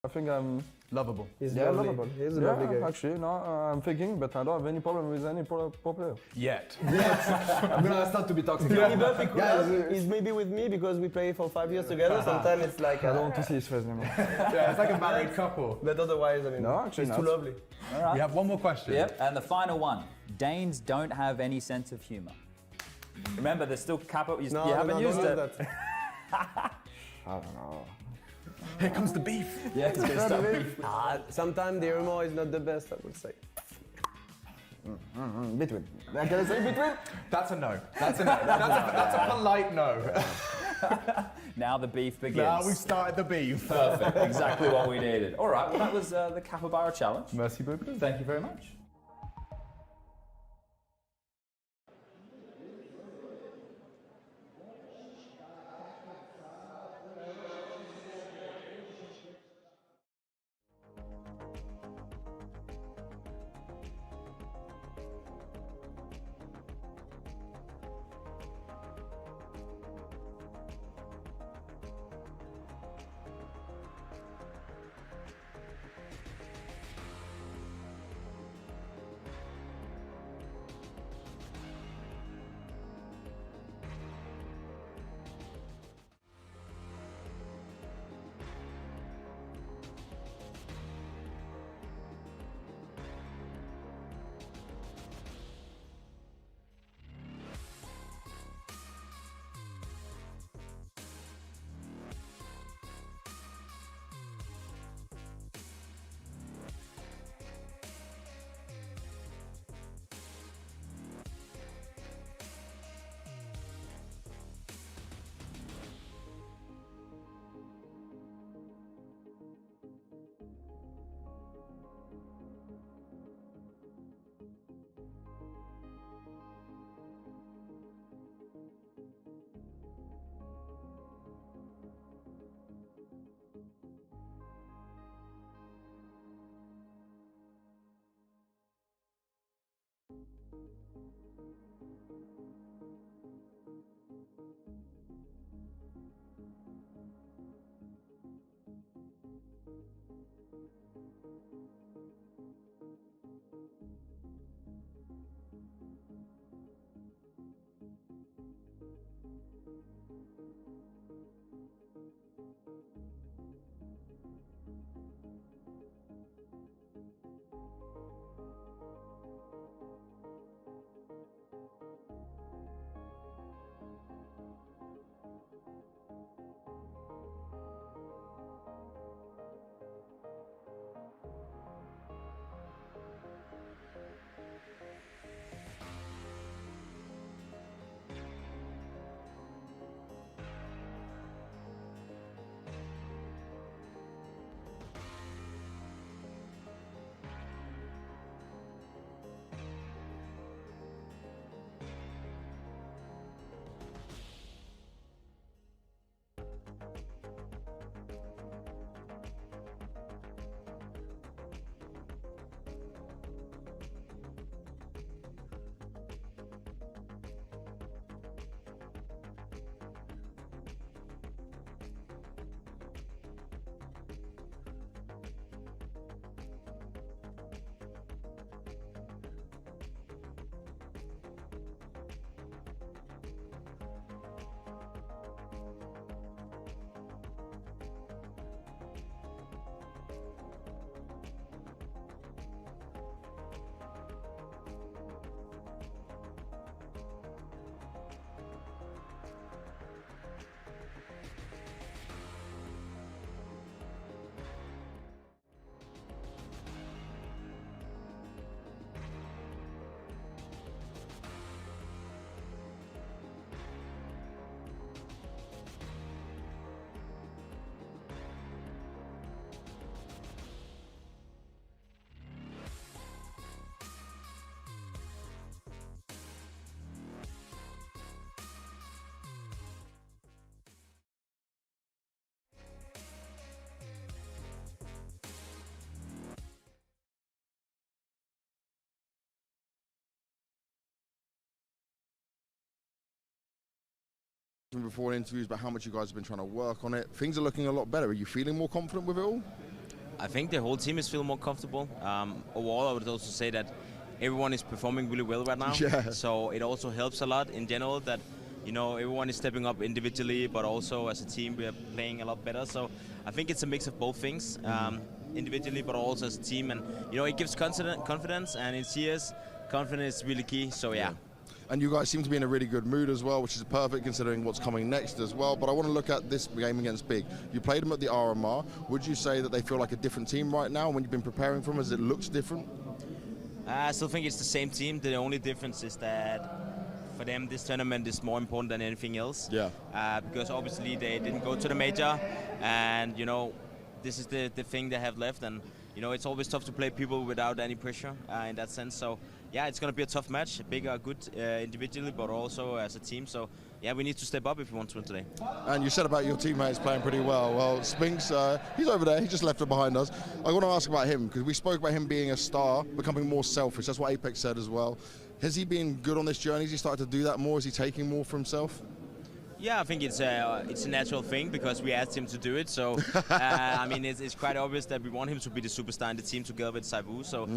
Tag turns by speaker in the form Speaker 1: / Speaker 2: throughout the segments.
Speaker 1: I think I'm
Speaker 2: lovable.
Speaker 3: He's
Speaker 1: lovable.
Speaker 3: He's a lovely guy.
Speaker 1: Actually, no, I'm thinking, but I don't have any problem with any pro player.
Speaker 2: Yet.
Speaker 3: I'm gonna start to be toxic. He's maybe with me because we play for 5 years together. Sometimes it's like
Speaker 1: I don't want to see his face anymore.
Speaker 2: Yeah, it's like a married couple.
Speaker 3: But otherwise, I mean,
Speaker 1: no, actually
Speaker 3: he's too lovely.
Speaker 4: All right.
Speaker 2: We have one more question.
Speaker 4: Yep, and the final one. Danes don't have any sense of humour. Remember, there's still capital. You haven't used it.
Speaker 1: I don't know.
Speaker 2: Here comes the beef.
Speaker 4: Yeah, it's going to start beef.
Speaker 3: Sometimes the humor is not the best, I would say.
Speaker 1: Between. Can I say between?
Speaker 2: That's a no. That's a no. That's a polite no.
Speaker 4: Now the beef begins.
Speaker 2: Now we've started the beef.
Speaker 4: Perfect. Exactly what we needed. All right, well, that was the Capybara Challenge.
Speaker 2: Merci beaucoup.
Speaker 4: Thank you very much.
Speaker 5: Before interviews about how much you guys have been trying to work on it. Things are looking a lot better. Are you feeling more confident with it all? I think the whole team is feeling more comfortable. Overall, I would also say that everyone is performing really well right now.
Speaker 6: Yeah.
Speaker 5: So it also helps a lot in general that, you know, everyone is stepping up individually, but also as a team we are playing a lot better. So I think it's a mix of both things, individually, but also as a team. And, you know, it gives confidence, and in CS, confidence is really key. So yeah.
Speaker 6: And you guys seem to be in a really good mood as well, which is perfect considering what's coming next as well. But I want to look at this game against Big. You played them at the RMR. Would you say that they feel like a different team right now when you've been preparing for them? As it looks different?
Speaker 5: I still think it's the same team. The only difference is that for them this tournament is more important than anything else.
Speaker 6: Yeah.
Speaker 5: Because obviously they didn't go to the major, and you know, this is the thing they have left, and you know, it's always tough to play people without any pressure in that sense. So yeah, it's going to be a tough match. Big are good individually, but also as a team. So yeah, we need to step up if we want to win today.
Speaker 6: And you said about your teammates playing pretty well. Well, Spinks, he's over there. He just left it behind us. I want to ask about him, because we spoke about him being a star, becoming more selfish. That's what Apex said as well. Has he been good on this journey? Has he started to do that more? Is he taking more for himself?
Speaker 5: Yeah, I think it's a natural thing because we asked him to do it. So, I mean, it's quite obvious that we want him to be the superstar in the team together with Saibu. So,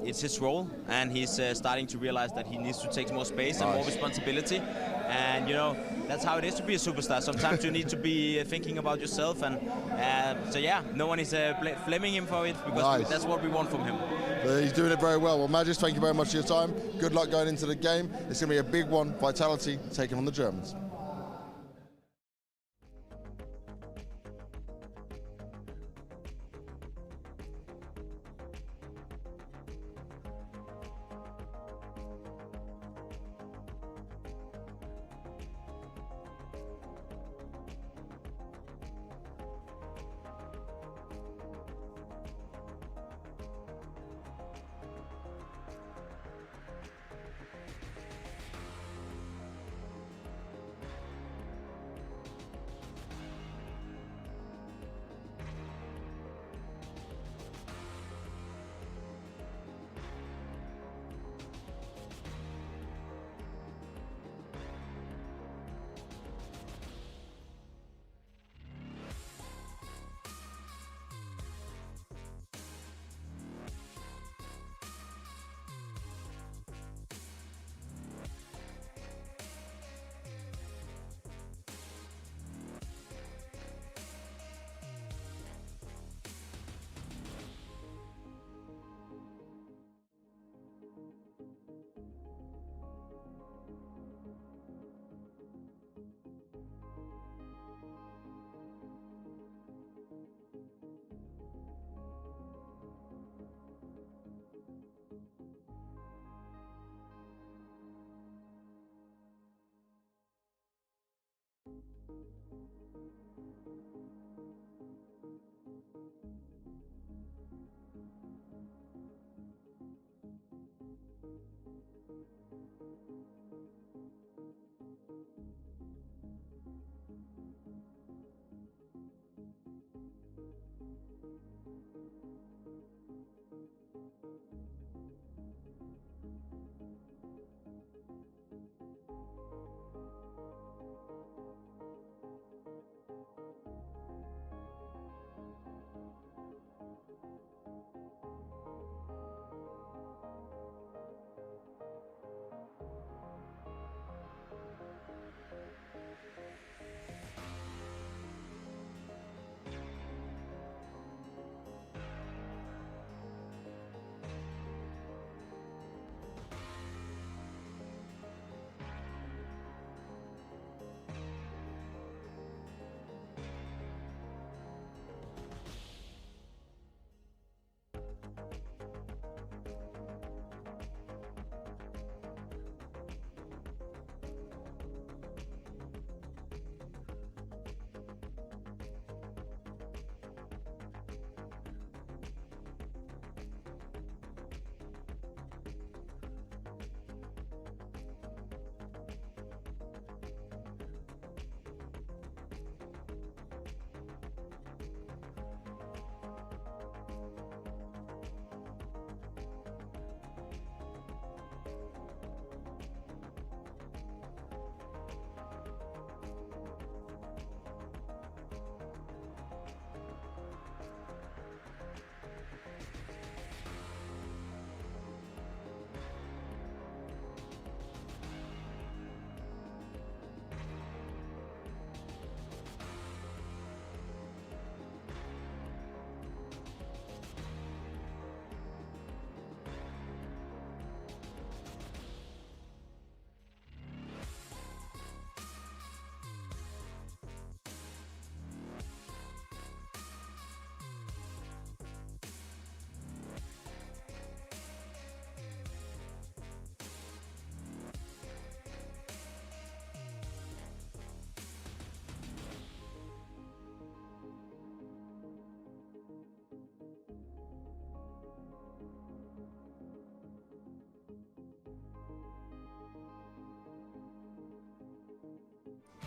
Speaker 5: it's his role, and he's starting to realize that he needs to take more space and more responsibility. And, you know, that's how it is to be a superstar. Sometimes you need to be thinking about yourself. And so, yeah, no one is blaming him for it because that's what we want from him.
Speaker 6: He's doing it very well. Well, Magis, thank you very much for your time. Good luck going into the game. It's going to be a big one. Vitality taking on the Germans.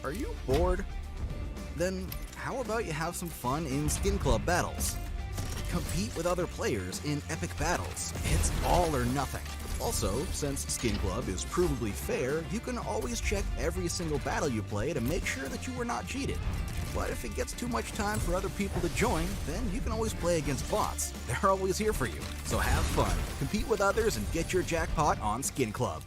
Speaker 7: Are you bored? Then how about you have some fun in Skin Club battles? Compete with other players in epic battles. It's all or nothing. Also, since Skin Club is provably fair, you can always check every single battle you play to make sure that you were not cheated. But if it gets too much time for other people to join, then you can always play against bots. They're always here for you. So have fun, compete with others, and get your jackpot on Skin Club.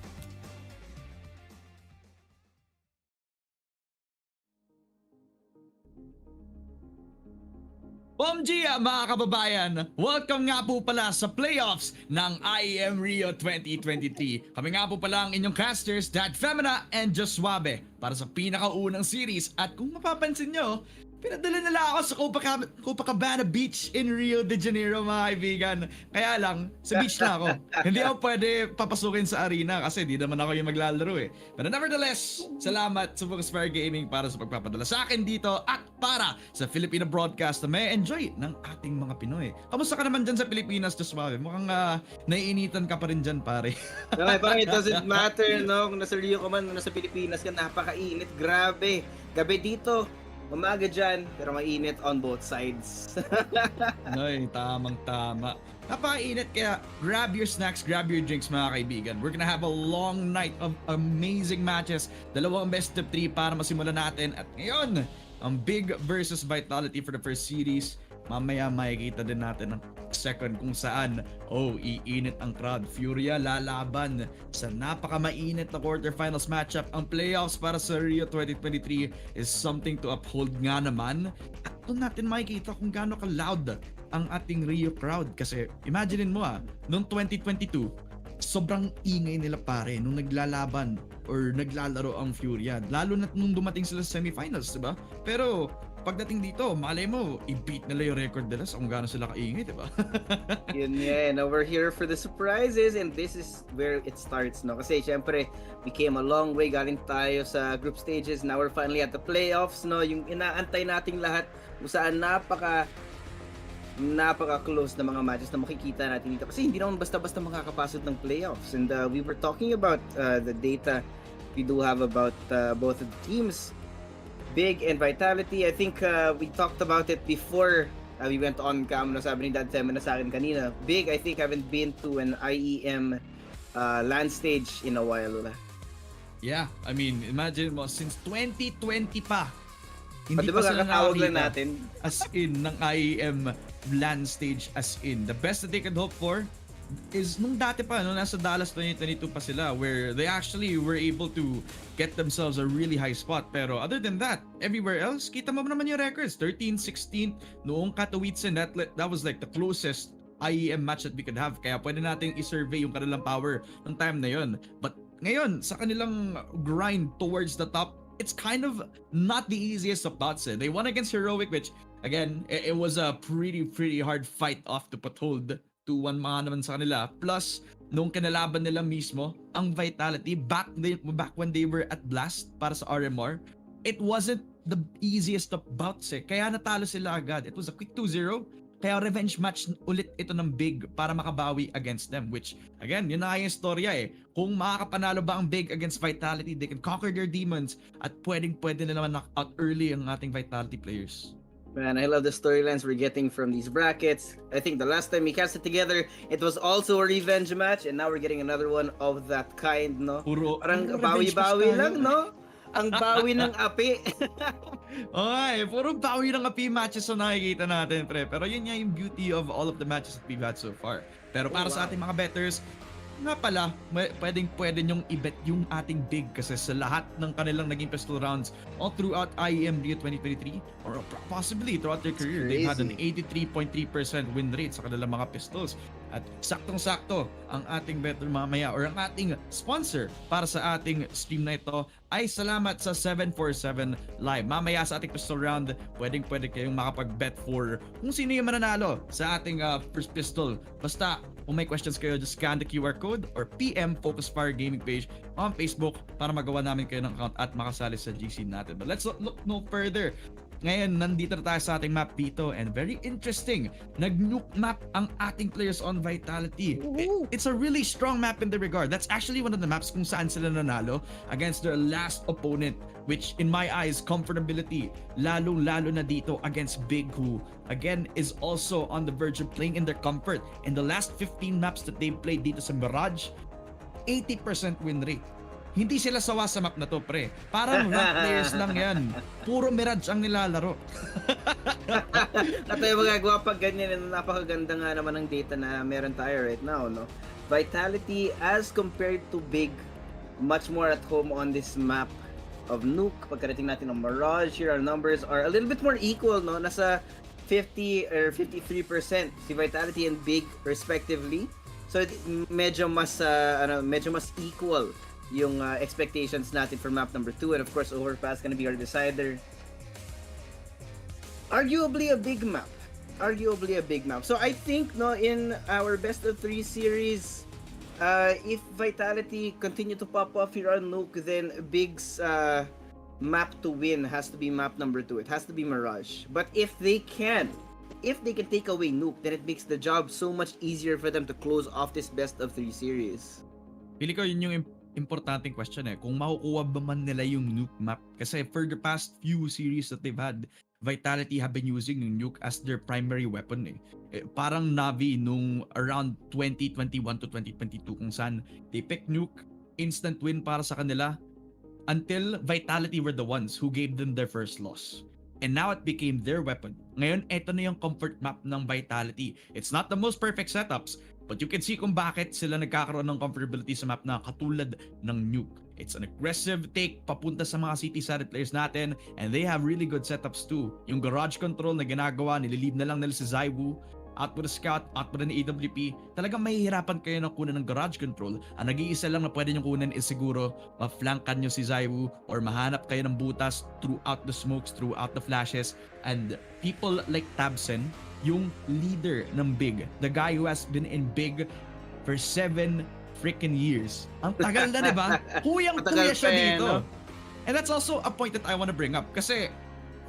Speaker 8: OMG mga kababayan! Welcome nga po pala sa playoffs ng IEM Rio 2023. Kami nga po pala ang inyong casters, Dad Femina and Just Suave para sa pinakaunang series. At kung mapapansin nyo, pinadala nila ako sa Copacabana Beach in Rio de Janeiro mga kaibigan. Kaya lang, sa beach na ako. Hindi ako pwede papasukin sa arena kasi di naman ako yung maglalaro eh. But nevertheless, salamat sa Focusfire Gaming para sa pagpapadala sa akin dito at para sa Filipino broadcast na may enjoy ng ating mga Pinoy. Kamusta ka naman dyan sa Pilipinas, Just Suave? Mukhang naiinitan ka pa rin dyan, pare.
Speaker 9: Parang it doesn't matter, no? Kung nasa Rio ka man, nasa Pilipinas ka, napakainit. Grabe. Gabi dito, umaga dyan, pero mainit on both sides.
Speaker 8: Ay, tamang-tama. Napakainit kaya grab your snacks, grab your drinks mga kaibigan. We're gonna have a long night of amazing matches. Dalawang best of 3 para masimulan natin. At ngayon, ang Big versus Vitality for the first series. Mamaya makikita din natin ang second kung saan iinit ang crowd. Furia lalaban sa napakamainit na quarterfinals matchup. Ang playoffs para sa Rio 2023 is something to uphold nga naman. At doon natin makikita kung gaano ka-loud ang ating Rio crowd. Kasi imaginein mo noong 2022, sobrang ingay nila pare nung naglalaban or naglalaro ang Furia. Lalo na nung dumating sila sa semifinals, diba? Pero pagdating dito, malay mo, i-beat nila yung record nila sa kung gaano sila kaingay, diba?
Speaker 9: Yun yan. Now we're here for the surprises and this is where it starts, no? Kasi syempre, we came a long way. Galing tayo sa group stages. Now we're finally at the playoffs, no? Yung inaantay nating lahat kung saan napaka-close na mga matches na makikita natin dito. Kasi hindi naman basta-basta makakapasok ng playoffs. And we were talking about the data we do have about both of the teams. Big and Vitality. I think we talked about it before we went on cam. No, sabi ni Dad Femina sa akin kanina. Big, I think, haven't been to an IEM land stage in a while.
Speaker 8: Yeah, I mean, imagine mo, since 2020 pa, hindi
Speaker 9: diba
Speaker 8: pa sila
Speaker 9: kakatawag lang
Speaker 8: nakakita
Speaker 9: natin
Speaker 8: as in ng IEM land stage as in. The best that they could hope for is nung dati pa, nung nasa Dallas 2022 pa sila, where they actually were able to get themselves a really high spot. Pero other than that, everywhere else, kita mo naman yung records. 13, 16, noong Katowice, that was like the closest IEM match that we could have. Kaya pwede nating i-survey yung kanilang power ng time na yun. But ngayon, sa kanilang grind towards the top, it's kind of not the easiest of thoughts. They won against Heroic, which, again, it was a pretty hard fight off to put hold. 2-1 mga naman sa kanila. Plus, nung kinalaban nila mismo, ang Vitality, back when they were at Blast para sa RMR, it wasn't the easiest of bouts eh. Kaya natalo sila agad. It was a quick 2-0. Kaya revenge match ulit ito ng Big para makabawi against them. Which, again, yun na yung storya eh. Kung makakapanalo ba ang Big against Vitality, they can conquer their demons at pwede na naman knock out early ang ating Vitality players.
Speaker 9: Man, I love the storylines we're getting from these brackets. I think the last time we cast it together, it was also a revenge match, and now we're getting another one of that kind, no? Parang bawi-bawi lang, no? Ang bawi ng api.
Speaker 8: Okay, puro bawi ng api matches na nakikita natin, pre. Pero yun nga yung beauty of all of the matches that we've had so far. Pero para sa ating mga bettors, nga pala, pwede nyong i-bet yung ating Big kasi sa lahat ng kanilang naging pistol rounds all throughout IEM Rio 2023 or possibly throughout their career, they've had an 83.3% win rate sa kanilang mga pistols. At saktong-sakto ang ating better mamaya or ang ating sponsor para sa ating stream na ito ay salamat sa 747 Live. Mamaya sa ating pistol round, pwede kayong makapag-bet for kung sino yung mananalo sa ating first pistol. Basta kung may questions kayo, just scan the QR code or PM Focusfire Gaming page on Facebook para magawa namin kayo ng account at makasali sa GC natin. But let's look no further. ngayon nandito na tayo sa ating map dito and very interesting. Nag-nuke map ang ating players on Vitality. It's a really strong map in the regard. That's actually one of the maps kung saan sila nanalo against their last opponent, which in my eyes, comfortability, lalo na dito against Big, who again is also on the verge of playing in their comfort. In the last 15 maps that they played dito sa Mirage, 80% win rate. Hindi sila sawa sa map na to, pre. Parang rank players lang yan. Puro Mirage ang nilalaro.
Speaker 9: At tayo magagawa pag ganyan, napakaganda nga naman ng data na meron tayo right now, no? Vitality as compared to Big, much more at home on this map of Nuke. Pagkarating natin ng Mirage, here our numbers are a little bit more equal, no? Nasa 50 or 53% si Vitality and Big respectively. So medyo mas equal yung expectations natin for map number 2, and of course Overpass gonna be our decider. Arguably a big map. So I think, no, in our best of 3 series, if Vitality continue to pop off here on Nuke, then Big's map to win has to be map number 2. It has to be Mirage. But if they can take away Nuke, then it makes the job so much easier for them to close off this best of 3 series.
Speaker 8: Pili ko yun yung importanteng question kung makukuha ba man nila yung nuke map, kasi for the past few series that they've had, Vitality have been using yung nuke as their primary weapon parang Navi nung around 2021 to 2022 kung saan they pick nuke, instant win para sa kanila, until Vitality were the ones who gave them their first loss. And now it became their weapon. Ngayon, eto na yung comfort map ng Vitality. It's not the most perfect setups, but you can see kung bakit sila nagkakaroon ng comfortability sa map na katulad ng nuke. It's an aggressive take papunta sa mga city-sided players natin, and they have really good setups too. Yung garage control na ginagawa, nililive na lang nila si Zaiwu, out with a scout, out with an AWP, talagang mahihirapan kayo na kunan ng garage control. Ang nag-iisa lang na pwede nyo kunan is siguro ma-flankan nyo si Zaiwu or mahanap kayo ng butas throughout the smokes, throughout the flashes. And people like Tabsen, yung leader ng Big, the guy who has been in Big for 7 freaking years. Ang tagal na, di ba? Huyang-kuya siya dito. No? And that's also a point that I want to bring up, kasi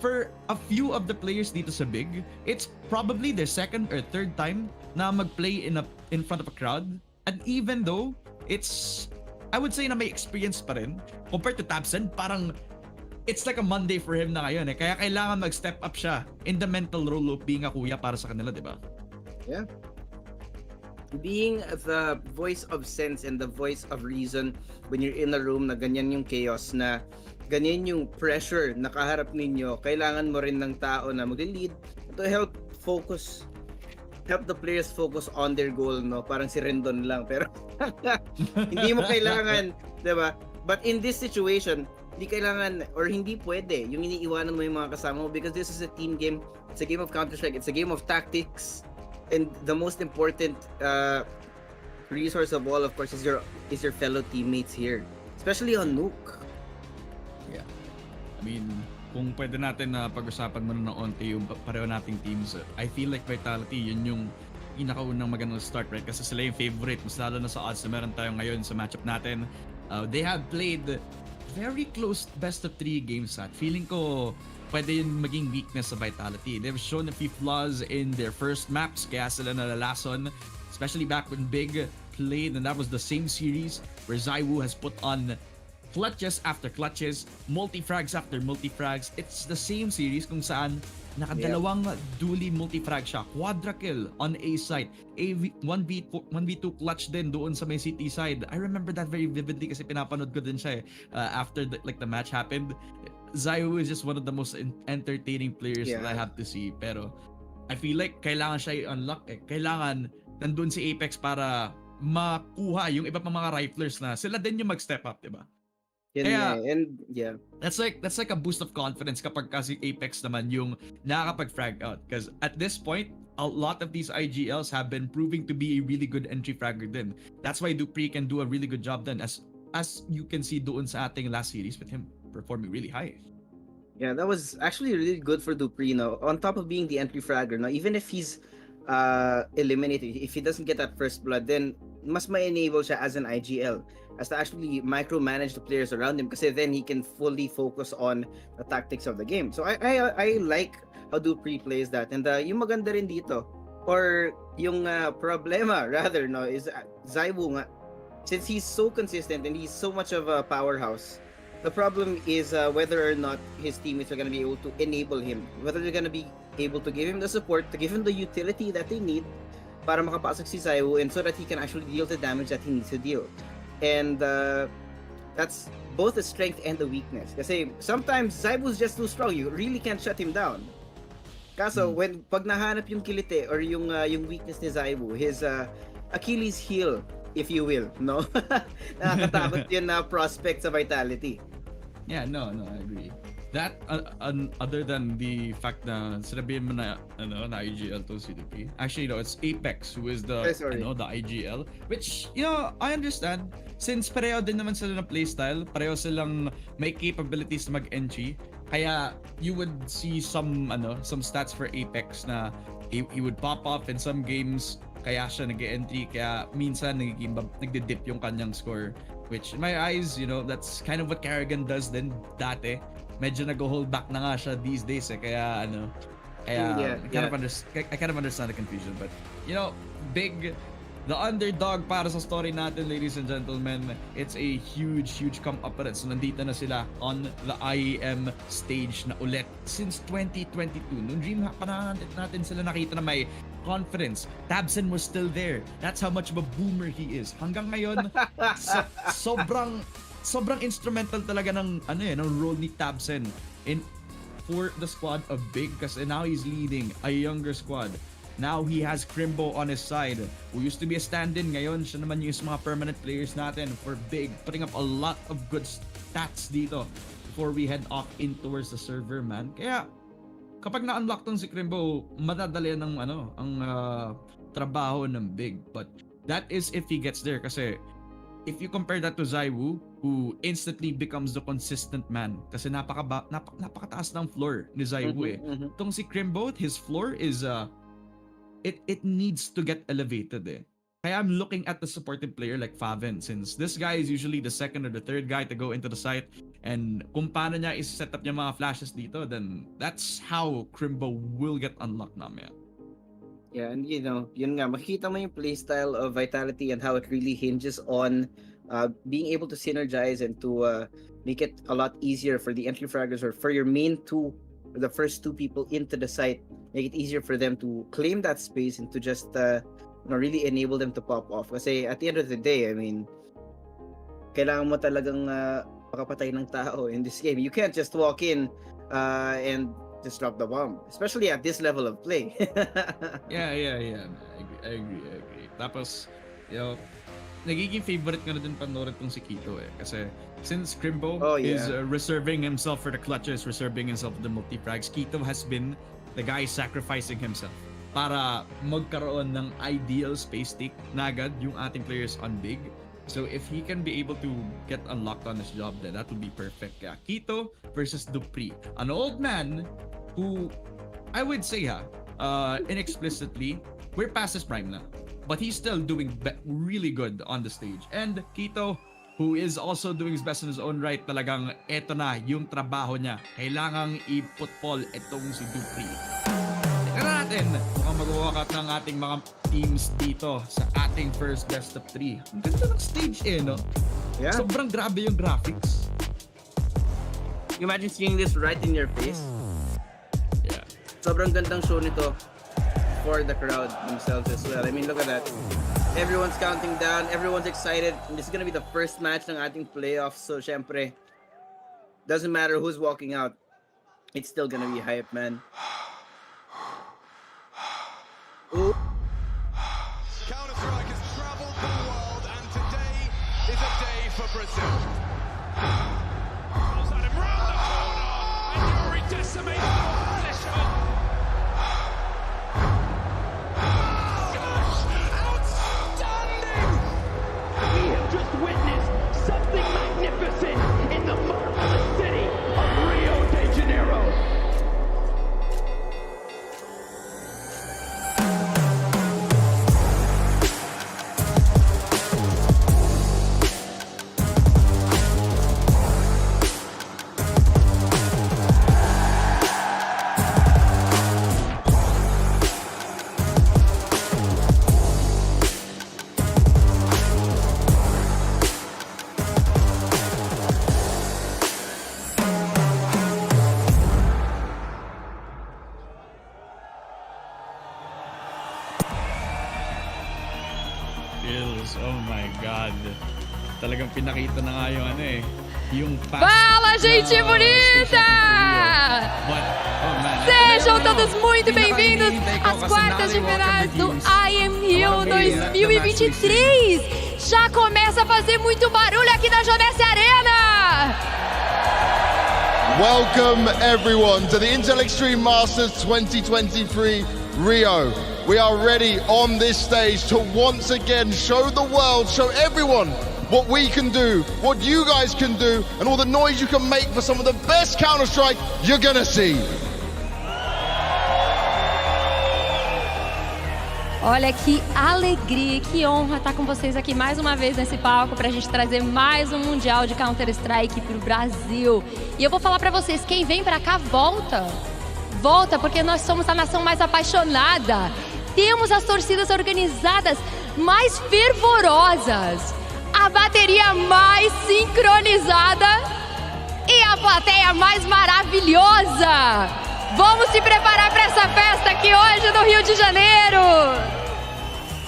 Speaker 8: for a few of the players dito sa Big, it's probably their second or third time na mag-play in front of a crowd. And even though it's, I would say na may experience pa rin, compared to Tabsen, parang it's like a Monday for him na ngayon Kaya kailangan mag-step up siya in the mental role of being a kuya para sa kanila, di ba?
Speaker 9: Yeah. Being the voice of sense and the voice of reason when you're in a room na ganyan yung chaos, na ganyan yung pressure na kaharap ninyo, kailangan mo rin ng tao na mag-lead to help the players focus on their goal, no? Parang si Rendon lang, pero hindi mo kailangan, diba? But in this situation, hindi kailangan or hindi pwede yung iniiwanan mo yung mga kasama mo, because this is a team game. It's a game of Counter-Strike. It's a game of tactics. And the most important resource of all, of course, is your fellow teammates here, especially on Nuke.
Speaker 8: Yeah. I mean, kung pwede natin na pag-usapan muna ng onti yung pareho nating teams, I feel like Vitality, yun yung pinakaunang magandang start, right? Kasi sila yung favorite, mas lalo na sa odds na meron tayo ngayon sa matchup natin. They have played very close best of 3 games at feeling ko pwede yun maging weakness sa Vitality. They've shown a few flaws in their first maps, kaya sila nalalason, especially back when Big played, and that was the same series where Zaiwu has put on clutches after clutches, multi-frags after multi-frags. It's the same series kung saan nakadalawang dually multi-frag siya, quadra kill on A site, 1v2 clutch din doon sa may city side. I remember that very vividly kasi pinapanood ko din siya after the match happened. Zaiwu is just one of the most entertaining players that I have to see, pero I feel like kailangan siya i-unlock Kailangan nandun si Apex para makuha yung iba pang mga riflers na sila din yung mag-step up, diba? That's like a boost of confidence kapag kasi Apex naman yung nakakapag-frag out, because at this point a lot of these IGLs have been proving to be a really good entry fragger din. That's why Dupree can do a really good job then, as you can see doon sa ating last series with him performing really high.
Speaker 9: Yeah, that was actually really good for Dupree, no? On top of being the entry fragger, no? Even if he's eliminated, if he doesn't get that first blood, then mas ma-enable siya as an IGL as to actually micromanage the players around him kasi then he can fully focus on the tactics of the game. So I like how Dupree plays that. And yung maganda rin dito, or yung problema rather, no, is Zaibu nga, since he's so consistent and he's so much of a powerhouse, the problem is whether or not his teammates are going to be able to enable him, whether they're going to be able to give him the support, to give him the utility that they need para makapasok si Zaibu, and so that he can actually deal the damage that he needs to deal. And that's both the strength and the weakness. Kasi sometimes Zaibu's just too strong. You really can't shut him down. Kaso pag nahanap yung kilite or yung weakness ni Zaibu, his Achilles heel, if you will, no? Nakakatakot yun na prospect sa Vitality.
Speaker 8: Yeah, no, I agree. That other than the fact na sinabihin mo na na IGL to CDP. Actually, it's Apex who is the the IGL, which I understand since pareho din naman sila ng playstyle, pareho silang may capabilities na mag-entry. Kaya you would see some stats for Apex na he would pop off in some games, kaya siya nag-entry, kaya minsan nagde-dip yung kanyang score, which in my eyes, that's kind of what Carrigan does din dati. Medyo nag-hold back na nga siya these days kaya I kind of understand the confusion, but the underdog para sa story natin, ladies and gentlemen, it's a huge come up pa rin. So nandito na sila on the IEM stage na ulit since 2022. Noong dream pa natin sila nakita na may confidence. Tabsen was still there. That's how much of a boomer he is. Hanggang ngayon, sobrang instrumental talaga ng role ni Tabsen for the squad of Big, kasi now he's leading a younger squad. Now he has Crimbo on his side, who used to be a stand-in. Ngayon, siya naman yung mga permanent players natin for Big, putting up a lot of good stats dito before we head off in towards the server, man. Kaya, kapag na-unlock tong si Crimbo, madadali ang trabaho ng Big. But that is if he gets there, kasi if you compare that to Zaiwu, who instantly becomes the consistent man, kasi napakataas ng floor ni Zaiwu Itong si Crimbo, his floor is it needs to get elevated Kaya I'm looking at the supportive player like Faven, since this guy is usually the second or the third guy to go into the site, and kung paano niya is-set up niya mga flashes dito, then that's how Crimbo will get unlocked namaya.
Speaker 9: Yeah, and yun nga, makikita mo yung playstyle of Vitality and how it really hinges on being able to synergize and to make it a lot easier for the entry fraggers, or for your main two, the first two people into the site, make it easier for them to claim that space and to just really enable them to pop off. Kasi at the end of the day, I mean, kailangan mo talagang makapatay ng tao in this game. You can't just walk in and just drop the bomb, especially at this level of play.
Speaker 8: Yeah. I agree. Tapos, nagiging favorite nga na din panoorin tong si Kito kasi since Crimbo is reserving himself for the clutches, reserving himself for the multi-frags, Kito has been the guy sacrificing himself para magkaroon ng ideal space take na agad yung ating players on Big. So if he can be able to get unlocked on his job, then that would be perfect. Kaya Kito versus Dupree, an old man who I would say inexplicitly, we're past his prime na, but he's still doing really good on the stage. And Kito, who is also doing his best in his own right, talagang eto na yung trabaho niya. Kailangang i-football itong si Dupree. Tingnan natin kung mag-walk out ng ating mga teams dito sa ating first best of 3. Ang ganda ng stage no?
Speaker 9: Yeah.
Speaker 8: Sobrang grabe yung graphics.
Speaker 9: You imagine seeing this right in your face?
Speaker 8: Yeah.
Speaker 9: Sobrang gandang show nito for the crowd themselves as well. I mean, look at that. Everyone's counting down. Everyone's excited. And this is gonna be the first match ng ating playoffs. So, syempre, doesn't matter who's walking out. It's still gonna be hype, man. Ooh.
Speaker 10: Counter-Strike has traveled the world, and today is a day for Brazil. At him round the corner, and Yuri decimates the opposition.
Speaker 11: Just witnessed something magnificent in the marvelous city of Rio de Janeiro.
Speaker 8: Oh my God. Talagang pinakita na nga yung ano eh. Yung
Speaker 12: Fala, gente bonita! Sejam todos muito bem-vindos às quartas de finais do IEM Rio 2023. Já começa a fazer muito barulho aqui na Jonesse Arena.
Speaker 6: Welcome everyone to the Intel Extreme Masters 2023 Rio. We are ready on this stage to once again show the world, show everyone what we can do, what you guys can do, and all the noise you can make for some of the best Counter-Strike you're gonna see.
Speaker 12: Olha que alegria, que honra estar com vocês aqui mais uma vez nesse palco pra gente trazer mais um Mundial de Counter-Strike pro Brasil. E eu vou falar pra vocês, quem vem pra cá volta. Volta porque nós somos a nação mais apaixonada. Temos as torcidas organizadas mais fervorosas, a bateria mais sincronizada e a plateia mais maravilhosa. Vamos se preparar para essa festa aqui hoje no Rio de Janeiro.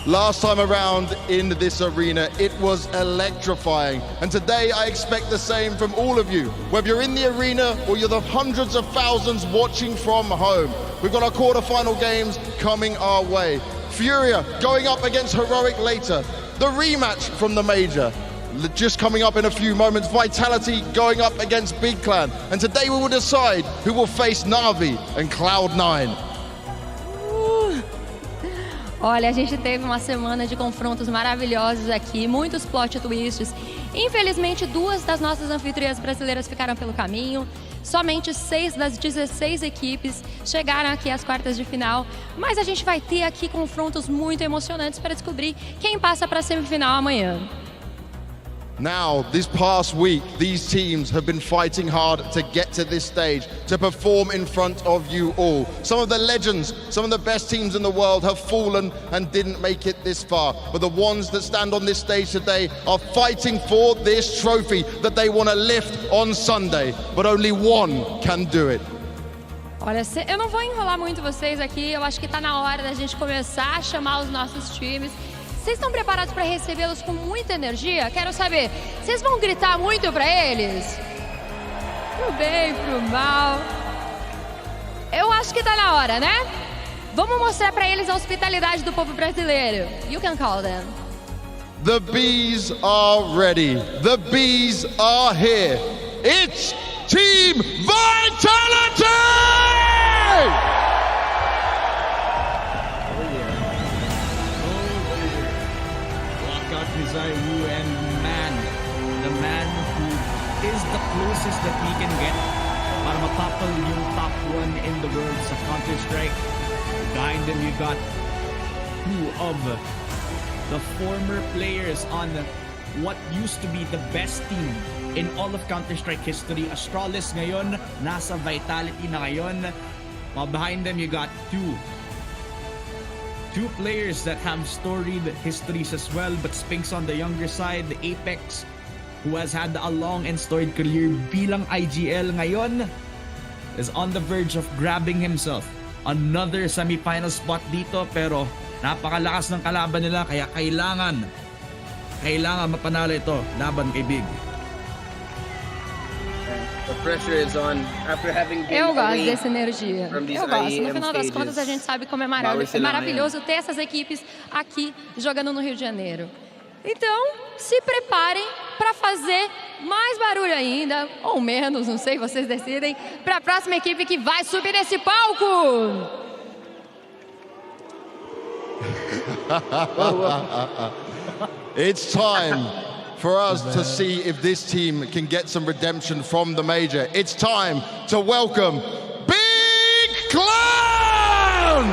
Speaker 6: Last time around in this arena, it was electrifying. And today I expect the same from all of you, whether you're in the arena or you're the hundreds of thousands watching from home. We've got our quarterfinal games coming our way. Furia going up against Heroic later. The rematch from the major, just coming up in a few moments. Vitality going up against Big Clan. And today we will decide who will face Na'Vi and Cloud9.
Speaker 12: Olha, a gente teve uma semana de confrontos maravilhosos aqui, muitos plot twists. Infelizmente, 2 das nossas anfitriãs brasileiras ficaram pelo caminho. Somente 6 das 16 equipes chegaram aqui às quartas de final. Mas a gente vai ter aqui confrontos muito emocionantes para descobrir quem passa para a semifinal amanhã.
Speaker 6: Now, this past week, these teams have been fighting hard to get to this stage, to perform in front of you all. Some of the legends, some of the best teams in the world have fallen and didn't make it this far. But the ones that stand on this stage today are fighting for this trophy that they want to lift on Sunday. But only one can do it.
Speaker 12: Olha, eu não vou enrolar muito vocês aqui, eu acho que está na hora da gente começar a chamar os nossos times. Vocês estão preparados para recebê-los com muita energia? Quero saber, vocês vão gritar muito para eles? Pro bem, pro mal. Eu acho que tá na hora, né? Vamos mostrar para eles a hospitalidade do povo brasileiro. You can call them.
Speaker 6: The bees are ready. The bees are here. It's Team Vitality!
Speaker 8: And the man who is the closest that we can get para mapapal yung top 1 in the world sa Counter-Strike. Behind them, you got 2 of the former players on what used to be the best team in all of Counter-Strike history. Astralis ngayon, nasa Vitality na ngayon. While behind them, you got 2 players that have storied histories as well, but Spinks on the younger side, the Apex, who has had a long and storied career bilang IGL ngayon, is on the verge of grabbing himself another semi-final spot dito, pero napakalakas ng kalaban nila, kaya kailangan mapanalo ito laban kay Big.
Speaker 9: The pressure is on after having been
Speaker 12: Eu gosto
Speaker 9: away
Speaker 12: dessa energia.
Speaker 9: from these
Speaker 12: Eu gosto.
Speaker 9: IEM
Speaker 12: No final das
Speaker 9: stages.
Speaker 12: contas, a gente sabe como é maravilhoso ter essas equipes aqui jogando no Rio de Janeiro. Então, se preparem para fazer mais barulho ainda, ou menos, não sei, vocês decidem, para a próxima equipe que vai subir nesse palco.
Speaker 6: It's time for us to see if this team can get some redemption from the major. It's time to welcome Big Clown!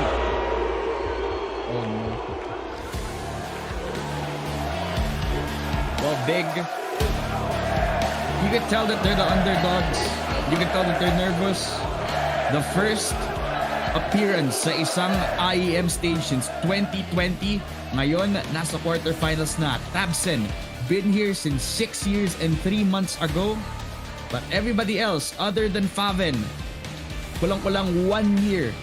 Speaker 8: Well, Big, you can tell that they're the underdogs. You can tell that they're nervous. The first appearance sa isang IEM stage since 2020. Ngayon, nasa quarterfinals na. Tabsen, been here since 6 years and 3 months ago. But everybody else, other than Faven, kulang-kulang 1 year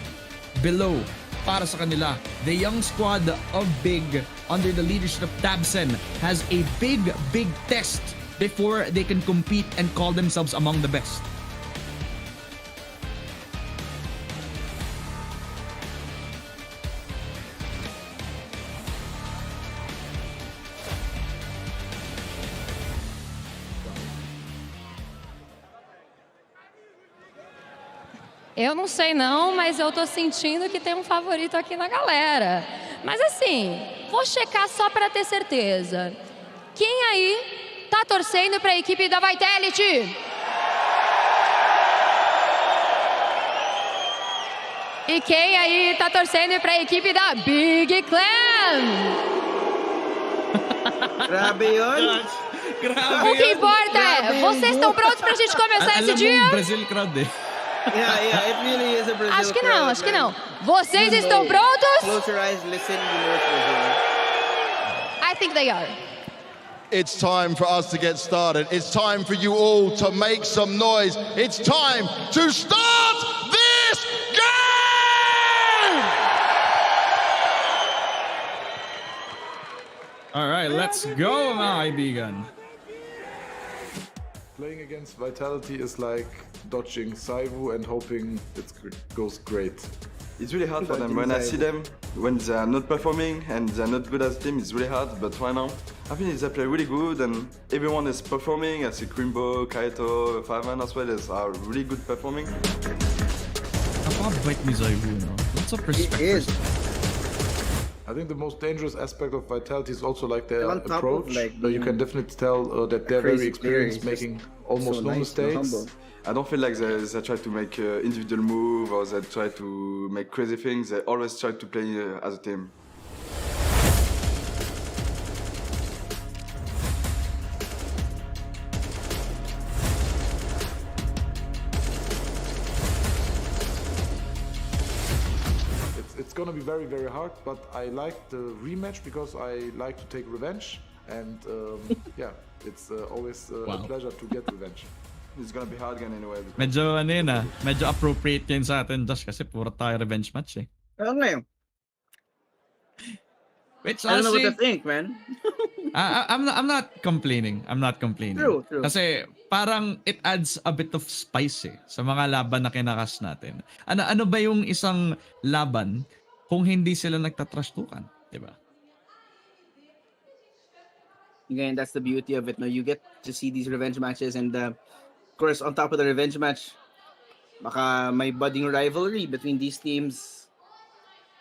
Speaker 8: below para sa kanila. The young squad of Big under the leadership of Tabsen has a big test before they can compete and call themselves among the best.
Speaker 12: Eu não sei não, mas eu tô sentindo que tem um favorito aqui na galera. Mas assim, vou checar só para ter certeza. Quem aí tá torcendo para a equipe da Vitality? E quem aí tá torcendo para a equipe da Big Clan?
Speaker 9: Grabe yun.
Speaker 12: O que importa é, vocês estão prontos pra gente começar esse dia?
Speaker 8: Brazil crowd eh.
Speaker 9: Yeah, it really is a Brazil
Speaker 12: Acho que
Speaker 9: crowd,
Speaker 12: não, acho que
Speaker 9: man.
Speaker 12: não. Vocês
Speaker 9: You
Speaker 12: estão
Speaker 9: know.
Speaker 12: prontos?
Speaker 9: Close your eyes, listen, you know it's Brazil.
Speaker 12: I think they are.
Speaker 6: It's time for us to get started. It's time for you all to make some noise. It's time to start this game!
Speaker 8: Alright, let's go mga kaibigan.
Speaker 13: Playing against Vitality is like dodging Saivu and hoping it goes great.
Speaker 1: It's really hard for them. When I see them, when they are not performing and they are not good as a team, it's really hard. But right now, I think they play really good and everyone is performing. I see Crimbo, Kaito, Fireman as well are really good performing.
Speaker 8: Napakabait ni Zaibu, no? What's up perspective?
Speaker 13: I think the most dangerous aspect of Vitality is also like their
Speaker 9: On top of,
Speaker 13: approach.
Speaker 9: like,
Speaker 13: You can definitely tell that they're very
Speaker 9: crazy player,
Speaker 13: experienced,
Speaker 9: he's
Speaker 13: making almost
Speaker 9: so
Speaker 13: no
Speaker 9: nice and
Speaker 13: mistakes.
Speaker 9: humble.
Speaker 1: I don't feel like they try to make individual move or they try to make crazy things. They always try to play as a team.
Speaker 13: It's gonna be very, very hard, but I like the rematch because I like to take revenge. And yeah, it's always a pleasure to get revenge.
Speaker 1: It's gonna be hard again anyway.
Speaker 8: Medyo ano yun medyo appropriate yun sa atin Josh kasi puro tayo revenge match eh.
Speaker 9: Oo nga yun.
Speaker 8: Which
Speaker 9: I don't know what
Speaker 8: honestly,
Speaker 9: to think, man.
Speaker 8: I'm not complaining. I'm not complaining.
Speaker 9: True.
Speaker 8: Kasi parang it adds a bit of spice eh, sa mga laban na kinakas natin. Ano ba yung isang laban kung hindi sila nagtatrastukan, di ba?
Speaker 9: Again, that's the beauty of it. No, you get to see these revenge matches, and of course, on top of the revenge match, baka may budding rivalry between these teams.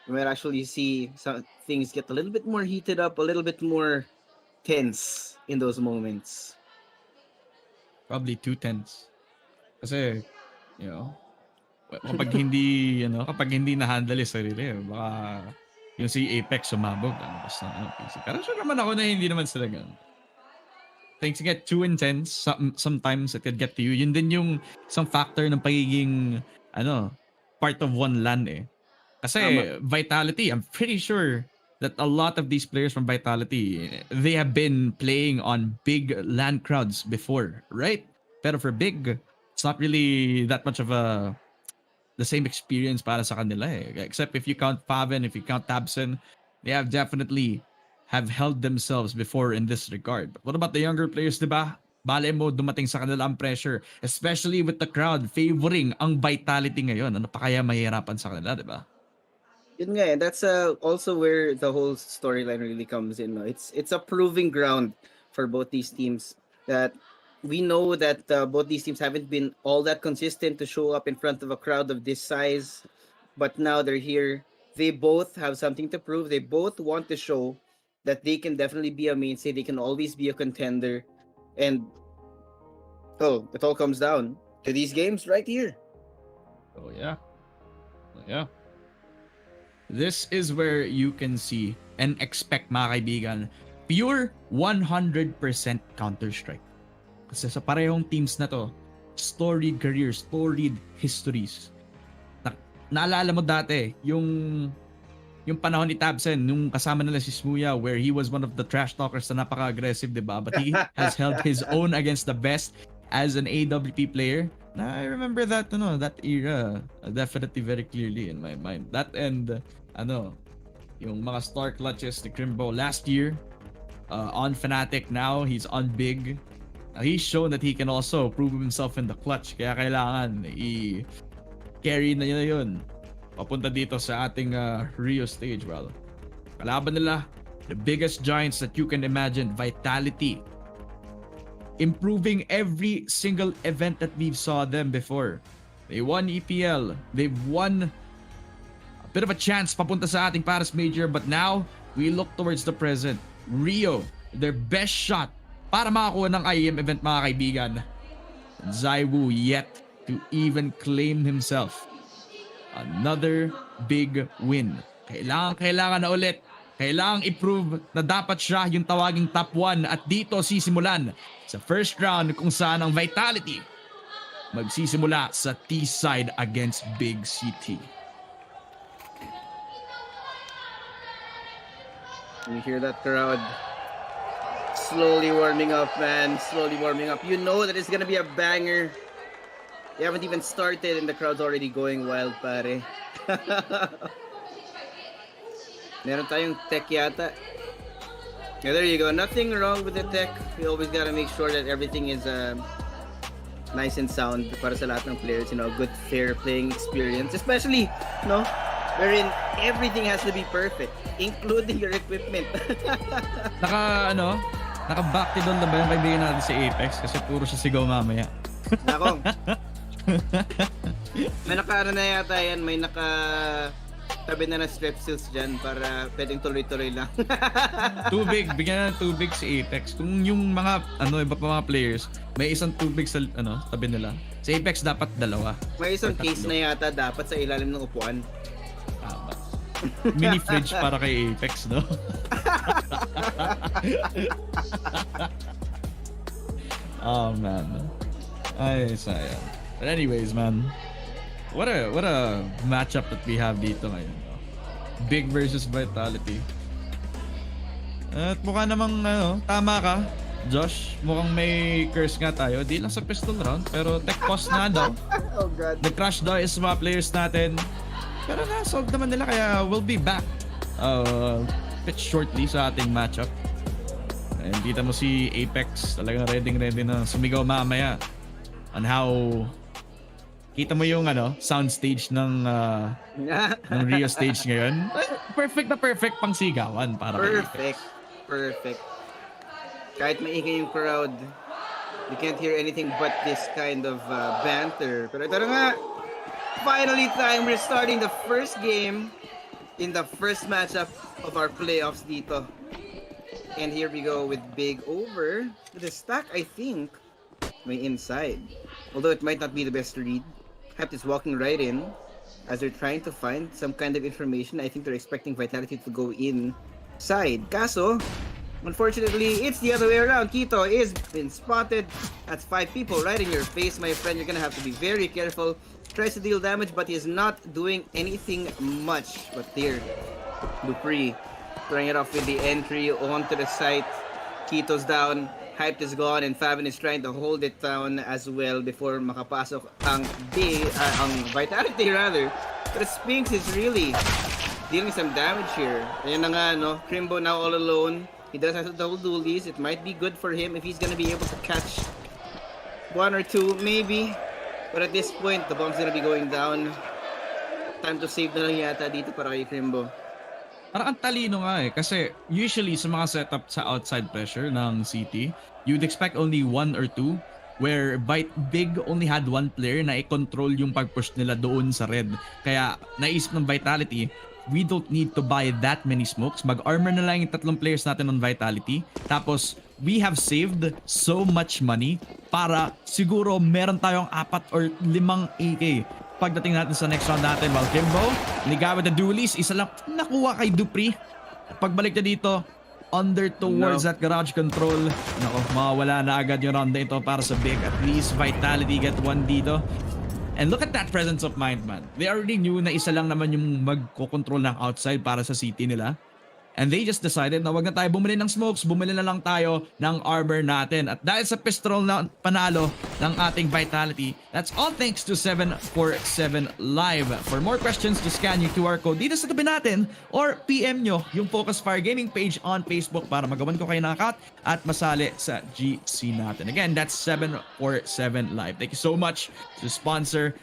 Speaker 9: You might actually see some things get a little bit more heated up, a little bit more tense in those moments.
Speaker 8: Probably 2 tenths. Kasi, you know, kapag hindi na-handle yung sarili, baka yung si Apex sumabog, basta PC. Pero sure naman ako na hindi naman sila ganun. Things get too intense, sometimes it could get to you. Yun din yung isang factor ng pagiging, part of one LAN eh. Kasi Vitality, I'm pretty sure that a lot of these players from Vitality, they have been playing on big LAN crowds before, right? Pero for Big, it's not really that much of the same experience para sa kanila eh. Except if you count Paven, if you count Tabsen, they have definitely have held themselves before in this regard. But what about the younger players, diba? Bale mo dumating sa kanila ang pressure, especially with the crowd favoring ang Vitality ngayon. Ano pa kaya mahihirapan sa kanila, diba?
Speaker 9: Yun nga, and that's also where the whole storyline really comes in. No? It's a proving ground for both these teams that we know that both these teams haven't been all that consistent to show up in front of a crowd of this size, but now they're here. They both have something to prove. They both want to show that they can definitely be a mainstay. They can always be a contender. And it all comes down to these games right here.
Speaker 8: Oh yeah. This is where you can see and expect, mga kaibigan, pure 100% Counter-Strike. Kasi sa parehong teams na to, storied careers, storied histories. Naalala mo dati, yung panahon ni Tabsen, nung kasama nila si Smuya, where he was one of the trash talkers na napaka-aggressive, diba? But he has held his own against the best as an AWP player. I remember that, that era definitely very clearly in my mind. That and, yung mga star clutches ni Crimbo last year, on Fnatic now, he's on Big. He's shown that he can also prove himself in the clutch. Kaya kailangan i-carry na niya yun. Papunta dito sa ating Rio stage, well. Kalaban nila, the biggest giants that you can imagine, Vitality. Improving every single event that we've saw them before. They won EPL. They've won a bit of a chance papunta sa ating Paris Major, but now we look towards the present. Rio, their best shot para makakuha ng IEM event, mga kaibigan. Zaiwu yet to even claim himself another big win. Kailangan na ulit. Kailangang i-prove na dapat siya yung tawaging top 1 at dito sisimulan sa first round kung saan ang Vitality magsisimula sa T-side against Big CT.
Speaker 9: You hear that crowd slowly warming up, man. Slowly warming up. You know that it's gonna be a banger. You haven't even started and the crowd's already going wild, pare. Meron tayong tech yata. Yeah, there you go. Nothing wrong with the tech. We always gotta make sure that everything is nice and sound para sa lahat ng players. You know, good, fair playing experience. Especially, wherein everything has to be perfect, including your equipment.
Speaker 8: Naka-backdown na ba yung kaibigan natin si Apex? Kasi puro siya sigaw mamaya.
Speaker 9: Nako. May naka na yata yan. May tabi na strepsils dyan para pwedeng tuloy-tuloy lang.
Speaker 8: Tubig, bigyan ng tubig si Apex. Kung yung mga iba pa mga players, may isang tubig sa tabi nila. Si Apex dapat 2.
Speaker 9: May isang case na yata dapat sa ilalim ng upuan.
Speaker 8: Tama. Mini fridge para kay Apex, no? Oh man. Ay, sayang. But anyways, man. What a matchup that we have dito ngayon. Big versus Vitality. At mukha namang tama ka, Josh. Mukhang may curse nga tayo. Di lang sa pistol round, pero tech cost na daw.
Speaker 9: Oh god.
Speaker 8: The crash daw is mga players natin. Pero na-solve naman nila, kaya we'll be back bit shortly sa ating matchup. And kita mo si Apex talagang ready na sumigaw mamaya on how kita mo yung sound stage ng Rio stage ngayon. Perfect na perfect pang sigawan para
Speaker 9: Perfect. Kahit maingay yung crowd, you can't hear anything but this kind of banter. Pero ito na nga, finally time, we're starting the first game in the first matchup of our playoffs dito. And here we go with Big over. The stack, I think, may inside. Although it might not be the best read. Hapt is walking right in as they're trying to find some kind of information. I think they're expecting Vitality to go inside. Kaso, unfortunately, it's the other way around. Quito is been spotted. That's 5 people right in your face, my friend. You're gonna have to be very careful. Tries to deal damage, but he's not doing anything much. But here, Dupree throwing it off with the entry onto the site. Quito's down. Hyped is gone, and Fabian is trying to hold it down as well before makapasok ang Vitality rather. But Spinks is really dealing some damage here. Ayan na nga, Crimbo now all alone. He does have to double dualies. It might be good for him if he's gonna be able to catch 1 or 2, maybe. But at this point, the bomb's gonna be going down. Time to save na lang yata dito para kay Crimbo.
Speaker 8: Parang ang talino nga kasi usually sa mga setup sa outside pressure ng CT, you'd expect only 1 or 2, where Big only had 1 player na i-control yung pag-push nila doon sa red. Kaya naisip ng Vitality, we don't need to buy that many smokes. Mag-armor na lang yung 3 players natin on Vitality. Tapos, we have saved so much money para siguro meron tayong 4 or 5 AK pagdating natin sa next round natin. While Kimbo, ligawan na dualies, isa lang nakuha kay Dupree. Pagbalik na dito, under towards that garage control. Nako, mawawala na agad yung round na ito para sa Big. At least Vitality get 1 dito. And look at that presence of mind, man. They already knew na isa lang naman yung magkocontrol ng outside para sa city nila. And they just decided na wag na tayo bumili ng smokes, bumili na lang tayo ng armor natin. At dahil sa pistol na panalo ng ating Vitality, that's all thanks to 747 Live. For more questions, just scan yung QR code dito sa tabi natin or PM nyo yung Focus Fire Gaming page on Facebook para magawan ko kayo ng account at masali sa GC natin. Again, that's 747 Live. Thank you so much to sponsor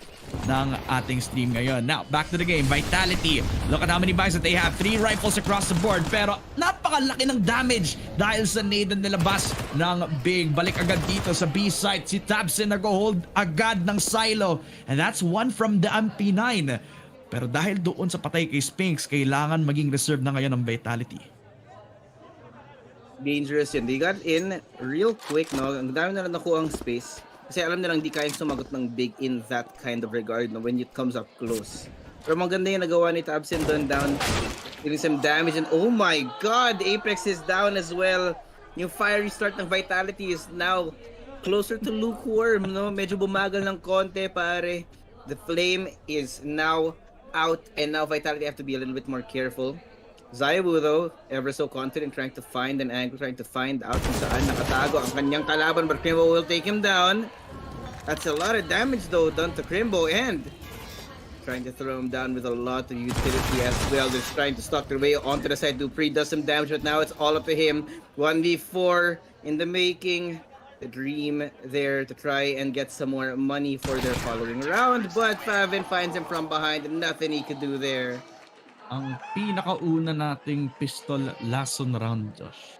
Speaker 8: ng ating stream ngayon. Now, back to the game. Vitality. Look at how many buys that they have. 3 rifles across the board. Pero napakalaki ng damage dahil sa nade na nilabas ng Big. Balik agad dito sa B site. Si Tabsin nag-hold agad ng silo. And that's one from the MP9. Pero dahil doon sa patay kay Spinks, kailangan maging reserve na ngayon ng Vitality.
Speaker 9: Dangerous yun. They got in real quick, no? Ang dami na lang nakuha ang space. Kasi alam nilang di kayang sumagot ng Big in that kind of regard, no? When it comes up close. Pero maganda yung nagawa ni Tabsin doon down. Getting some damage and oh my god! Apex is down as well. Yung fiery start ng Vitality is now closer to lukewarm, no? Medyo bumagal ng konti, pare. The flame is now out and now Vitality have to be a little bit more careful. Zaibu though, ever so confident, trying to find an angle, trying to find out kung saan nakatago ang kanyang kalaban, but Crimbo will take him down. That's a lot of damage though done to Crimbo, and trying to throw him down with a lot of utility as well. They're trying to stalk their way onto the side. Dupree does some damage, but now it's all up to him. 1v4 in the making. The dream there to try and get some more money for their following round, but Favin finds him from behind and nothing he could do there.
Speaker 8: Ang pinakauna nating pistol lesson round, Josh.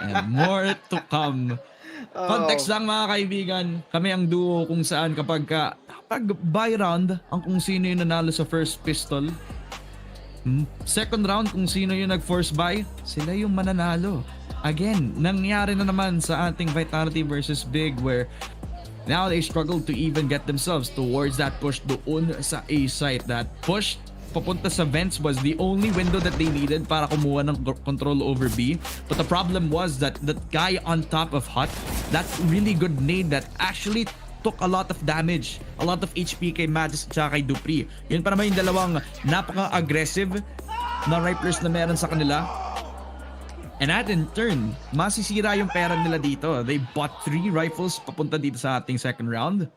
Speaker 8: And more to come. Context lang mga kaibigan, kami ang duo kung saan kapag buy round, ang kung sino yung nanalo sa first pistol. Second round, kung sino yung nag-force buy, sila yung mananalo. Again, nangyari na naman sa ating Vitality versus Big where now they struggle to even get themselves towards that push doon sa A site. That push papunta sa vents was the only window that they needed para kumuha ng control over B. But the problem was that that guy on top of Hut, that really good nade that actually took a lot of damage, a lot of HP kay Magis at kay Dupree. Yun pa naman yung dalawang napaka-aggressive na riflers na meron sa kanila. And that in turn, masisira yung pera nila dito. They bought 3 rifles papunta dito sa ating second round.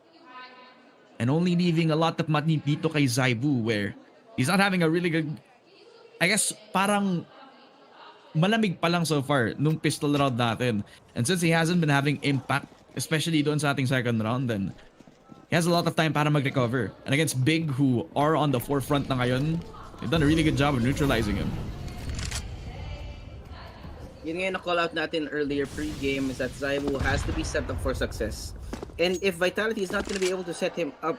Speaker 8: And only leaving a lot of money dito kay Zaibu where he's not having a really good, I guess parang malamig pa lang so far nung pistol round natin. And since he hasn't been having impact, especially doon sa ating second round, then he has a lot of time para mag-recover. And against Big, who are on the forefront na ngayon, they've done a really good job of neutralizing him.
Speaker 9: Yun nga yung na-call out natin earlier pre-game is that Zaibu has to be set up for success. And if Vitality is not going to be able to set him up,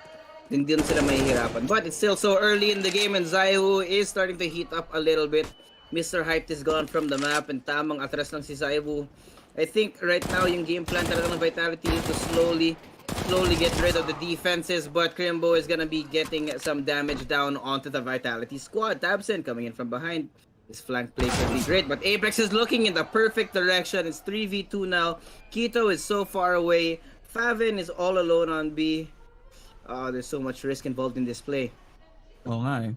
Speaker 9: then din sila mahihirapan. But it's still so early in the game and Zaibu is starting to heat up a little bit. Mr. Hyped is gone from the map and tamang atras lang si Zaibu. I think right now yung game plan talaga ng Vitality is to slowly get rid of the defenses, but Crimbo is gonna be getting some damage down onto the Vitality squad. Tabsen coming in from behind. His flank play can be great, but Apex is looking in the perfect direction. It's 3v2 now. Quito is so far away. Favin is all alone on B. Oh, there's so much risk involved in this play.
Speaker 8: Oo nga eh.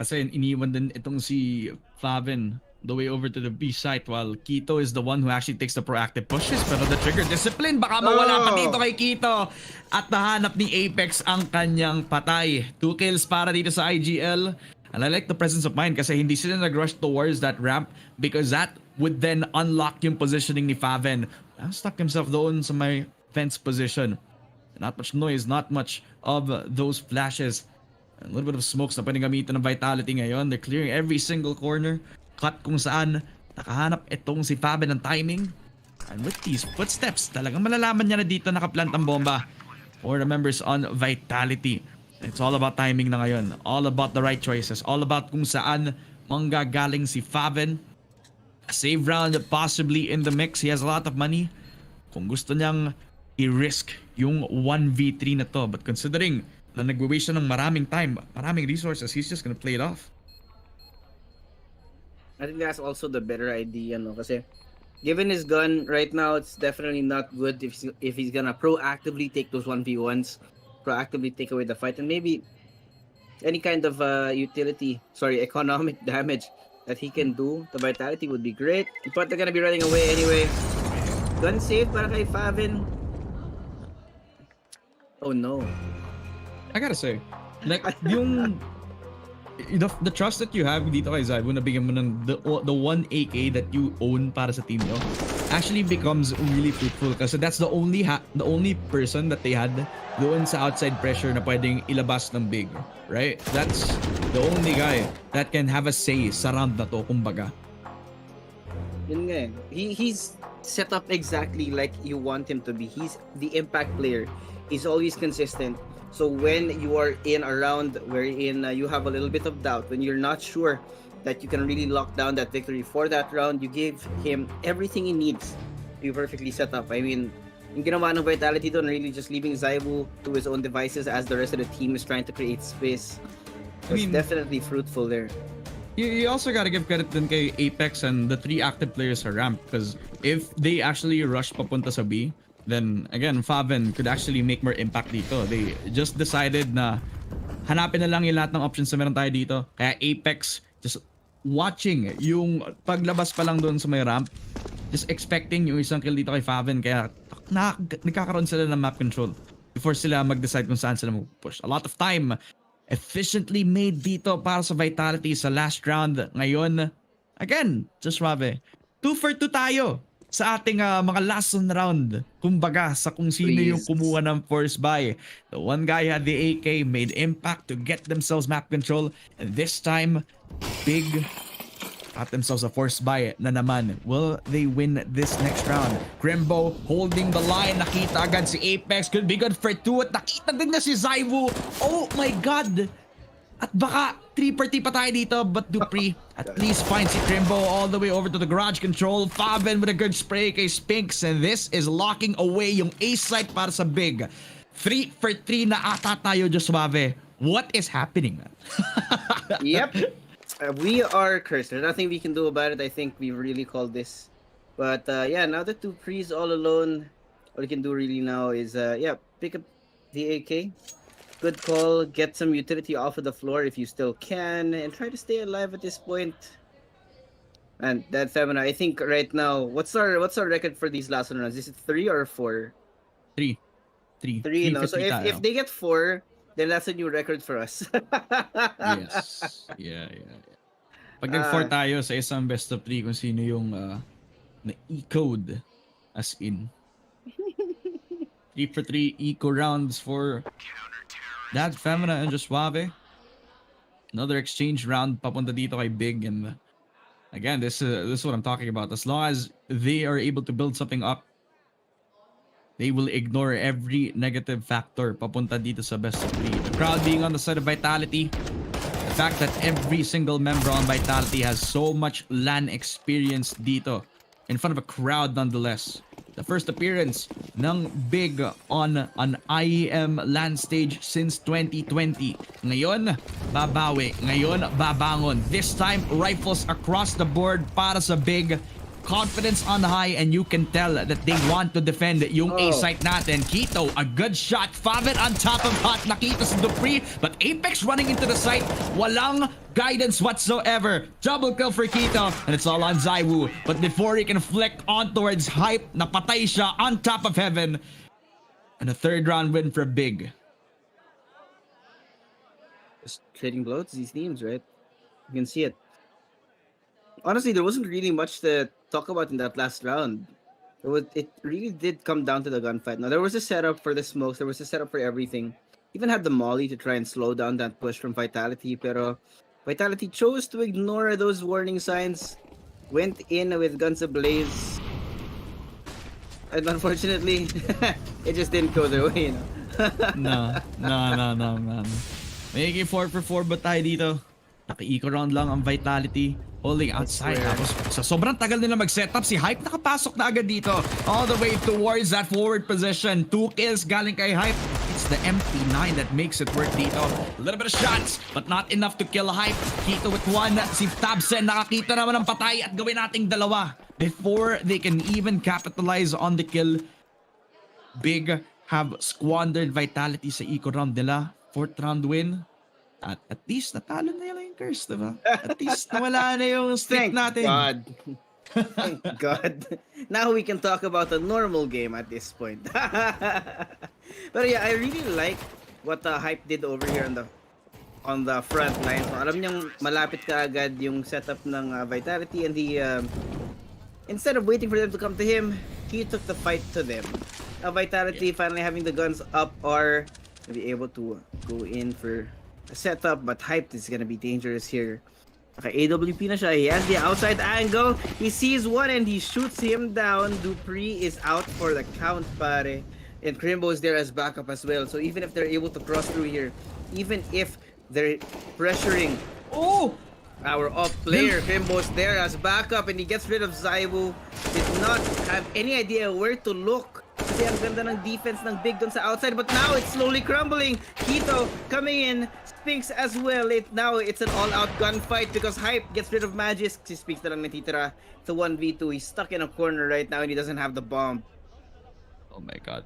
Speaker 8: Kasi iniwan din itong si Favin the way over to the B site while Quito is the one who actually takes the proactive pushes. Pero the trigger discipline, baka mawala pa dito kay Quito. At nahanap ni Apex ang kanyang patay. 2 kills para dito sa IGL. And I like the presence of mind kasi hindi sila nag-rush towards that ramp because that would then unlock yung positioning ni Favin. Stuck himself doon sa may fence position. Not much noise, not much of those flashes. A little bit of smokes na pwedeng gamitin ng Vitality ngayon. They're clearing every single corner. Cut kung saan nakahanap itong si Favin ng timing. And with these footsteps, talagang malalaman niya na dito nakaplant ang bomba for the members on Vitality. It's all about timing na ngayon. All about the right choices. All about kung saan manggagaling si Favin. A save round possibly in the mix. He has a lot of money. Kung gusto niyang i-risk yung 1v3 na to. But considering na nag-waste siya ng maraming time, maraming resources, he's just gonna play it off.
Speaker 9: I think that's also the better idea, no? Kasi given his gun right now, it's definitely not good if he's gonna proactively take those 1v1s. Proactively take away the fight and maybe any kind of economic damage that he can do to Vitality would be great. But they're gonna be running away anyway. Gun save para kay Favin. Oh no.
Speaker 8: I gotta say, like, yung the trust that you have dito kay Zaibu na bigyan mo ng the 1 AK that you own para sa team nyo actually becomes really fruitful kasi that's the only person that they had doon sa outside pressure na pwedeng ilabas ng big, right? That's the only guy that can have a say sa round na to, kumbaga.
Speaker 9: Yun nga eh. He's set up exactly like you want him to be. He's the impact player. He's always consistent. So when you are in a round wherein you have a little bit of doubt, when you're not sure that you can really lock down that victory for that round, you give him everything he needs to be perfectly set up. I mean, yung ginawa ng Vitality doon, really just leaving Zaibu to his own devices as the rest of the team is trying to create space. It's definitely fruitful there.
Speaker 8: You also gotta give credit din kay Apex and the 3 active players sa ramp because if they actually rush papunta sa B, then again, Favin could actually make more impact dito. They just decided na hanapin na lang yung lahat ng options na meron tayo dito. Kaya Apex just watching yung paglabas pa lang doon sa may ramp, just expecting yung isang kill dito kay Favin. Kaya nagkakaroon sila ng map control before sila mag-decide kung saan sila mag-push. A lot of time efficiently made dito para sa Vitality sa last round. Ngayon, again, just suave. 2 for 2 tayo sa ating mga last round. Kumbaga, sa kung sino yung kumuha ng first buy. The one guy had the AK, made impact to get themselves map control. And this time, Big got themselves a first buy na naman. Will they win this next round? Grimbo holding the line. Nakita agad si Apex. Could be good for 2. At nakita din na si Zaibu. Oh my God! At baka 3-3 pa tayo dito, but Dupree at least finds si Grimbo all the way over to the garage control. Favin with a good spray kay Spinks, and this is locking away yung ace site para sa Big. 3 for 3 na ata tayo, Josuave. What is happening?
Speaker 9: Yep. We are cursed. There's nothing we can do about it. I think we really called this. But yeah, now that Dupree's all alone, all you can do really now is pick up the AK. Good call. Get some utility off of the floor if you still can, and try to stay alive at this point. And that Femina, I think right now, what's our record for these last rounds? Is it 3 or 4?
Speaker 8: 3.
Speaker 9: 3. No. So if they get 4, then that's a new record for us.
Speaker 8: Yes. Yeah. Pag nag-4 tayo sa isang best of 3 kung sino yung na-e-code as in. 3 for 3 eco rounds for that Femina and Josuave. Another exchange round papunta dito kay Big, and again, this is what I'm talking about. As long as they are able to build something up, they will ignore every negative factor papunta dito sa best of 3. The crowd being on the side of Vitality. The fact that every single member on Vitality has so much LAN experience dito in front of a crowd nonetheless. The first appearance ng Big on an IEM LAN stage since 2020. Ngayon, babawi. Ngayon, babangon. This time, rifles across the board para sa Big. Confidence on high, and you can tell that they want to defend yung A-site natin. Kito, a good shot. Favin on top of hot. Nakita si Dupree, but Apex running into the site. Walang guidance whatsoever. Double kill for Kito, and it's all on Zaiwu. But before he can flick on towards Hype, napatay siya on top of Heaven. And a 3rd round win for Big.
Speaker 9: Just trading blows these teams, right? You can see it. Honestly, there wasn't really much to talk about in that last round. It really did come down to the gunfight. Now, there was a setup for the smokes. There was a setup for everything. Even had the molly to try and slow down that push from Vitality. Pero Vitality chose to ignore those warning signs. Went in with guns ablaze. And unfortunately, it just didn't go their way.
Speaker 8: No, man. May 4 for 4 ba tayo dito? Naki-eco round lang ang Vitality. Holding outside. Tapos sa sobrang tagal nila mag-setup, si Hype nakapasok na agad dito. All the way towards that forward position. 2 kills galing kay Hype. It's the MP9 that makes it work dito. A little bit of shots, but not enough to kill Hype. Kito with 1. Si Tabsen nakakita naman ng patay, at gawin nating 2. Before they can even capitalize on the kill, Big have squandered Vitality sa eco round nila. 4th round win. At least natalo na yung curse, diba? At least nawala na yung streak
Speaker 9: Thank
Speaker 8: natin.
Speaker 9: God. Thank God. Now we can talk about a normal game at this point. But yeah, I really like what Hype did over here on the front line. So, alam niyang malapit ka agad yung setup ng Vitality, and instead of waiting for them to come to him, he took the fight to them. Vitality finally having the guns up are to be able to go in for a setup, but Hype is gonna be dangerous here. Okay, AWP na siya. He has the outside angle. He sees one and he shoots him down. Dupree is out for the count, pare. And Crimbo is there as backup as well. So even if they're able to cross through here, even if they're pressuring our off player, Crimbo's there as backup, and he gets rid of Zaibu. Did not have any idea where to look. Kasi ang ganda ng defense ng Big dun sa outside, but now it's slowly crumbling. Kito coming in, Spinks as well. Now it's an all-out gunfight because Hype gets rid of Magisk. Si Spinks na lang natitira. It's a 1v2. He's stuck in a corner right now and he doesn't have the bomb.
Speaker 8: Oh my God.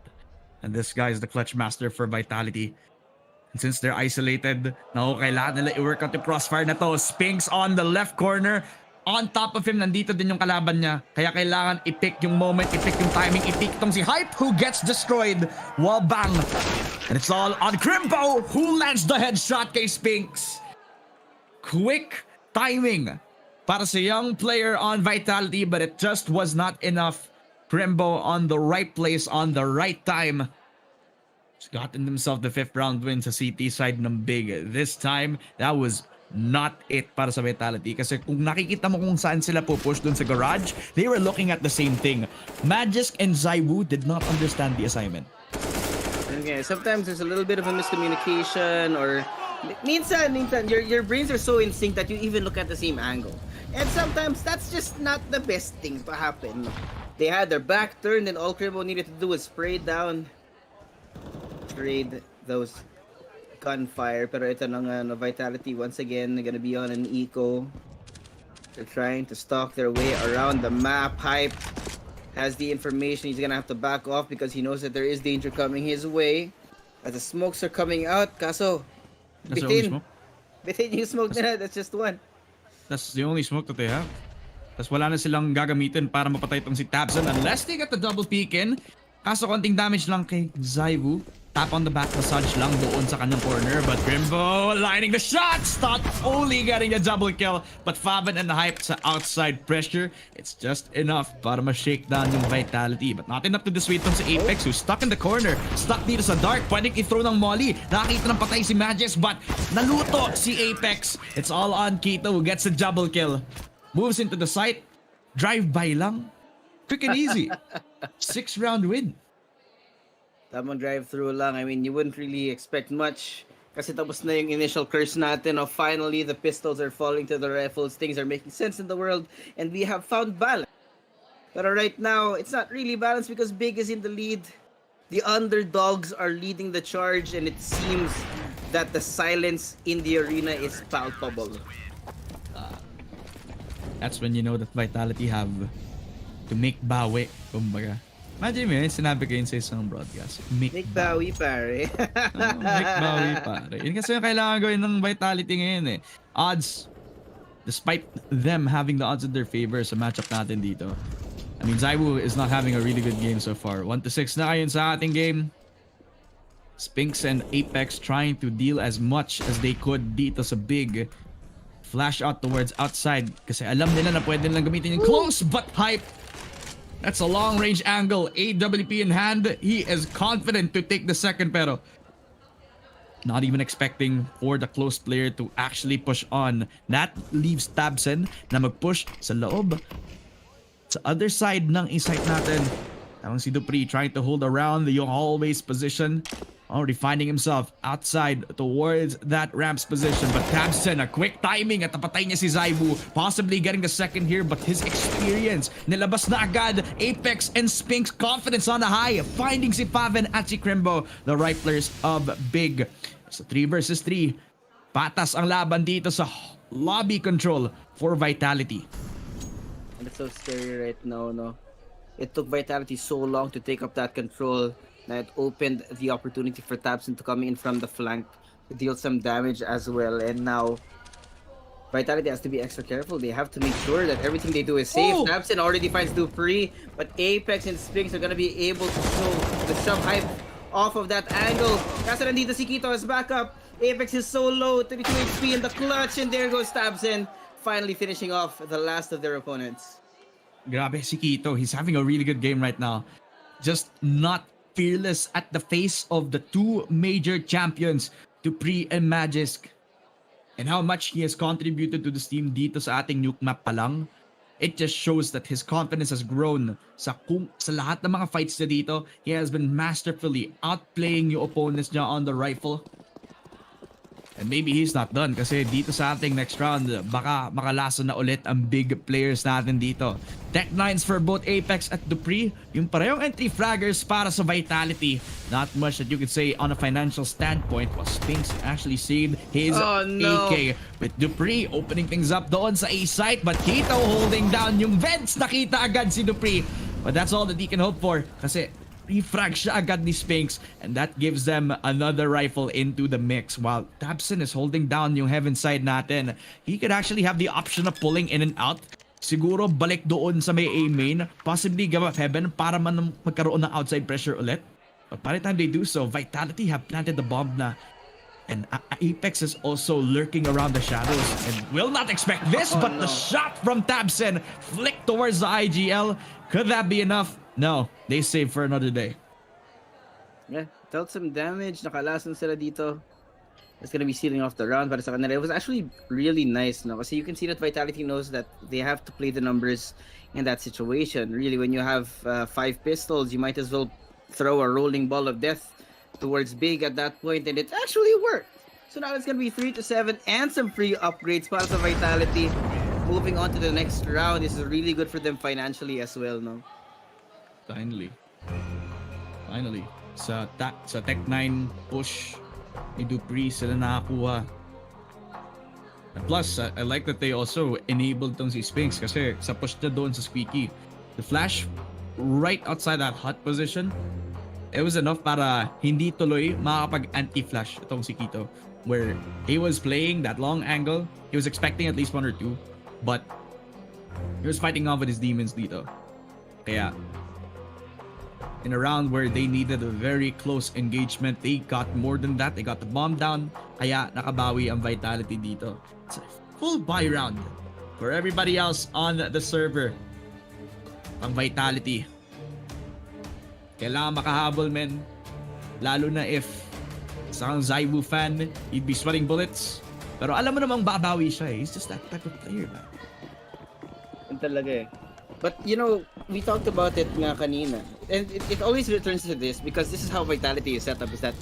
Speaker 8: And this guy is the clutch master for Vitality. And since they're isolated, kailangan nila i-work out yung crossfire na to. Spinks on the left corner. On top of him, nandito din yung kalaban niya. Kaya kailangan i-pick yung moment, i-pick yung timing, i-pick tong si Hype who gets destroyed. Wall bang. And it's all on Crimbo who lands the headshot kay Spinks. Quick timing para sa young player on Vitality, but it just was not enough. Crimbo on the right place, on the right time. He's gotten himself the 5th round win sa CT side ng Big. This time, that was not it para sa Vitality. Kasi kung nakikita mo kung saan sila pupush dun sa garage, they were looking at the same thing. Magisk and Zaiwu did not understand the assignment.
Speaker 9: Okay, sometimes there's a little bit of a miscommunication, or minsan your brains are so in sync that you even look at the same angle. And sometimes that's just not the best thing to happen. They had their back turned and all Crimbo needed to do was spray down. Trade those gunfire. Pero ito na nga, Vitality once again, they're gonna be on an eco. They're trying to stalk their way around the map. Hype has the information. He's gonna have to back off because he knows that there is danger coming his way. As the smokes are coming out, kaso bitin yung smoke nila. That's just one.
Speaker 8: That's the only smoke that they have. Tapos wala na silang gagamitin para mapatay itong si Tabson unless they get the double peek in. Kaso konting damage lang kay Zaiwu. Tap on the back massage lang doon sa kanyang corner. But Crimbo lining the shots. Not only getting the double kill, but Faven and Hype sa outside pressure. It's just enough para ma-shake down yung Vitality. But not enough to dissuade tong si Apex who's stuck in the corner. Stuck dito sa dark. Pwedeng i-throw ng molly. Nakakita ng patay si Magisk, but naluto si Apex. It's all on Kito who gets a double kill. Moves into the site. Drive-by lang. Quick and easy. 6-round win.
Speaker 9: Tamang drive-through lang. I mean, you wouldn't really expect much. Kasi tapos na yung initial curse natin of finally the pistols are falling to the rifles. Things are making sense in the world. And we have found balance. But right now, it's not really balanced because Big is in the lead. The underdogs are leading the charge. And it seems that the silence in the arena is palpable.
Speaker 8: That's when you know that Vitality have to make bawi, kumbaga. Imagine mo yun, sinabi ko yun sa isang broadcast.
Speaker 9: Make bawi, pare.
Speaker 8: Make bawi, pare. Yun kasi yung kailangan gawin ng Vitality ngayon eh. Odds, despite them having the odds in their favor sa matchup natin dito. I mean, Zaiwu is not having a really good game so far. 1-6 na kayo sa ating game. Spinks and Apex trying to deal as much as they could dito sa Big. Flash out towards outside kasi alam nila na pwede nilang gamitin yung close, but Hype. That's a long range angle. AWP in hand. He is confident to take the second pero not even expecting for the close player to actually push on. That leaves Tabson na mag-push sa loob. Sa other side ng insight natin, tamang si Dupree trying to hold around the hallways position. Already finding himself outside towards that ramps position. But Tabson, a quick timing at napatay niya si Zaiwu. Possibly getting the second here, but his experience, nilabas na agad. Apex and Spinks, confidence on the high. Finding si Faven at si Crimbo, the right players of Big. So 3 versus 3. Patas ang laban dito sa lobby control for Vitality.
Speaker 9: And it's so scary right now, no? It took Vitality so long to take up that control. That opened the opportunity for Tabson to come in from the flank. deal some damage as well. And now Vitality has to be extra careful. They have to make sure that everything they do is safe.
Speaker 8: Oh!
Speaker 9: Napson already finds Dupree, but Apex and Spinks are gonna be able to show the shove hype off of that angle. Kaso nandito si Quito as backup. Apex is so low, 32 HP in the clutch, and there goes Tabsen, finally finishing off the last of their opponents.
Speaker 8: Grabe si Quito. He's having a really good game right now. Just not fearless at the face of the two major champions, Dupree and Magisk. And how much he has contributed to this team dito sa ating nuke map pa lang. It just shows that his confidence has grown sa lahat ng mga fights niya dito. He has been masterfully outplaying yung opponents niya on the rifle. And maybe he's not done kasi dito sa ating next round, baka makalasa na ulit ang big players natin dito. Tech 9s for both Apex at Dupree. Yung parehong entry fraggers para sa Vitality. Not much that you could say on a financial standpoint. Was Spinks actually saved his AK. With Dupree opening things up doon sa A site. But Quito holding down yung vents. Nakita agad si Dupree. But that's all that he can hope for. Kasi refrag siya agad ni Spinks, and that gives them another rifle into the mix. While Tabsen is holding down yung heaven side natin, he could actually have the option of pulling in and out. Siguro balik doon sa may A main, possibly give up heaven para man magkaroon ng outside pressure ulit. But by the time they do so, Vitality have planted the bomb na, and Apex is also lurking around the shadows and will not expect this, but the shot from Tabsen flicked towards the IGL. Could that be enough? No, they save for another day.
Speaker 9: Yeah, dealt some damage. Nakalasan sila dito. It's gonna be sealing off the round para sa kanila. It was actually really nice, no? Kasi you can see that Vitality knows that they have to play the numbers in that situation. Really, when you have 5 pistols, you might as well throw a rolling ball of death towards Big at that point, and it actually worked. So now it's gonna be 3-7 and some free upgrades para sa Vitality. Moving on to the next round, this is really good for them financially as well, no?
Speaker 8: Finally. Sa Tech 9 push ni Dupree sila nakakuha. And plus, I like that they also enabled tong si Spinks kasi sa push niya doon sa Squeaky, the flash right outside that hot position, it was enough para hindi tuloy makakapag anti-flash itong si Quito. Where he was playing that long angle, he was expecting at least 1 or 2, but he was fighting off with his demons dito. Kaya in a round where they needed a very close engagement, they got more than that. They got the bomb down. Kaya nakabawi ang Vitality dito. It's a full buy round for everybody else on the server. Ang Vitality, kailangan makahabol, men. Lalo na if isang Zaiwu fan, he'd be sweating bullets. Pero alam mo namang babawi siya eh. He's just that type of player, man.
Speaker 9: Yun talaga eh. But you know, we talked about it nga kanina, and it always returns to this because this is how Vitality is set up. Is that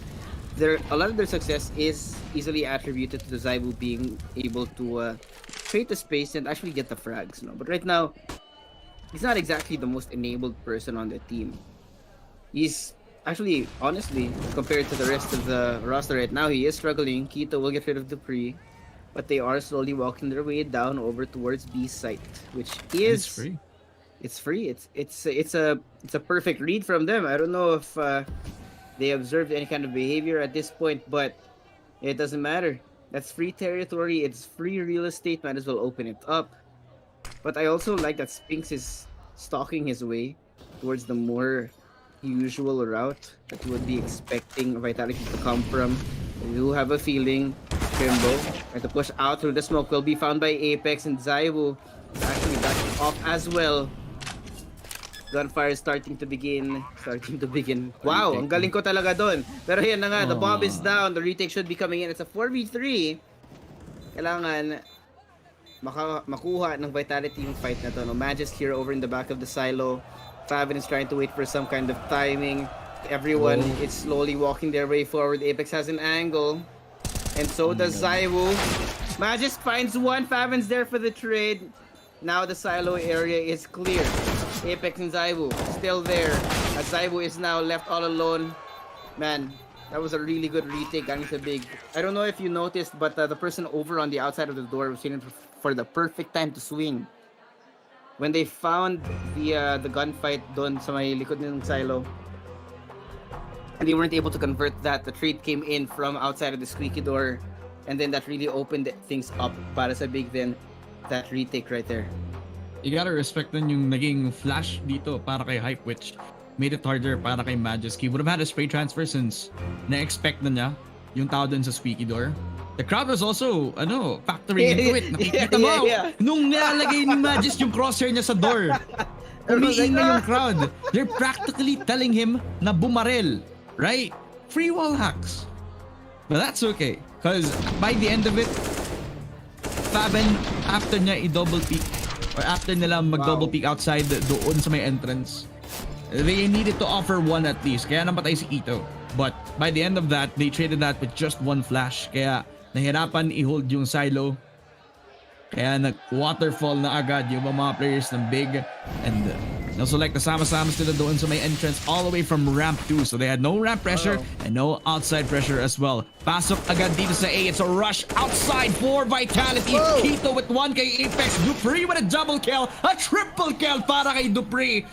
Speaker 9: a lot of their success is easily attributed to the Zaiwu being able to create the space and actually get the frags. No? But right now, he's not exactly the most enabled person on the team. He's actually, honestly, compared to the rest of the roster right now, he is struggling. Quito will get rid of Dupree, but they are slowly walking their way down over towards B site, which is
Speaker 8: free.
Speaker 9: It's free. It's a perfect read from them. I don't know if they observed any kind of behavior at this point, but it doesn't matter. That's free territory. It's free real estate. Might as well open it up. But I also like that Spinks is stalking his way towards the more usual route that you would be expecting Vitality to come from. You have a feeling Crimbo and to push out through the smoke will be found by Apex, and Zaiwu is actually backing off as well. Gunfire is starting to begin. Wow, ang galing ko talaga doon. Pero yan na nga, the bomb is down. The retake should be coming in. It's a 4v3. Kailangan makuha ng Vitality yung fight na to. No? Magisk here over in the back of the silo. Faven is trying to wait for some kind of timing. Everyone is slowly walking their way forward. Apex has an angle. And so does Zaiwu. Magisk finds one. Faven's there for the trade. Now the silo area is clear. Apex and Zaiwu still there. As Zaiwu is now left all alone. Man, that was a really good retake. Big. I don't know if you noticed, but the person over on the outside of the door was waiting for the perfect time to swing. When they found the gunfight doon sa may likod ng silo, and they weren't able to convert that. The trade came in from outside of the squeaky door, and then that really opened things up para sa big then. That retake right there.
Speaker 8: You gotta respect nun yung naging flash dito para kay Hype, which made it harder para kay Magisk. He would have had a spray transfer since na-expect na niya yung tao dun sa squeaky door. The crowd was also, factoring into it. Nakikita mo, nung nilalagay ni Magisk yung crosshair niya sa door, umiingay yung crowd. They're practically telling him na bumarel, right? Free wall hacks. But that's okay, because by the end of it, Faben, after niya i-double peek, or after nila mag-double peek outside doon sa may entrance, they needed to offer one at least. Kaya namatay si Ito. But by the end of that, they traded that with just one flash. Kaya nahirapan i-hold yung silo. Kaya nag-waterfall na agad yung mga players ng Big. And also like kasama-sama sila doon sa may entrance all the way from ramp 2. So they had no ramp pressure and no outside pressure as well. Pasok agad dito sa A. It's a rush outside for Vitality. Kito with 1 kay Apex. Dupree with a double kill. A triple kill para kay Dupree.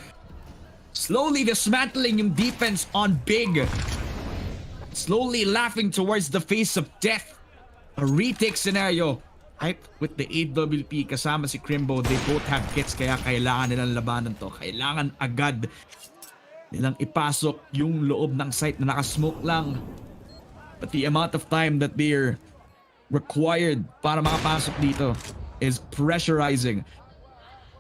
Speaker 8: Slowly dismantling yung defense on Big. Slowly laughing towards the face of death. A retake scenario. Hype with the AWP kasama si Crimbo. They both have kits kaya kailangan nilang labanan to. Kailangan agad nilang ipasok yung loob ng site na nakasmoke lang. But the amount of time that they're required para makapasok dito is pressurizing.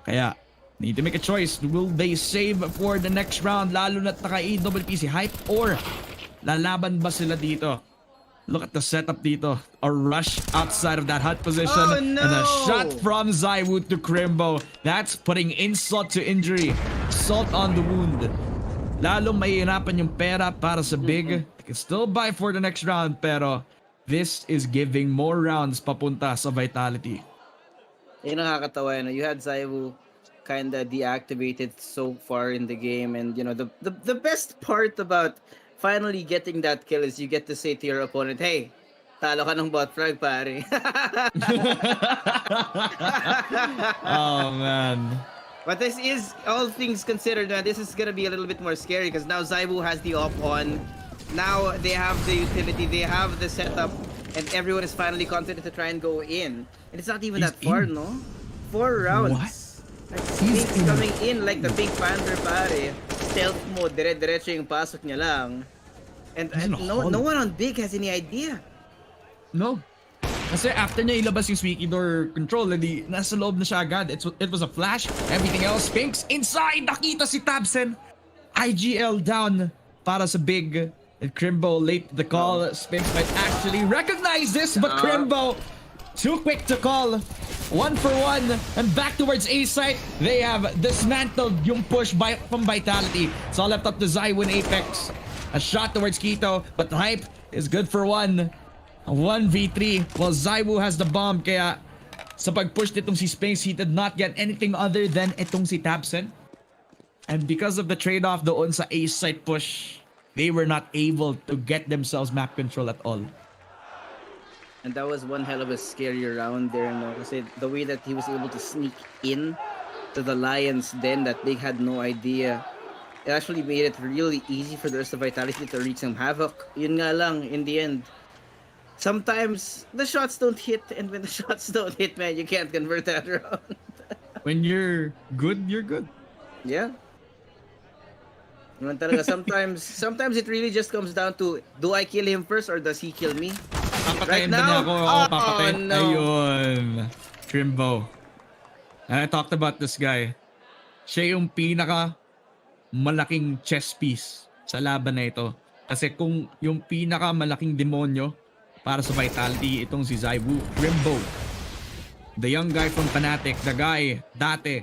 Speaker 8: Kaya need to make a choice. Will they save for the next round? Lalo na't naka-AWP si Hype or lalaban ba sila dito? Look at the setup dito. A rush outside of that hut position. And a shot from Zywoo to Crimbo. That's putting insult to injury. Salt on the wound. Lalong mahihirapan yung pera para sa Big. They can still buy for the next round, pero this is giving more rounds papunta sa Vitality.
Speaker 9: Yung nakakatawa yun. You had Zywoo kinda deactivated so far in the game, and the best part about finally getting that kill is you get to say to your opponent, hey, talo ka ng bot frag, pare.
Speaker 8: Oh, man.
Speaker 9: But this is, all things considered, this is gonna be a little bit more scary because now Zywoo has the op on. Now they have the utility, they have the setup, and everyone is finally confident to try and go in. And it's not even that far, no? 4 rounds.
Speaker 8: What?
Speaker 9: Like, he's coming in like the Big Panther, pare. Stealth mode, dire-diretso yung pasok niya lang. And no one on Big has any idea.
Speaker 8: No. Kasi after niya ilabas yung squeaky door control, hindi nasa loob na siya agad. It was a flash. Everything else, Spinks inside. Nakita si Tabsen. IGL down para sa Big. And Crimbo late to the call. Spinks might actually recognize this, but Crimbo too quick to call. 1 for 1 and back towards A site. They have dismantled yung push from Vitality. It's all left up to Zywoo and Apex. A shot towards Kito, but the Hype is good for 1. A 1v3 while Zywoo has the bomb. Kaya sa pag-push nitong si Spinks, he did not get anything other than itong si Tabsen. And because of the trade-off doon sa A site push, they were not able to get themselves map control at all.
Speaker 9: And that was one hell of a scary round there, no? Kasi the way that he was able to sneak in to the Lions den that they had no idea. It actually made it really easy for the rest of Vitality to reach some havoc. Yun nga lang, in the end, sometimes the shots don't hit, and when the shots don't hit, man, you can't convert that round.
Speaker 8: When you're good, you're good.
Speaker 9: Yeah. Sometimes it really just comes down to, do I kill him first or does he kill me?
Speaker 8: Papatayin ba niya ako? Papatayin.
Speaker 9: No.
Speaker 8: Ayun. Crimbo. And I talked about this guy. Siya yung pinaka malaking chess piece sa laban na ito. Kasi kung yung pinaka malaking demonyo para sa Vitality, itong si Zywoo, Crimbo. The young guy from Fnatic, the guy dati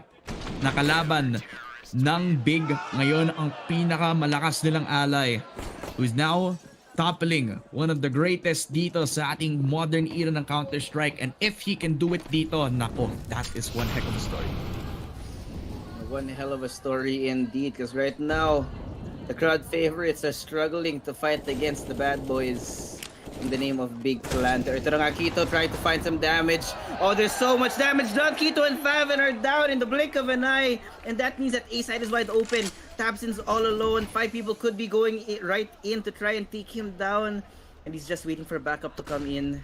Speaker 8: nakalaban ng Big, ngayon ang pinaka malakas nilang ally, who is now toppling one of the greatest dito sa ating modern era ng Counter-Strike. And if he can do it dito, nako, that is one heck of a story.
Speaker 9: One hell of a story indeed, because right now, the crowd favorites are struggling to fight against the bad boys in the name of Big Planter. Ito na nga, Kito trying to find some damage. Oh, there's so much damage done. Kito and Faven are down in the blink of an eye. And that means that A side is wide open. Tabson's all alone. 5 people could be going right in to try and take him down. And he's just waiting for backup to come in.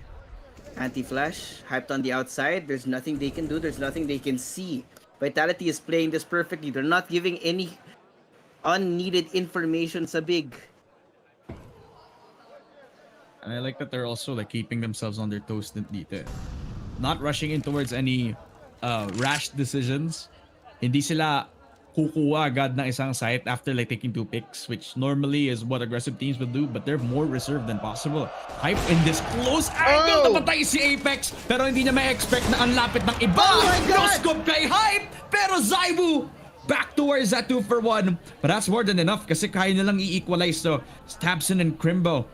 Speaker 9: Anti-flash, hyped on the outside. There's nothing they can do. There's nothing they can see. Vitality is playing this perfectly. They're not giving any unneeded information sa big.
Speaker 8: And I like that they're also like keeping themselves on their toes dito. Not rushing in towards any rash decisions. Hindi sila kukuha agad ng isang site after like taking 2 picks, which normally is what aggressive teams would do, but they're more reserved than possible. Hype in this close angle, namatay si Apex, pero hindi niya ma-expect na ang lapit ng iba. No scope kay Hype, pero Zaibu back towards that 2 for 1. But that's more than enough kasi kaya nilang i-equalize. So Tabson and Crimbo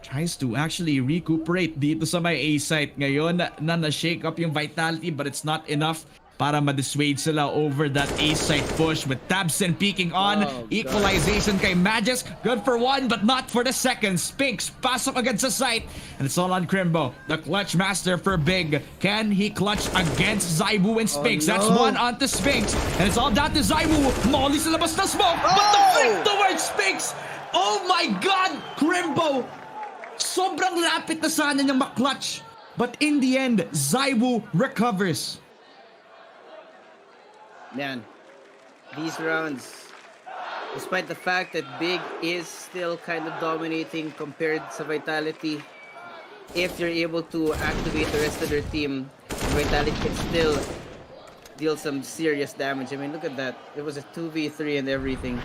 Speaker 8: tries to actually recuperate dito sa may A site ngayon na shake up yung Vitality, but it's not enough para ma-dissuade sila over that A site push with Tabson peeking on. Equalization kay Magus. Good for 1 but not for the second. Spinks pasok agad sa site. And it's all on Crimbo. The clutch master for Big. Can he clutch against Zaibu and Spinks? That's 1 onto Spinks. And it's all down to Zaibu. Molly sa labas na smoke. But the flick towards Spinks. Oh my God! Crimbo! Sobrang lapit na sana niyang makclutch. But in the end, Zaibu recovers.
Speaker 9: Man, these rounds, despite the fact that Big is still kind of dominating compared to Vitality, if they're able to activate the rest of their team, Vitality can still deal some serious damage. I mean, look at that. It was a 2v3 and everything.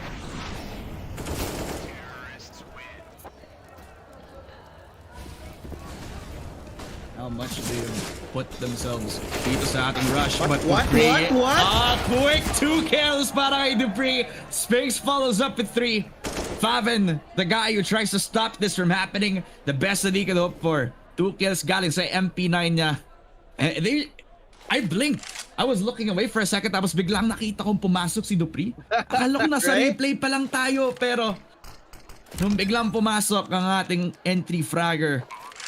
Speaker 8: How much they put themselves dito sa ating rush. But
Speaker 9: What?
Speaker 8: quick 2 kills para kay Dupree. Spinks follows up with 3. Faven, the guy who tries to stop this from happening, the best that he could hope for. 2 kills galing sa MP9 niya. I blinked. I was looking away for a second, tapos biglang nakita kong pumasok si Dupree. Akala ko nasa replay pa lang tayo, pero nung biglang pumasok ang ating entry fragger,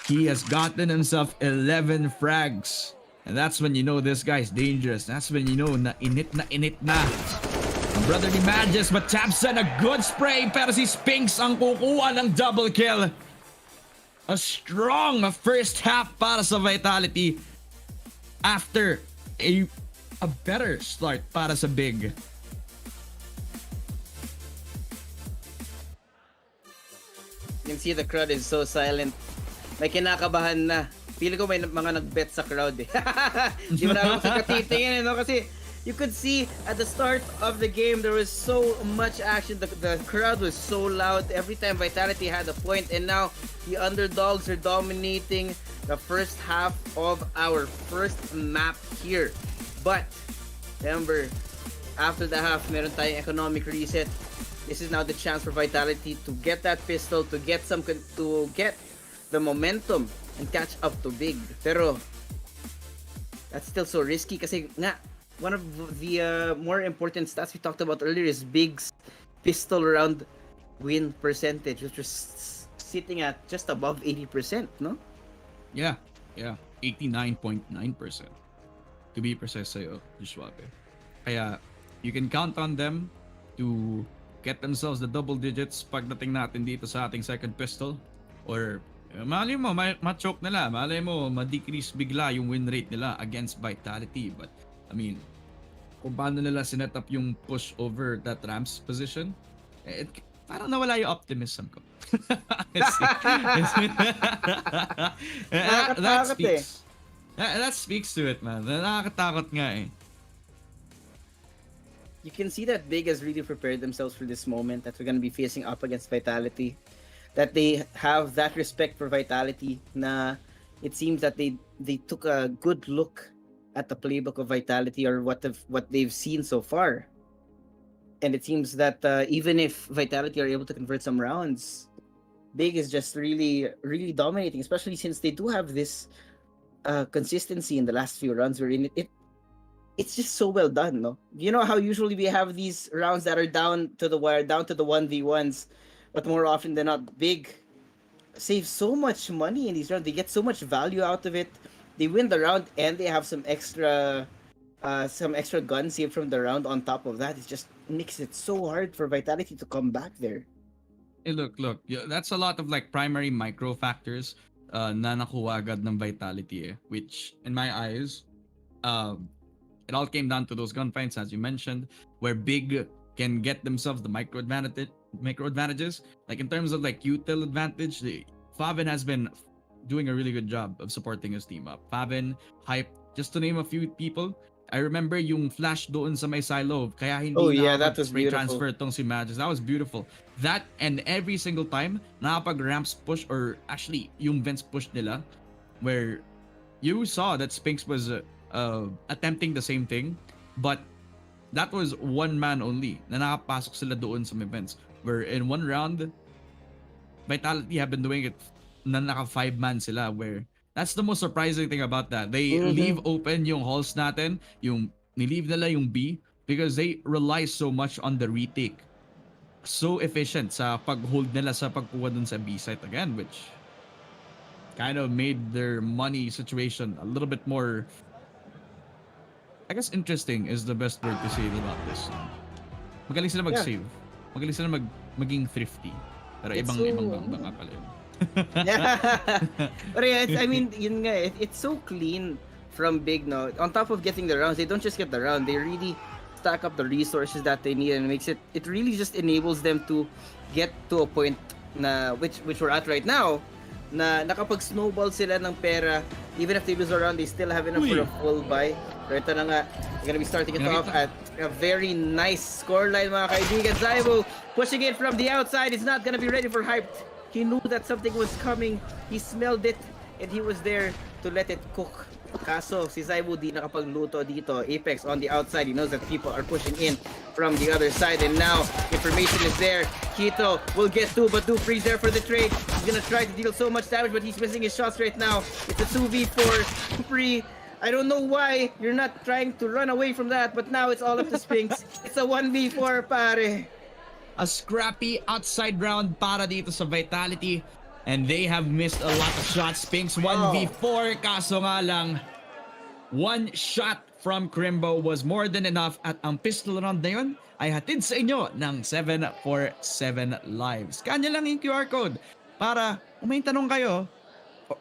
Speaker 8: he has gotten himself 11 frags. And that's when you know this guy's dangerous. That's when you know na init na. Ang brother ni Magus, but Tabson a good spray, pero si Spinks ang kukuha ng double kill. A strong first half para sa Vitality after a better start para sa Big.
Speaker 9: You can see the crowd is so silent. May kinakabahan na. Feeling ko may mga nag-bet sa crowd eh. Di mo naman sa katitingin, no? Kasi you could see at the start of the game there was so much action. The crowd was so loud every time Vitality had a point, and now the underdogs are dominating the first half of our first map here. But remember, after the half, meron tayong economic reset. This is now the chance for Vitality to get that pistol, to get the momentum and catch up to Big. Pero that's still so risky kasi nga one of the more important stats we talked about earlier is Big's pistol round win percentage, which was sitting at just above 80%, no?
Speaker 8: Yeah. 89.9%. To be precise sa'yo, Joshua. Kaya you can count on them to get themselves the double digits pagdating natin dito sa ating second pistol. Or malay mo, ma-choke nila. Malay mo, ma-decrease bigla yung win rate nila against Vitality. But, I mean, kung paano nila sinet up yung push over that Rams position, parang nawala yung optimism ko. That speaks to it, man. Nakakatakot nga eh.
Speaker 9: You can see that Big has really prepared themselves for this moment that we're going to be facing up against Vitality. That they have that respect for Vitality na it seems that they took a good look at the playbook of Vitality or what they've seen so far. And it seems that even if Vitality are able to convert some rounds, Big is just really, really dominating, especially since they do have this consistency in the last few rounds. It's just so well done, no? You know how usually we have these rounds that are down to the wire, down to the 1v1s, but more often than not, Big saves so much money in these rounds. They get so much value out of it. They win the round and they have some extra some extra gun saved from the round on top of that. It just makes it so hard for Vitality to come back there.
Speaker 8: Hey, look. Yeah, that's a lot of like primary micro factors na nakuha agad ng Vitality which in my eyes, it all came down to those gunfights as you mentioned, where Big can get themselves the micro advantages. Like in terms of like util advantage, Faven has been doing a really good job of supporting his team up. Faven, Hype, just to name a few people. I remember yung flash doon sa may silo, kaya hindi
Speaker 9: that was
Speaker 8: spray
Speaker 9: beautiful.
Speaker 8: transfer tong si Magis. That was beautiful. That and every single time nakapag ramps push or actually yung vents push nila, where you saw that Spinks was attempting the same thing, but that was one man only na nakapasok sila doon sa events. Where in one round, Vitality have been doing it na naka 5-man sila, where that's the most surprising thing about that. They leave open yung halls natin, yung nilive nila yung B, because they rely so much on the retake. So efficient sa pag-hold nila sa pagkuha dun sa B site again, which kind of made their money situation a little bit more, I guess interesting is the best word to say about this. Magaling sila mag-save. Magaling sila maging thrifty. Pero ibang banga pala yun.
Speaker 9: But yeah, I mean, yun nga, it's so clean from Big, no? On top of getting the rounds, they don't just get the round, they really stack up the resources that they need, and it really just enables them to get to a point na which we're at right now, na nakapag snowball sila ng pera. Even if they lose a round, they still have enough for a full buy. So ito na nga, we're gonna be starting it off at a very nice scoreline, mga kaibigan. Zaibo pushing it from the outside. It's not gonna be ready for Hype. He knew that something was coming. He smelled it, and he was there to let it cook. Kaso, si Zaibu di nakapagluto dito. Apex on the outside. He knows that people are pushing in from the other side, and now information is there. Kito will get two, but Dupree's there for the trade. He's gonna try to deal so much damage, but he's missing his shots right now. It's a 2v4. Dupree, I don't know why you're not trying to run away from that, but now it's all up to Spinks. It's a 1v4, pare.
Speaker 8: A scrappy outside round para dito sa Vitality, and they have missed a lot of shots. Spinks 1v4, kaso nga lang one shot from Crimbo was more than enough, at ang pistol round na yun ay hatid sa inyo ng 747 lives. Kanya lang yung QR code para kung may tanong kayo,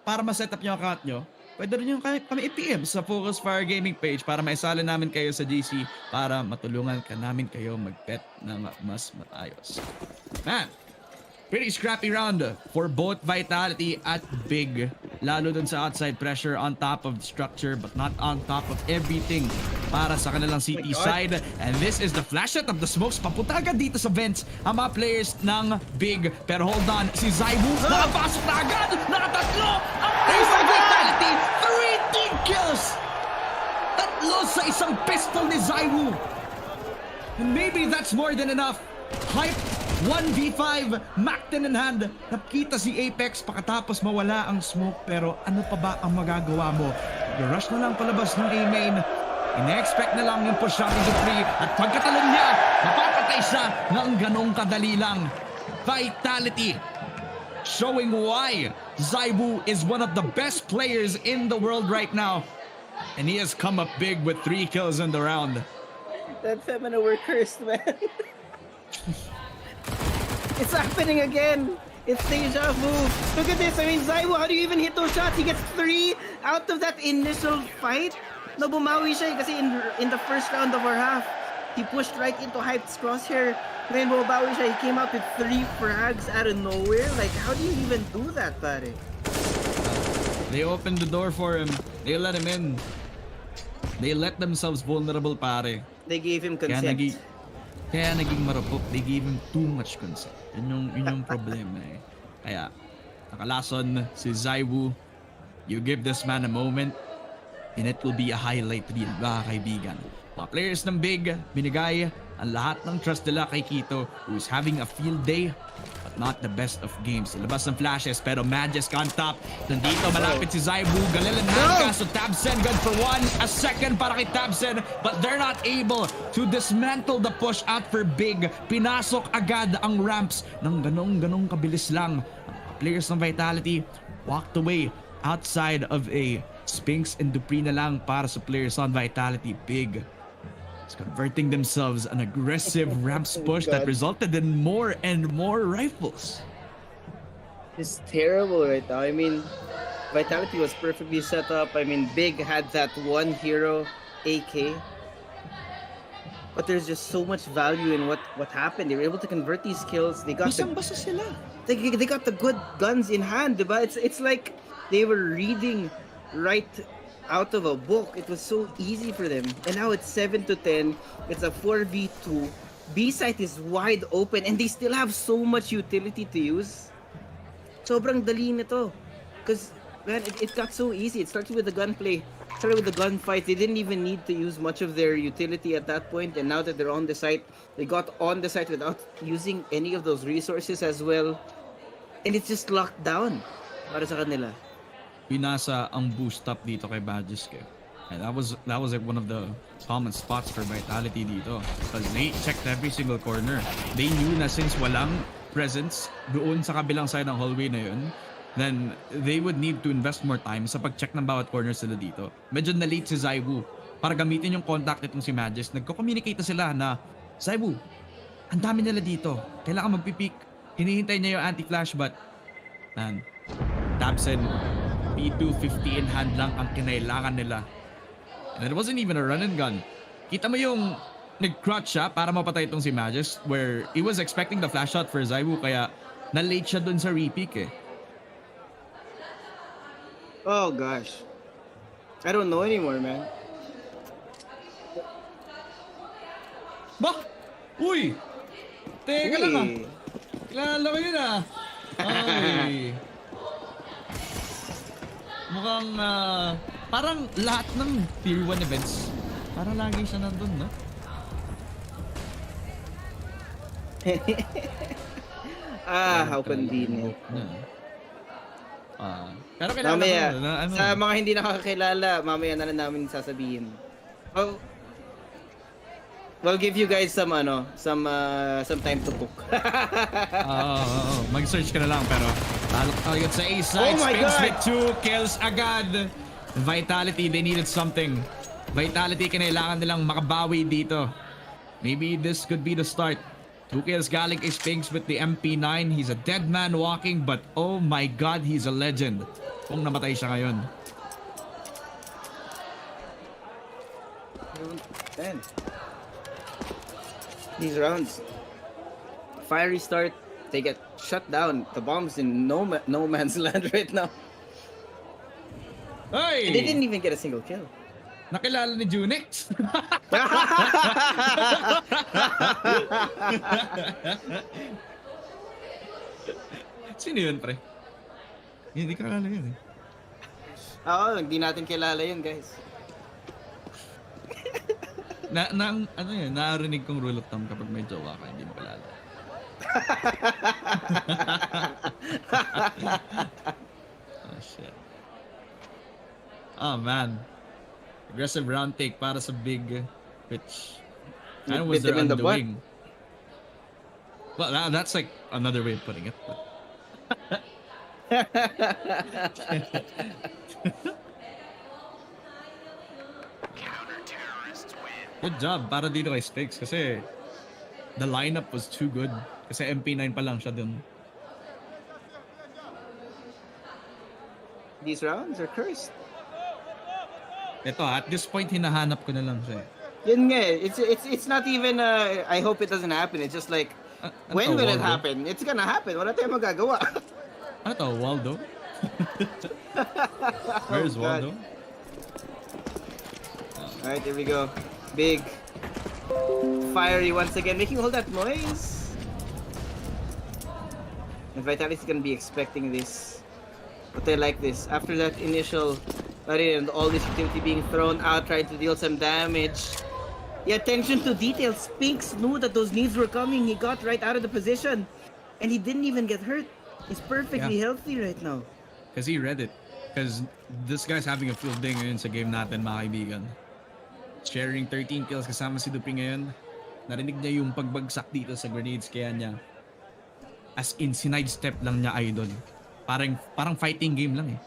Speaker 8: para ma-set up yung account nyo, pwede rin yung kami i-PM sa Focus Fire Gaming page para maisali namin kayo sa GC para matulungan ka namin kayo mag-bet ng mas matayos. Man, pretty scrappy round for both Vitality at Big. Lalo dun sa outside pressure on top of the structure but not on top of everything para sa kanilang CT side. And this is the flash out of the smokes. Papunta agad dito sa vents ang mga players ng Big. Pero hold on, si Zaibu nakapasok na agad! Nakatatlo! Ang players ng Vitality! 3 team kills! Tatlo sa isang pistol ni Zaibu! And maybe that's more than enough. Hype 1v5, Mac-10 in hand. Nakita si Apex pakatapos mawala ang smoke, pero ano pa ba ang magagawa mo? Rush na lang palabas ng A-main. Ine-expect na lang yung push shot ni Dupree, at pagkatalon niya, mapapatay siya ng ganong kadali lang. Vitality showing why Zaibu is one of the best players in the world right now. And he has come up big with 3 kills in the round.
Speaker 9: That Femina were cursed, man. It's happening again. It's deja vu. Look at this. I mean, Zaibu, how do you even hit those shots? He gets 3 out of that initial fight. No, bumawi siya kasi in the first round of our half, he pushed right into Hype's crosshair. Then bumawi siya. He came out with 3 frags out of nowhere. Like, how do you even do that, pare?
Speaker 8: They opened the door for him. They let him in. They let themselves vulnerable, pare.
Speaker 9: They gave him consent.
Speaker 8: Kaya naging marupok. They gave him too much consent. Yun yung problema eh. Kaya, nakalason si Zaibu. You give this man a moment, and it will be a highlight reel, mga kaibigan. Mga players ng Big, binigay ang lahat ng trust nila kay Kito, who's having a field day, but not the best of games. Labas ng flashes, pero Magisk on top. Nandito malapit si Zaibu. Galil and Hanka, so Tabsen good for 1. A second para kay Tabsen, but they're not able to dismantle the push out for Big. Pinasok agad ang ramps ng ganong kabilis lang. Ang players ng Vitality walked away outside of a Spinks and Dupree na lang para sa players on Vitality. Big is converting themselves an aggressive ramps push that resulted in more and more rifles.
Speaker 9: It's terrible right now. I mean, Vitality was perfectly set up. I mean, Big had that one hero, AK. But there's just so much value in what happened. They were able to convert these kills. They got
Speaker 8: Basang-basa sila.
Speaker 9: They got the good guns in hand, diba? It's like they were reading right out of a book. It was so easy for them. And now it's 7-10. It's a 4v2. B site is wide open and they still have so much utility to use. Sobrang dali nito. Because, man, it got so easy. It started with the gunplay. Started with the gunfight. They didn't even need to use much of their utility at that point. And now that they're on the site, they got on the site without using any of those resources as well. And it's just locked down para sa kanila.
Speaker 8: Pinasa ang boost up dito kay Bajisk. And that was like one of the common spots for Vitality dito. Because they checked every single corner. They knew na since walang presence doon sa kabilang side ng hallway na yun, then they would need to invest more time sa pag-check ng bawat corner sila dito. Medyo na-late si Zaiwu para gamitin yung contact nitong si Magis. Nagko-communicate na sila na, Zaiwu, ang dami nila dito. Kailangan magpipick. Hinihintay niya yung anti-flash but, man, Tabsen, P250 in hand lang ang kinailangan nila. And it wasn't even a run and gun. Kita mo yung nag-crotch siya para mapatay itong si Magis where he was expecting the flash shot for Zaiwu kaya na-late siya dun sa repick eh.
Speaker 9: Oh gosh. I don't know anymore, man.
Speaker 8: Bah! Uy! Teka lang ah. Kilala ko yun ah. Ay. Mukhang parang lahat ng Tier 1 events parang lagi siya nandun, no?
Speaker 9: How convenient.
Speaker 8: Pero kailangan
Speaker 9: mamaya,
Speaker 8: ano?
Speaker 9: sa mga hindi nakakakilala, mamaya na lang namin sasabihin. Oh, we'll give you guys some time to cook.
Speaker 8: Mag-search ka na lang pero agad sa A side, Spinks with 2 kills agad. Vitality, they needed something. Vitality, kinailangan nilang makabawi dito. Maybe this could be the start. 2 kills galing kay Spinks with the MP9. He's a dead man walking but oh my god, he's a legend. Kung namatay siya ngayon.
Speaker 9: Man. These rounds, fiery start, they get shut down. The bomb's in no man's land right now.
Speaker 8: Hey!
Speaker 9: And they didn't even get a single kill.
Speaker 8: Nakilala ni Junix. Sino yun, pre? Hindi ka kilala yun eh.
Speaker 9: Oo, hindi natin kilala yun, guys.
Speaker 8: Narinig kong rule of thumb kapag may jowa ka, hindi mo kilala. Oh, shit. Oh, man. Aggressive round take para sa Big, which kind of was their undoing. Well, that's like another way of putting it. But... Good job para dito kay Spinks kasi the lineup was too good. Kasi MP9 pa lang siya dun.
Speaker 9: These rounds are cursed.
Speaker 8: Ito, at this point hinahanap ko na lang siya.
Speaker 9: Yun nga eh. It's not even I hope it doesn't happen. It's just like when will it happen? It's gonna happen. Wala tayong magagawa.
Speaker 8: Ano to, Waldo? Where's Waldo?
Speaker 9: Alright, here we go. Big. Fiery once again, making all that noise. And Vitality's gonna be expecting this. But they like this. After that initial and all this utility being thrown out, trying to deal some damage. The attention to detail. Spinks knew that those needs were coming. He got right out of the position. And he didn't even get hurt. He's perfectly healthy right now.
Speaker 8: Because he read it. Because this guy's having a field day ngayon sa game natin, mga kaibigan. Sharing 13 kills kasama si Dupi ngayon. Narinig niya yung pagbagsak dito sa grenades kaya niya. As in, sinidestep lang niya idol. Parang fighting game lang eh.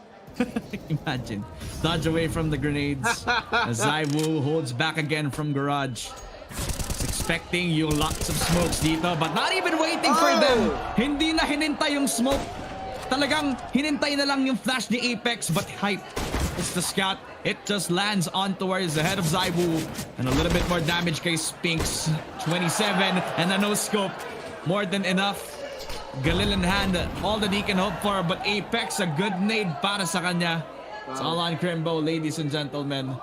Speaker 8: Imagine. Dodge away from the grenades. Zaiwu holds back again from Garage. He's expecting yung lots of smokes dito, but not even waiting for them. Hindi na hinintay yung smoke. Talagang hinintay na lang yung flash ni Apex, but Hype is the scout. It just lands on towards the head of Zaiwu. And a little bit more damage kay Spinks. 27 and a no-scope. More than enough. Galil in hand, all that he can hope for, but Apex, a good nade para sa kanya. Wow. It's all on Crimbo, ladies and gentlemen.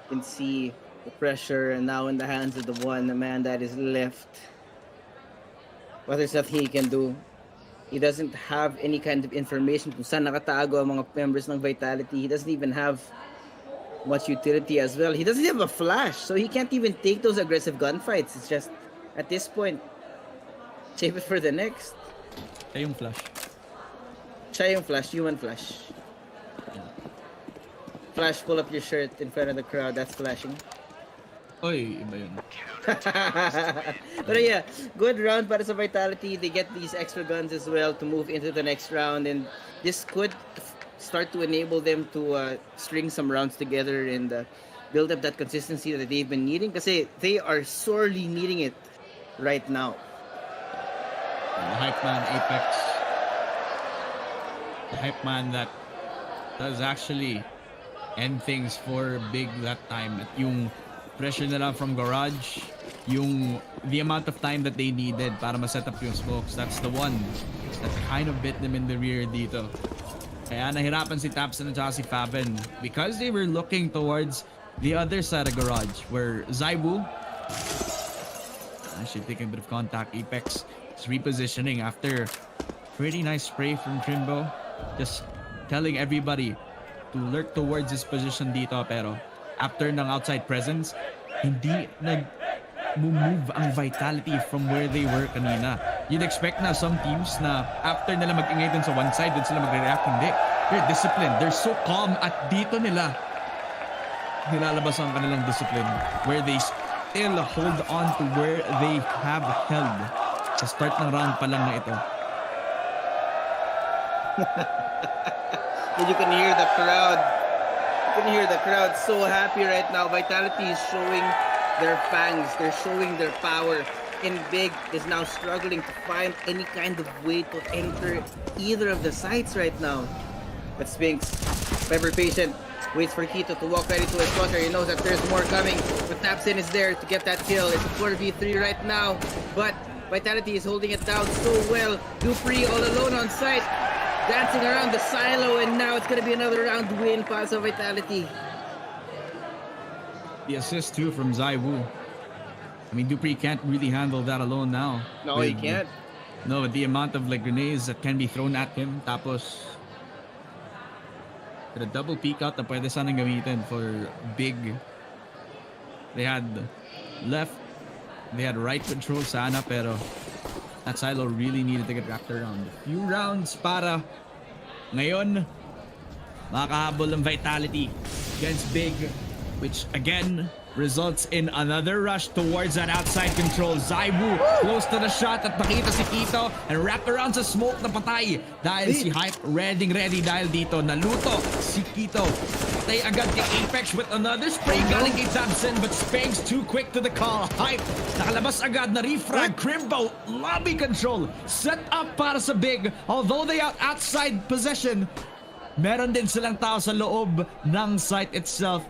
Speaker 9: You can see the pressure now in the hands of the one man that is left. But there's nothing he can do. He doesn't have any kind of information kung saan nakatago ang mga members ng Vitality. He doesn't even have much utility as well. He doesn't have a flash, so he can't even take those aggressive gunfights. It's just, at this point, save it for the next.
Speaker 8: Siya yung flash.
Speaker 9: Siya yung flash, human flash. Flash, pull up your shirt in front of the crowd. That's flashing.
Speaker 8: Oy, iba yun.
Speaker 9: But yeah, good round para sa Vitality. They get these extra guns as well to move into the next round, and this could start to enable them to string some rounds together and build up that consistency that they've been needing, kasi they are sorely needing it right now.
Speaker 8: The hype man Apex. The hype man that does actually end things for Big that time. At yung pressure nila from Garage, the amount of time that they needed para ma-set up yung smokes, that's the one that kind of bit them in the rear dito. Kaya nahirapan si Tapson at si Faben because they were looking towards the other side of Garage, where Zaiwu actually taking a bit of contact. Apex is repositioning after pretty nice spray from Crimbo, just telling everybody to lurk towards his position dito, pero after ng outside presence, hindi nag-move ang Vitality from where they were kanina. You'd expect na some teams na after nila mag-ingay dun sa one side, dun sila mag-react. Hindi. They're disciplined. They're so calm at dito nila nilalabas ang kanilang discipline, where they still hold on to where they have held sa start ng round pa lang na ito.
Speaker 9: And you can hear the crowd. You can hear the crowd so happy right now. Vitality is showing their fangs. They're showing their power. And Big is now struggling to find any kind of way to enter either of the sites right now. But Spinks, ever patient, waits for Kito to walk right into his crosshair. He knows that there's more coming. But Tapsin is there to get that kill. It's a 4v3 right now. But Vitality is holding it down so well. Dupree all alone on site, dancing around the silo, and now it's gonna be another round win para sa Vitality.
Speaker 8: The assist too from Zaiwu. I mean, Dupree can't really handle that alone now.
Speaker 9: No, he can't.
Speaker 8: No, with the amount of like grenades that can be thrown at him. Tapos the double peek out na pwede sanang gamitin for Big. They had left, they had right control sana, pero that silo really needed to get wrapped around. A few rounds para ngayon makahabol ng Vitality against Big, which again results in another rush towards that outside control. Zaiwu close to the shot at nakita si Kito and wrapped around sa smoke na patay dahil si Hype ready dahil dito naluto si Kito. Patay agad kay Apex with another spray galing kay Thompson, but Spanks too quick to the call. Hype nakalabas agad na refrag. Crimbo lobby control set up para sa Big, although they are outside possession. Meron din silang tao sa loob ng site itself.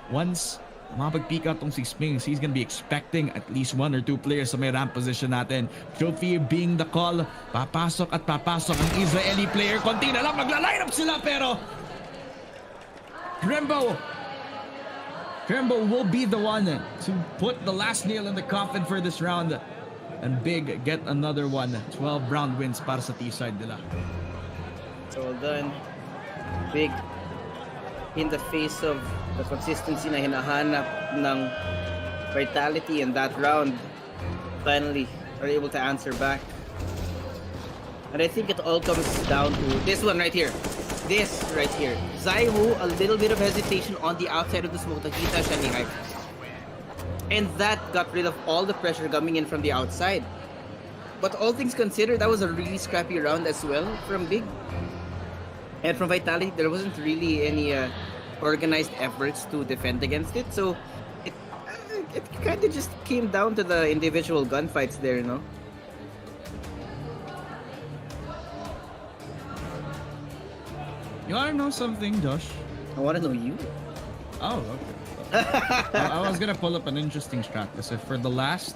Speaker 8: Once mapag-peek out tong si Spinks, he's gonna be expecting at least 1 or 2 players sa may ramp position natin. Trophy being the call. Papasok at papasok ang Israeli player. Konti na lang, magla-line up sila, pero Crimbo will be the one to put the last nail in the coffin for this round. And Big get another one. 12 round wins para sa T-side nila.
Speaker 9: So well done. Big, in the face of the consistency na hinahanap ng Vitality in that round, finally are able to answer back. And I think it all comes down to this one right here. This right here. Zaiwu, a little bit of hesitation on the outside of the smoke. Nakita siya ni Hype. And that got rid of all the pressure coming in from the outside. but all things considered, that was a really scrappy round as well from Big. And from Vitality, there wasn't really any organized efforts to defend against it. So it kind of just came down to the individual gunfights there, you know?
Speaker 8: You wanna know something, Josh?
Speaker 9: I wanna know you.
Speaker 8: Oh, okay. I was gonna pull up an interesting strat kasi for the last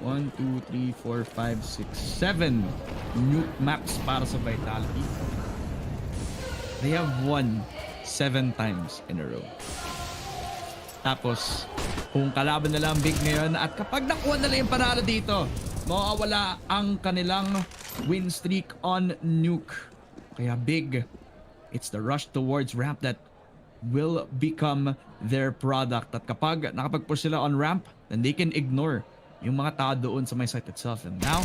Speaker 8: 1, 2, 3, 4, 5, 6, 7 nuke maps para sa Vitality. They have won 7 times in a row. Tapos, kung kalaban nila ang Big ngayon at kapag nakuha nila yung panalo dito, mawawala ang kanilang win streak on nuke. Kaya Big, it's the rush towards ramp that will become their product. At kapag nakapag-push sila on ramp, then they can ignore yung mga tao doon sa may site itself. And now,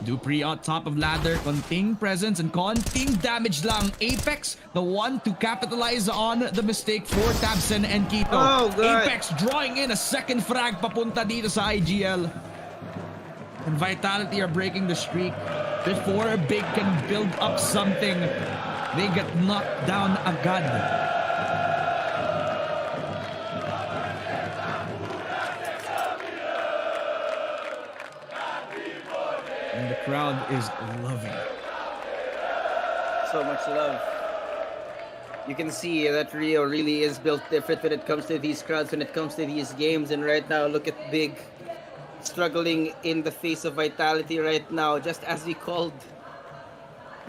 Speaker 8: Dupree on top of ladder, konting presence and konting damage lang. Apex, the one to capitalize on the mistake for Tabsen and Quito.
Speaker 9: Oh, God.
Speaker 8: Apex drawing in a second frag papunta dito sa IGL. And Vitality are breaking the streak. Before Big can build up something, they get knocked down agad. And the crowd is loving.
Speaker 9: So much love. You can see that Rio really is built different when it comes to these crowds, when it comes to these games. And right now, look at Big struggling in the face of Vitality right now, just as we called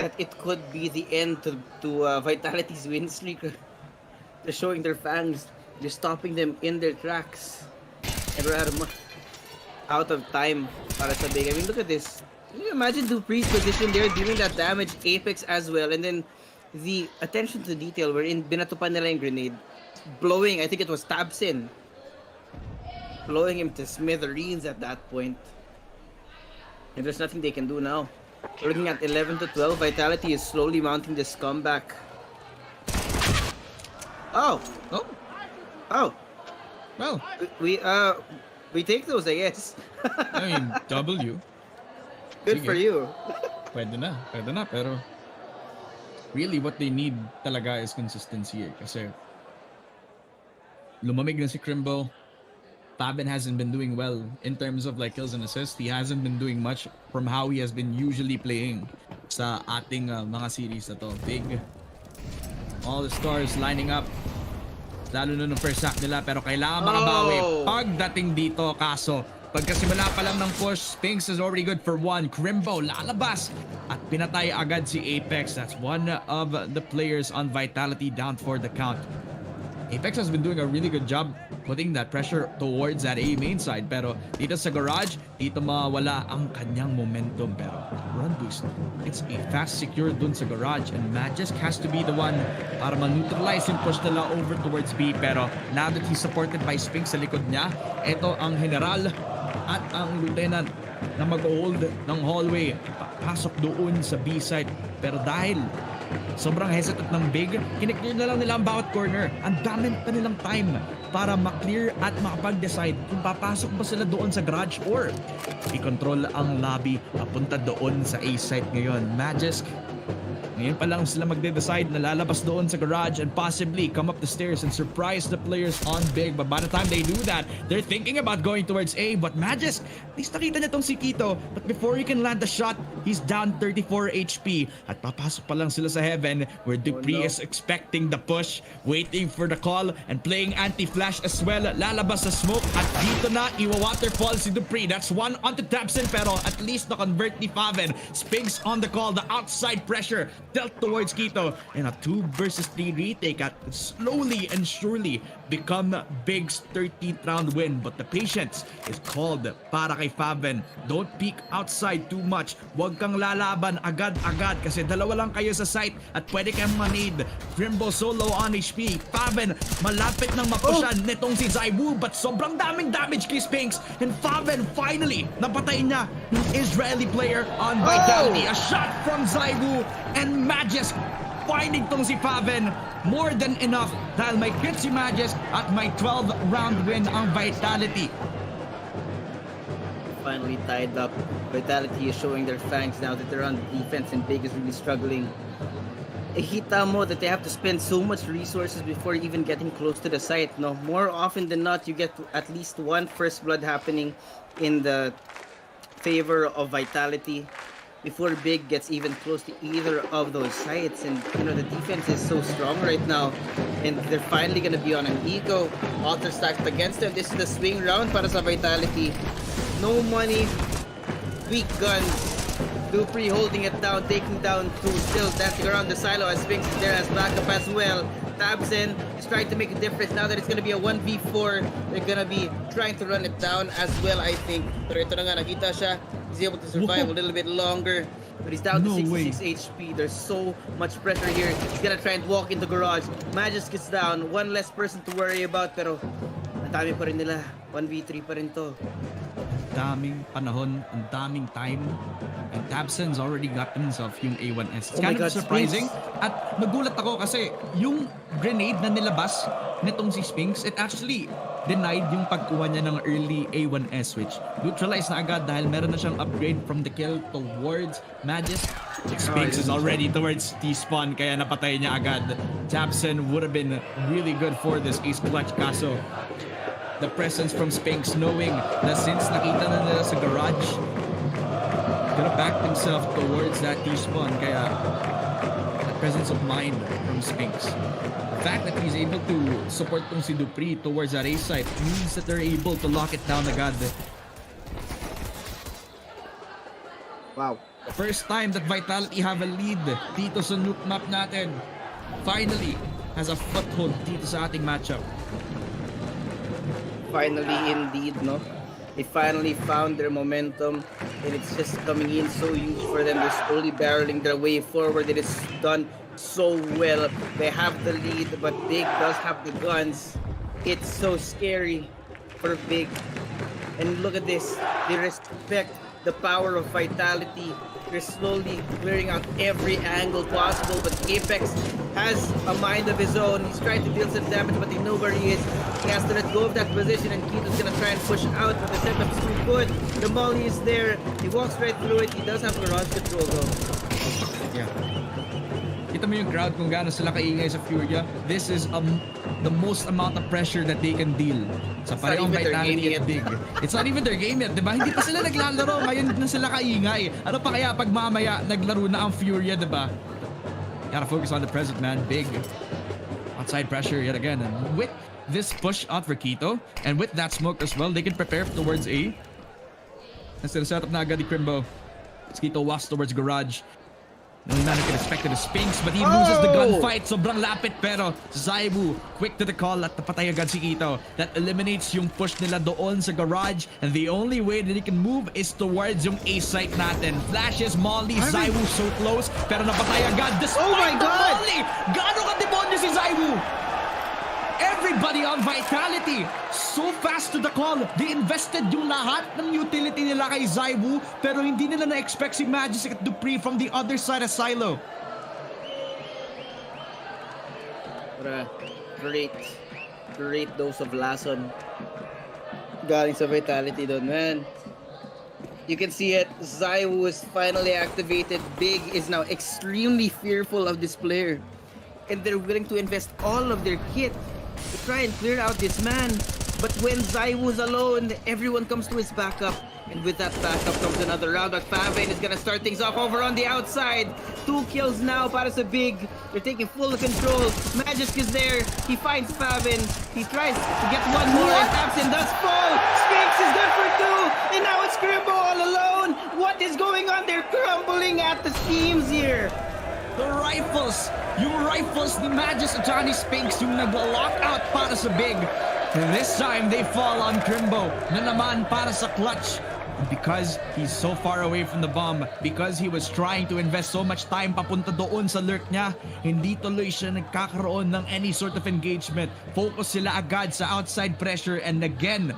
Speaker 9: that it could be the end to Vitality's win streak. They're showing their fans, they're stopping them in their tracks. And we're out of time para sa Big. I mean, look at this. Can you imagine Dupree's position there, dealing that damage, Apex as well, and then the attention to detail wherein binatupan nila yung grenade, blowing, I think it was Tabsen, blowing him to smithereens at that point. And there's nothing they can do now. We're looking at 11 to 12. Vitality is slowly mounting this comeback. Oh!
Speaker 8: Oh!
Speaker 9: Oh!
Speaker 8: Well,
Speaker 9: we take those, I guess.
Speaker 8: I mean, W.
Speaker 9: Good
Speaker 8: Sige.
Speaker 9: for you.
Speaker 8: Pwede na, pero really what they need talaga is consistency kasi lumamig na si Crimbo. Faben hasn't been doing well in terms of like kills and assists. He hasn't been doing much from how he has been usually playing sa ating mga series na to. Big. All the stars lining up. Lalo na nung first sack nila pero kailangan makabawi pagdating dito. Kaso pagkasimula pa lang ng push, Spinks is already good for 1. Crimbo lalabas at pinatay agad si Apex. That's one of the players on Vitality down for the count. Apex has been doing a really good job putting that pressure towards that A main side. Pero dito sa garage, dito mawala ang kanyang momentum. Pero run boost, it's a fast secure dun sa garage. And Magisk has to be the one para ma-neutralize yung push nila over towards B. Pero now that he's supported by Spinks sa likod niya, ito ang general at ang lieutenant na mag-hold ng hallway. Pasok doon sa B side. Pero dahil sobrang hesitant ng Big, kiniklear na lang nila ang bawat corner. Ang dami pa nilang time para maklear at makapag-decide kung papasok ba sila doon sa garage or i-control ang lobby papunta doon sa A site ngayon. Magisk, ngayon pa lang sila magde-decide na lalabas doon sa garage and possibly come up the stairs and surprise the players on Big. But by the time they do that, they're thinking about going towards A. But Magisk, at least nakita niya tong si Quito. But before he can land the shot, he's down 34 HP. At papasok pa lang sila sa heaven where Dupree is expecting the push, waiting for the call, and playing anti-flash as well. Lalabas sa smoke at dito na iwa-waterfall si Dupree. That's one onto Tabsen pero at least na-convert ni Faven. Spinks on the call, the outside pressure dealt towards Quito, and a 2 versus 3 retake at slowly and surely become Big's 13th round win. But the patience is called para kay Faven. Don't peek outside too much. Huwag kang lalaban agad-agad kasi dalawa lang kayo sa site at pwede kang manid. Crimbo solo on HP. Faven malapit nang mapushan nitong si Zaiwu but sobrang daming damage kay Spinks, and Faven finally napatay niya yung Israeli player on Vitality. A shot from Zaiwu and Magisk finding tong si Faven. More than enough dahil may hit si Magisk at may 12 round win ang Vitality.
Speaker 9: finally tied up. Vitality is showing their fangs now that they're on the defense, and Big is really struggling. Hita mo that they have to spend so much resources before even getting close to the site. No, more often than not, you get at least one first blood happening in the favor of Vitality before Big gets even close to either of those sites. And you know, the defense is so strong right now, and they're finally gonna be on an eco. Alter stacked against them. This is the swing round para sa Vitality. No money, weak guns. Dupree holding it down, taking down two, still dancing around the silo as Sphinx is there as backup as well. Tabsen is trying to make a difference now that it's gonna be a 1v4. They're gonna be trying to run it down as well, I think. Pero ito na nga, nakita siya. He's able to survive a little bit longer. But he's down to 66 HP. There's so much pressure here. He's gonna try and walk in the garage. Magisk is down. One less person to worry about. Pero ang dami pa rin nila. 1v3 pa rin to.
Speaker 8: Daming panahon, ang daming time. And Tabsen's already got himself yung A1S. It's kind of surprising. At nagulat ako kasi yung grenade na nilabas nitong si Sphinx, it actually denied yung pagkuha niya ng early A1S, which neutralized na agad dahil meron na siyang upgrade from the kill towards Magis. Sphinx is already towards T-spawn kaya napatay niya agad. Tabsen would have been really good for this ace clutch, kaso the presence from Sphinx, knowing that since nakita na nila sa garage, gonna back himself towards that T-spawn, kaya that presence of mind from Sphinx. The fact that he's able to support tong si Dupree towards that A site means that they're able to lock it down agad.
Speaker 9: Wow.
Speaker 8: The first time that Vitality have a lead dito sa nuke map natin. Finally has a foothold dito sa ating matchup.
Speaker 9: Finally, indeed, no? They finally found their momentum, and it's just coming in so huge for them. They're slowly barreling their way forward. It is done so well. They have the lead, but Big does have the guns. It's so scary for Big. And look at this. They respect the power of Vitality. They're slowly clearing out every angle possible, but Apex has a mind of his own. He's trying to deal some damage, but they know where he is. He has to let go of that position, and Kito's gonna try and push out, but the setup is too good. The molly is there. He walks right through it. He does have garage control though.
Speaker 8: Yeah. Kita mo yung crowd kung gaano sila kaingay sa Furia. This is the most amount of pressure that they can deal. Sa parehong Vitality at Big. It's not even their game yet, diba? Hindi pa sila naglalaro. Ngayon na sila kaingay. Ano pa kaya pag mamaya naglaro na ang Furia, diba? Gotta focus on the present, man. Big. Outside pressure yet again. And with this push out for Kito, and with that smoke as well, they can prepare towards A. Nasa set up na agad ni Crimbo. Kito walks towards garage. No man can expect it is Sphinx, but he loses the gunfight. Sobrang lapit, pero Zaibu quick to the call at napatay agad si Kito. That eliminates yung push nila doon sa garage, and the only way that he can move is towards yung A site natin. Flashes, Molly, Zaibu so close, pero napatay agad despite the Molly! Gaano ka demonyo si Zaibu? Everybody on Vitality so fast to the call. They invested yung lahat ng utility nila kay Zaibu, pero hindi nila na-expect si Magisk at Dupree from the other side of Silo.
Speaker 9: What a great dose of Lason. Galing sa Vitality doon, man. You can see it. Zaibu is finally activated. Big is now extremely fearful of this player, and they're willing to invest all of their kit to try and clear out this man. But when Zaiwu's alone, everyone comes to his backup. And with that backup comes another round. But Faven is gonna start things off over on the outside. 2 kills now para sa Big. They're taking full control. Magisk is there. He finds Faven. He tries to get one more and Tabsen does fall. Sphinx is good for 2. And now it's Crimbo all alone. What is going on? They're crumbling at the seams here.
Speaker 8: The rifles! Yung rifles ni Magis at Johnny Sphinx yung nag-lockout para sa Big. And this time, they fall on Crimbo na naman para sa clutch. And because he's so far away from the bomb, because he was trying to invest so much time papunta doon sa lurk niya, hindi tuloy siya nagkakaroon ng any sort of engagement. Focus sila agad sa outside pressure, and again,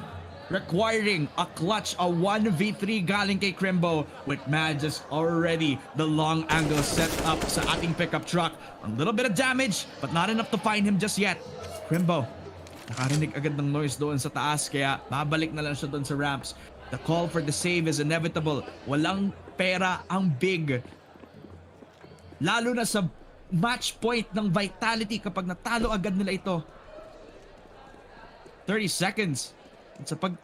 Speaker 8: requiring a clutch, a 1v3 galing kay Crimbo, with Magis already the long angle set up sa ating pickup truck. A little bit of damage, but not enough to find him just yet. Crimbo, nakarinig agad ng noise doon sa taas, kaya babalik na lang siya doon sa ramps. The call for the save is inevitable. Walang pera ang Big. Lalo na sa match point ng Vitality kapag natalo agad nila ito. 30 seconds. At sa pag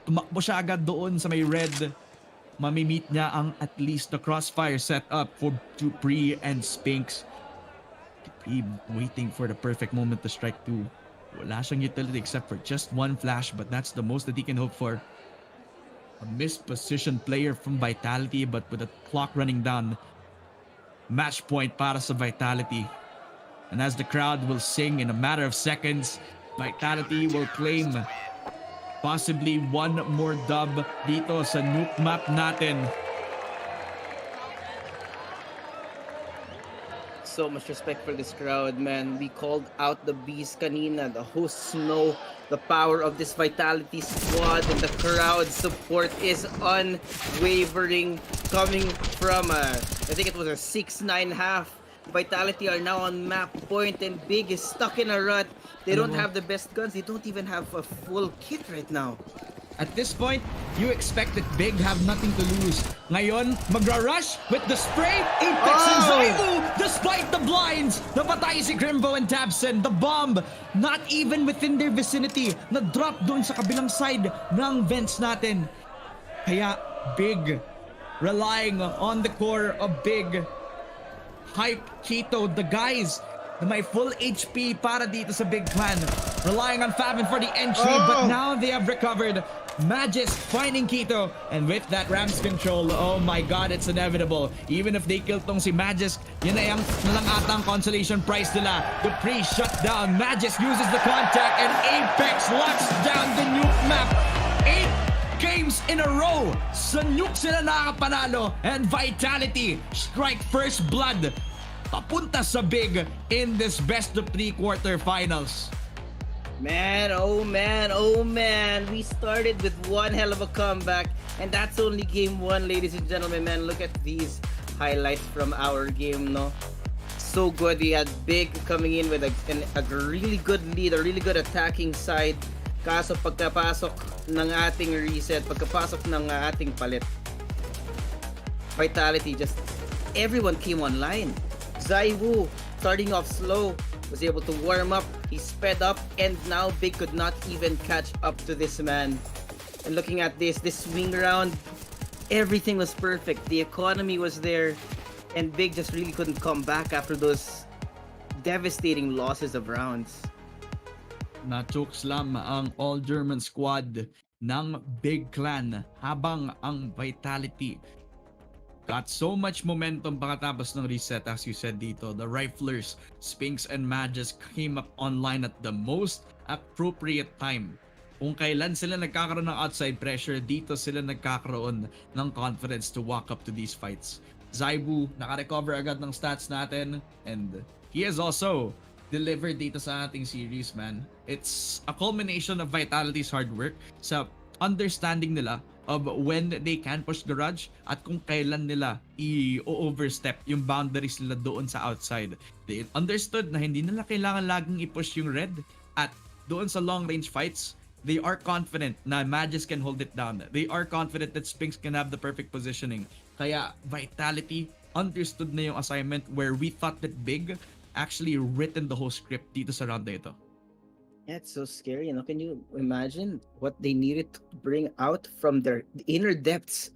Speaker 8: tumakbo siya agad doon sa may red, mamimit niya ang at least the crossfire set up for Dupree and Spinks. Dupree waiting for the perfect moment to strike two. Wala siyang utility except for just one flash, but that's the most that he can hope for. A mispositioned player from Vitality, but with the clock running down, match point para sa Vitality. And as the crowd will sing in a matter of seconds, Vitality will claim possibly one more dub dito sa nuke map natin.
Speaker 9: So much respect for this crowd, man. We called out the beast kanina. The hosts know the power of this Vitality squad, and the crowd support is unwavering. Coming from I think it was a 6-9 half. Vitality are now on map point, and Big is stuck in a rut. They don't have the best guns. They don't even have a full kit right now.
Speaker 8: At this point, you expect that Big have nothing to lose. Ngayon, magra-rush with the spray. Apex and Zaibu, despite the blinds. Napatay si Grimbo and Tabson. The bomb, not even within their vicinity. Na-drop doon sa kabilang side ng vents natin. Kaya, Big, relying on the core of Big. Hype, Cheeto, the guys na may full HP para dito sa Big Clan. Relying on Favin for the entry, but now they have recovered. Magis finding Quito, and with that Rams control, oh my god, it's inevitable. Even if they kill tong si Magis, yun na lang ata ang consolation prize nila. Dupree shut down, Magis uses the contact, and Apex locks down the nuke map. 8 games in a row, sa nuke sila nakakapanalo, and Vitality strike first blood papunta sa Big in this best of 3 quarterfinals.
Speaker 9: Man, oh man, oh man. We started with one hell of a comeback, and that's only game 1, ladies and gentlemen. Man, look at these highlights from our game, no? So good. We had Big coming in with a really good lead, a really good attacking side. Kaso pagkapasok ng ating reset, pagkapasok ng ating palit, Vitality, just everyone came online. Zaiwu, starting off slow, was able to warm up, he sped up, and now Big could not even catch up to this man. And looking at this swing round, everything was perfect. The economy was there, and Big just really couldn't come back after those devastating losses of rounds.
Speaker 8: Na-chokeslam ang all-German squad ng Big Clan habang ang Vitality got so much momentum pagkatapos ng reset. As you said dito, the Riflers, Spinks and Magis came up online at the most appropriate time. Kung kailan sila nagkakaroon ng outside pressure, dito sila nagkakaroon ng confidence to walk up to these fights. Zaibu, naka-recover agad ng stats natin, and he has also delivered dito sa ating series, man. It's a culmination of Vitality's hard work sa understanding nila of when they can push garage at kung kailan nila i-overstep yung boundaries nila doon sa outside. They understood na hindi nila kailangan laging i-push yung red, at doon sa long range fights, they are confident na Magis can hold it down. They are confident that Spinks can have the perfect positioning. Kaya Vitality understood na yung assignment where we thought that Big actually written the whole script dito sa round na ito.
Speaker 9: Yeah, it's so scary. You know, can you imagine what they needed to bring out from the inner depths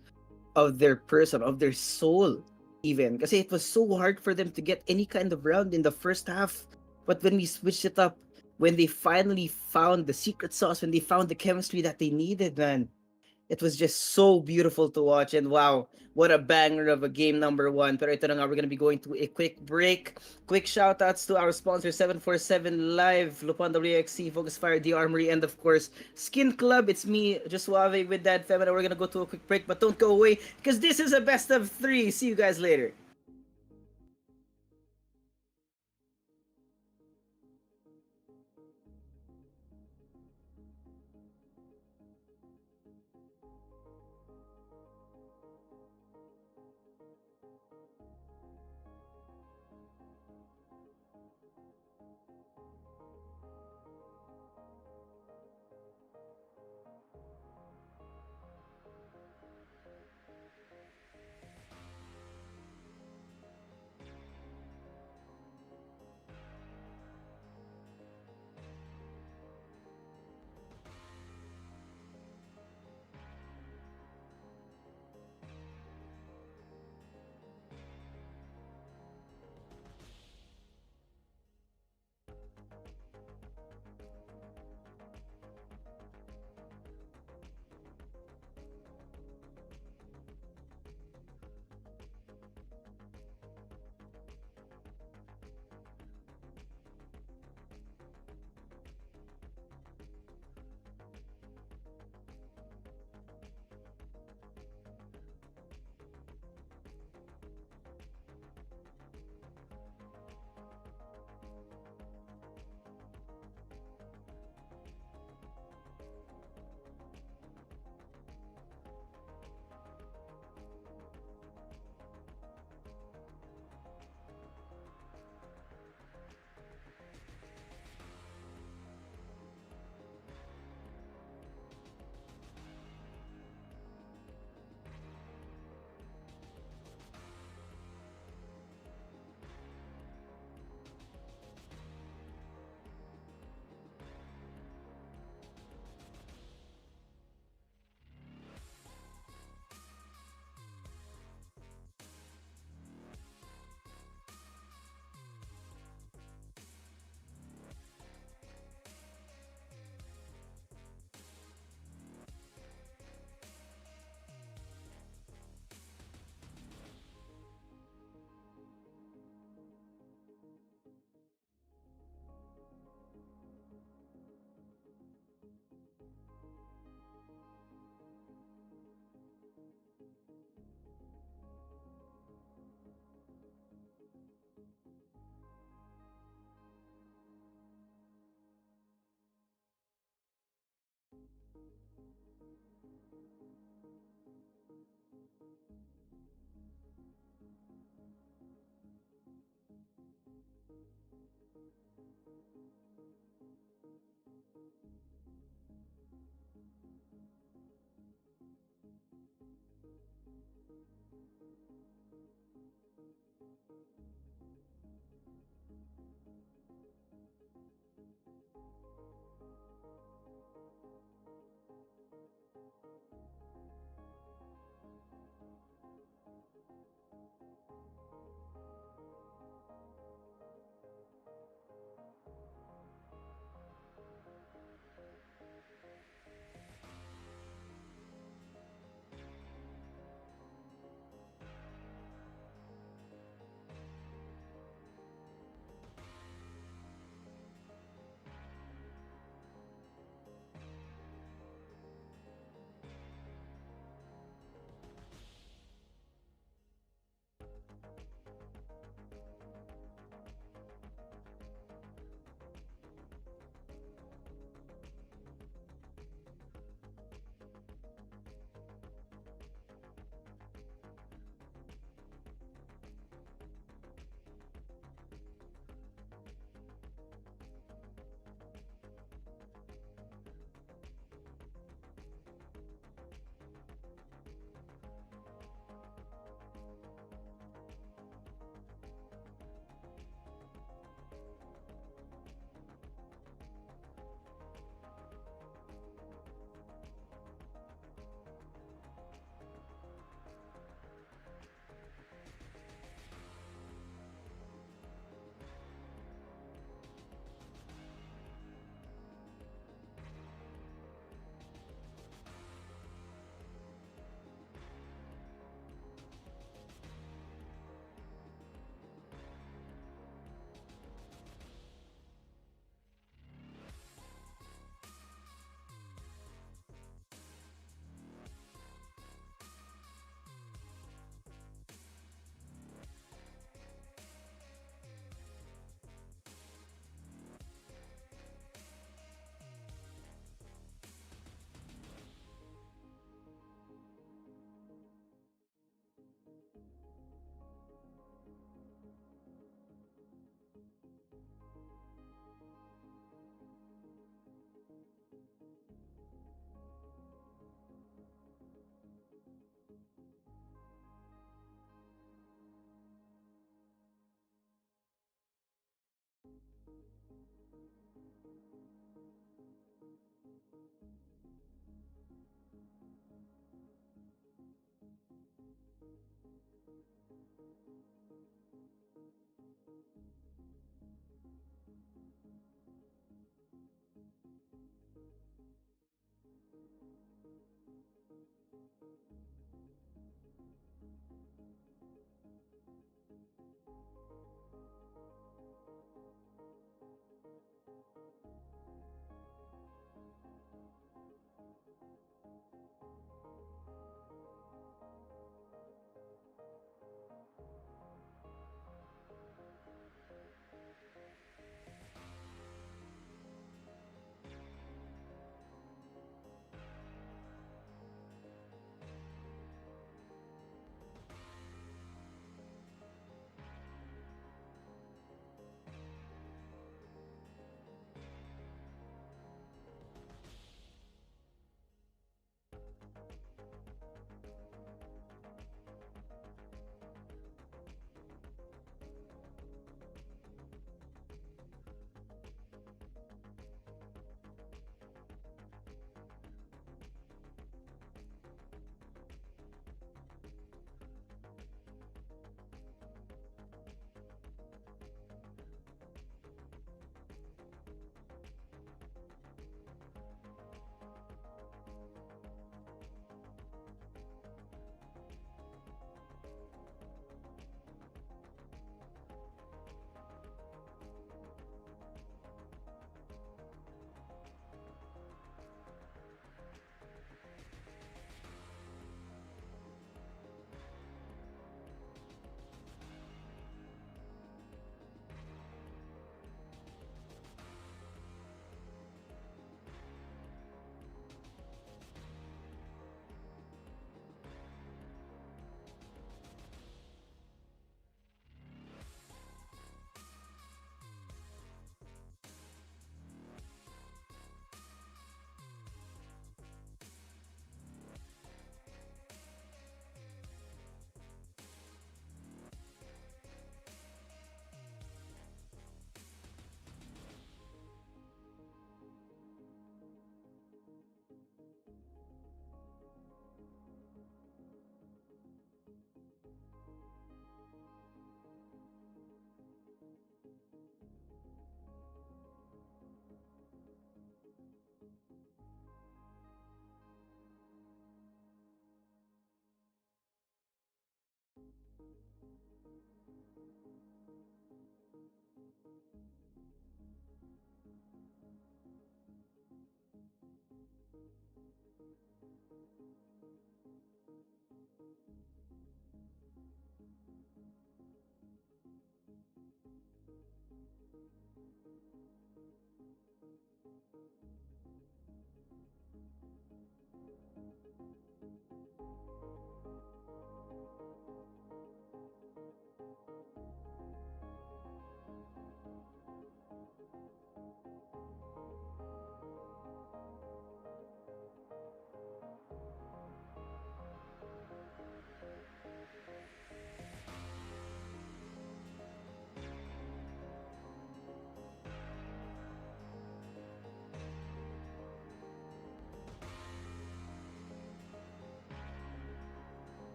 Speaker 9: of their person, of their soul, even? Because it was so hard for them to get any kind of round in the first half. But when we switched it up, when they finally found the secret sauce, when they found the chemistry that they needed, man, it was just so beautiful to watch. And wow, what a banger of a game number 1. Pero ito na nga, we're gonna be going to a quick break. Quick shoutouts to our sponsor, 747 Live, Lupon WXC, Focus Fire, The Armory, and of course, Skin Club. It's me, Josuave, with Dad Femina. We're gonna go to a quick break, but don't go away, because this is a best of 3. See you guys later.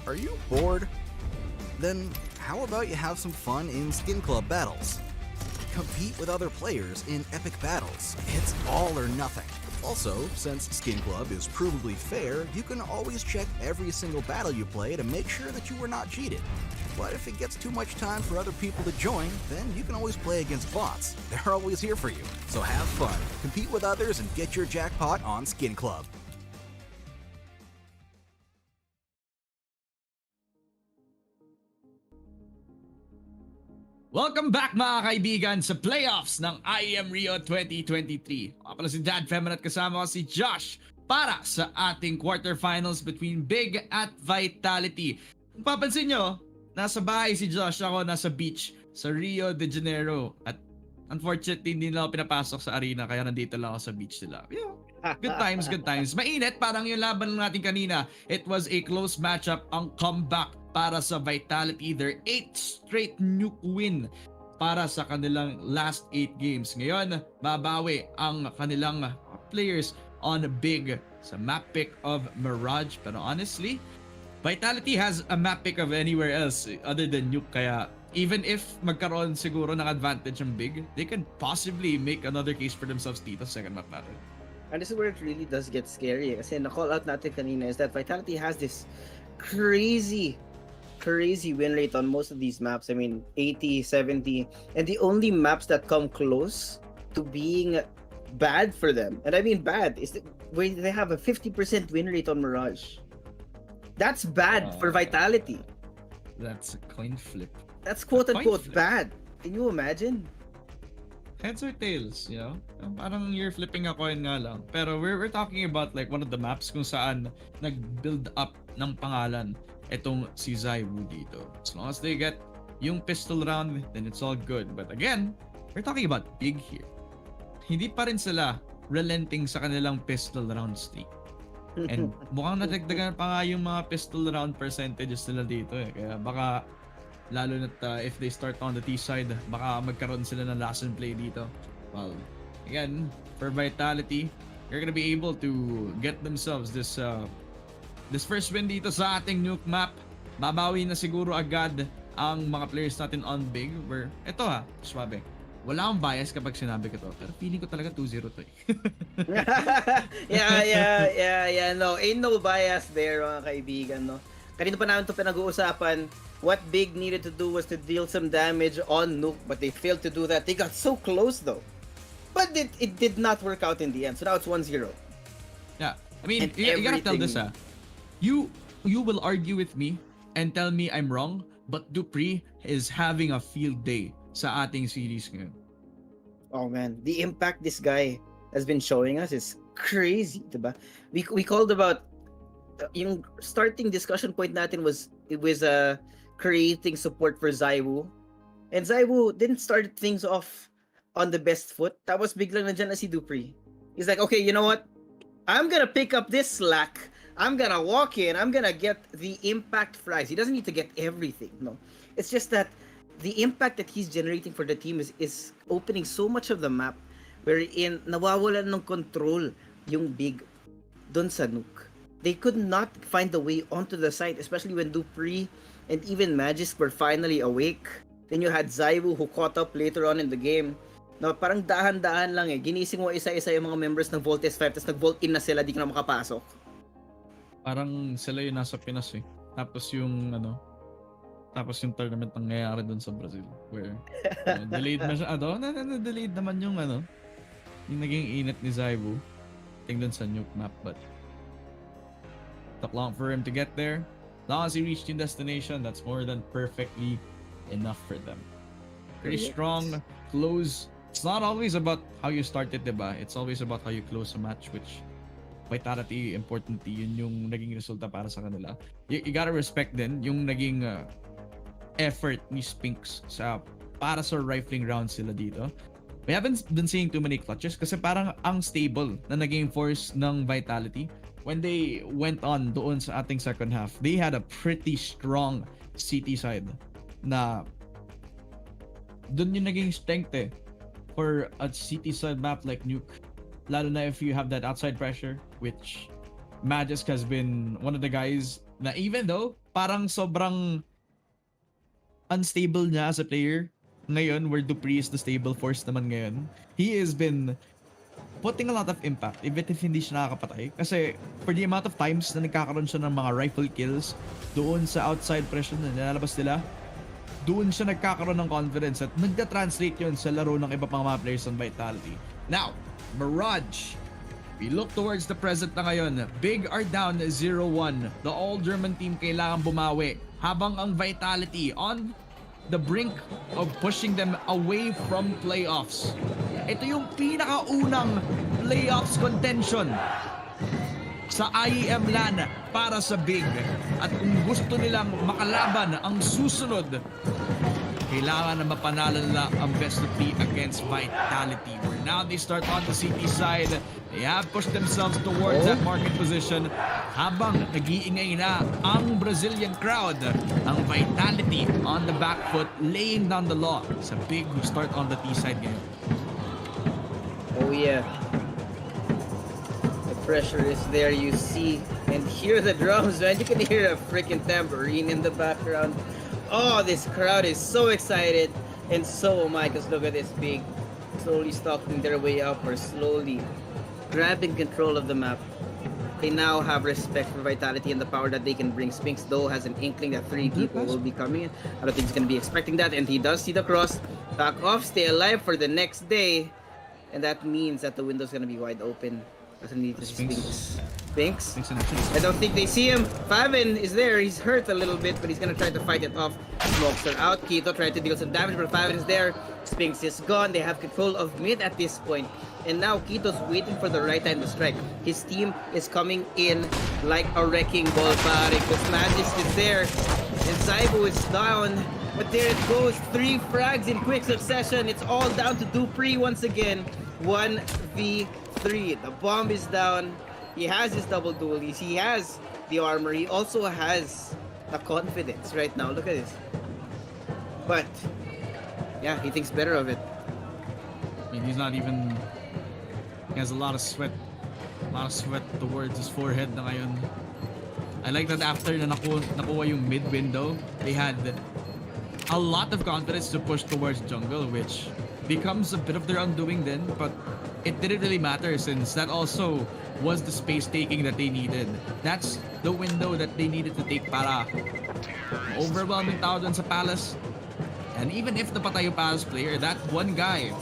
Speaker 7: Are you bored? Then how about you have some fun in Skin Club battles? Compete with other players in epic battles. It's all or nothing. Also, since Skin Club is provably fair, you can always check every single battle you play to make sure that you were not cheated. But if it gets too much time for other people to join, then you can always play against bots. They're always here for you. So have fun, compete with others, and get your jackpot on Skin Club.
Speaker 8: Welcome back mga kaibigan sa playoffs ng IEM Rio 2023. Ako pala si Dad Femin at kasama ko si Josh para sa ating quarterfinals between Big at Vitality. Kung papansin nyo, nasa bahay si Josh, ako nasa beach sa Rio de Janeiro. At unfortunately, hindi na ako pinapasok sa arena kaya nandito lang ako sa beach nila. Yeah, good times, good times. Mainit, parang yung laban natin kanina. It was a close matchup, ang comeback para sa Vitality, their 8th straight nuke win para sa kanilang last 8 games. Ngayon, babawi ang kanilang players on Big sa map pick of Mirage. Pero honestly, Vitality has a map pick of anywhere else other than nuke. Kaya even if magkaroon siguro ng advantage ng Big, they can possibly make another case for themselves dito sa second map battle.
Speaker 9: And this is where it really does get scary. Kasi na-call out natin kanina is that Vitality has this crazy win rate on most of these maps. I mean, 80, 70. And the only maps that come close to being bad for them, and I mean bad, is where they have a 50% win rate on Mirage. That's bad for Vitality.
Speaker 8: That's a coin flip.
Speaker 9: That's quote-unquote bad. Can you imagine?
Speaker 8: heads or tails, you know? Parang you're flipping a coin nga lang. Pero we're talking about like one of the maps kung saan nag-build up ng pangalan itong si Zaiwu dito. As long as they get yung pistol round, then it's all good. But again, we're talking about big here. Hindi pa rin sila relenting sa kanilang pistol round streak. And mukhang nadagdagan pa nga yung mga pistol round percentages nila dito eh. Kaya baka lalo na if they start on the T side, baka magkaroon sila ng last and play dito. Well, again, for Vitality, they're gonna be able to get themselves this first win dito sa ating nuke map. Babawi na siguro agad ang mga players natin on big. Where, eto swabe. Wala akong bias kapag sinabi ko to, pero feeling ko talaga 2-0 to eh.
Speaker 9: yeah. No, ain't no bias there, mga kaibigan, no? Kanina pa namin ito pinag-uusapan. What Big needed to do was to deal some damage on Nuke, but they failed to do that. They got so close, though. But it did not work out in the end, so now it's 1-0.
Speaker 8: Yeah, I mean, you gotta tell this, You will argue with me and tell me I'm wrong, but Dupree is having a field day sa ating series ngayon.
Speaker 9: Oh man, the impact this guy has been showing us is crazy, diba? We called about yung starting discussion point natin was creating support for Zaiwu. And Zaiwu didn't start things off on the best foot. Tapos biglang nandiyan na si Dupree. He's like, okay, you know what? I'm gonna pick up this slack. I'm gonna walk in. I'm gonna get the impact fries. He doesn't need to get everything. No, it's just that the impact that he's generating for the team is opening so much of the map wherein nawawalan ng control yung Big dun sa nuke. They could not find the way onto the site, especially when Dupree and even Magisk were finally awake. Then you had Zaiwu who caught up later on in the game. No, parang dahan-dahan lang eh. Ginising mo isa-isa yung mga members ng Voltes 5 tapos nag-vault in na sila, di ka na makapasok.
Speaker 8: Parang sila yung nasa Pinas eh. Tapos yung tournament nangyayari dun sa Brazil where delayed na siya. Delayed naman yung yung naging init ni Zaiwu. Tingnan sa nuke map, but took long for him to get there. As long as he reached yung destination, that's more than perfectly enough for them. Pretty strong, close. It's not always about how you started, diba? It's always about how you close a match, which Vitality, importantly, yun yung naging resulta para sa kanila. You gotta respect din yung naging effort ni Spinks para sa rifling rounds sila dito. We haven't been seeing too many clutches kasi parang ang stable na naging force ng Vitality. When they went on doon sa ating second half, they had a pretty strong CT side na doon yung naging strength for a CT side map like Nuke. Lalo na if you have that outside pressure, which Magisk has been one of the guys na even though parang sobrang unstable niya as a player ngayon, where Dupree is the stable force naman ngayon, he has been putting a lot of impact even if hindi siya nakakapatay. Kasi for the amount of times na nagkakaroon siya ng mga rifle kills doon sa outside pressure na nilalabas nila, doon siya nagkakaroon ng confidence at nagda-translate yun sa laro ng iba pang mga players ng Vitality. Now, Mirage, we look towards the present na ngayon. Big are down 0-1. The all-German team kailangan bumawi habang ang Vitality on the brink of pushing them away from playoffs. Ito yung pinakaunang playoffs contention sa IEM LAN para sa Big. At kung gusto nilang makalaban ang susunod, kailangan na mapanalo nila ang best of 3 against Vitality. Where now they start on the CT side. They have pushed themselves towards that market position. Habang nag-iingay na ang Brazilian crowd, ang Vitality on the back foot, laying down the law sa Big who start on the T side ngayon.
Speaker 9: Oh yeah. The pressure is there, you see and hear the drums, man. You can hear a freaking tambourine in the background. Oh, this crowd is so excited, and so am I, because look at this Big slowly stalking their way up or slowly grabbing control of the map. They now have respect for Vitality and the power that they can bring. Spinks, though, has an inkling that 3 people will be coming in. I don't think he's going to be expecting that, and he does see the cross. Back off, stay alive for the next day, and that means that the window's going to be wide open. Doesn't need to Spinks Spinks. I don't think they see him. Faven is there. He's hurt a little bit, but he's gonna try to fight it off. Smokes are out. Keto tried to deal some damage, but Faven is there. Spinks is gone. They have control of mid at this point. And now Kito's waiting for the right time to strike. His team is coming in like a wrecking ball, pare. Because Magist is there. And Zaibu is down. But there it goes. 3 frags in quick succession. It's all down to Dupree once again. 1v3. The bomb is down. He has his double dualies. He has the armor. He also has the confidence right now. Look at this. But, yeah, he thinks better of it.
Speaker 8: I mean, he's not even... He has a lot of sweat. A lot of sweat towards his forehead na ngayon. I like that after na nakuha yung mid window, they had a lot of confidence to push towards jungle, which becomes a bit of their undoing then, but it didn't really matter since that also was the space taking that they needed. That's the window that they needed to take para overwhelming tao dun sa Palace. And even if the patay yung Palace player, that one guy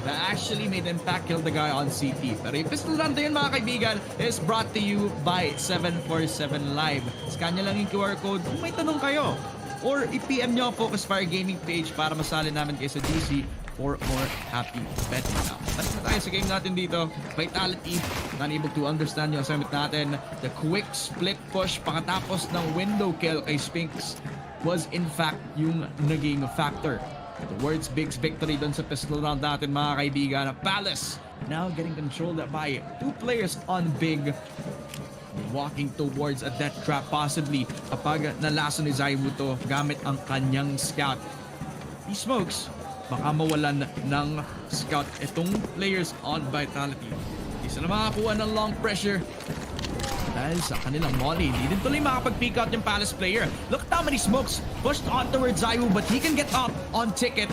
Speaker 8: that actually made impact killed the guy on CT. Pero yung pistol run yun, mga kaibigan, is brought to you by 747 Live. Scan nyo lang yung QR code kung may tanong kayo. Or i-PM nyo ang Focus Fire Gaming page para masali namin kayo sa GC for more happy betting. Now, that's na tayo sa game natin dito. Vitality, not able to understand yung assignment natin. The quick split push pagkatapos ng window kill kay Spinks was in fact yung naging factor towards Big's victory dun sa pistol round natin, mga kaibigan. Palace now getting controlled by 2 players on Big, walking towards a death trap possibly kapag nalaso ni Zaibu to gamit ang kanyang scout. He smokes, baka mawalan ng scout itong players on Vitality. Isa na makakuha ng long pressure dahil sa kanilang molly. Hindi din tuloy makapag-pick out yung Palace player. Look at how many smokes pushed on towards Zaibu, but he can get up on ticket.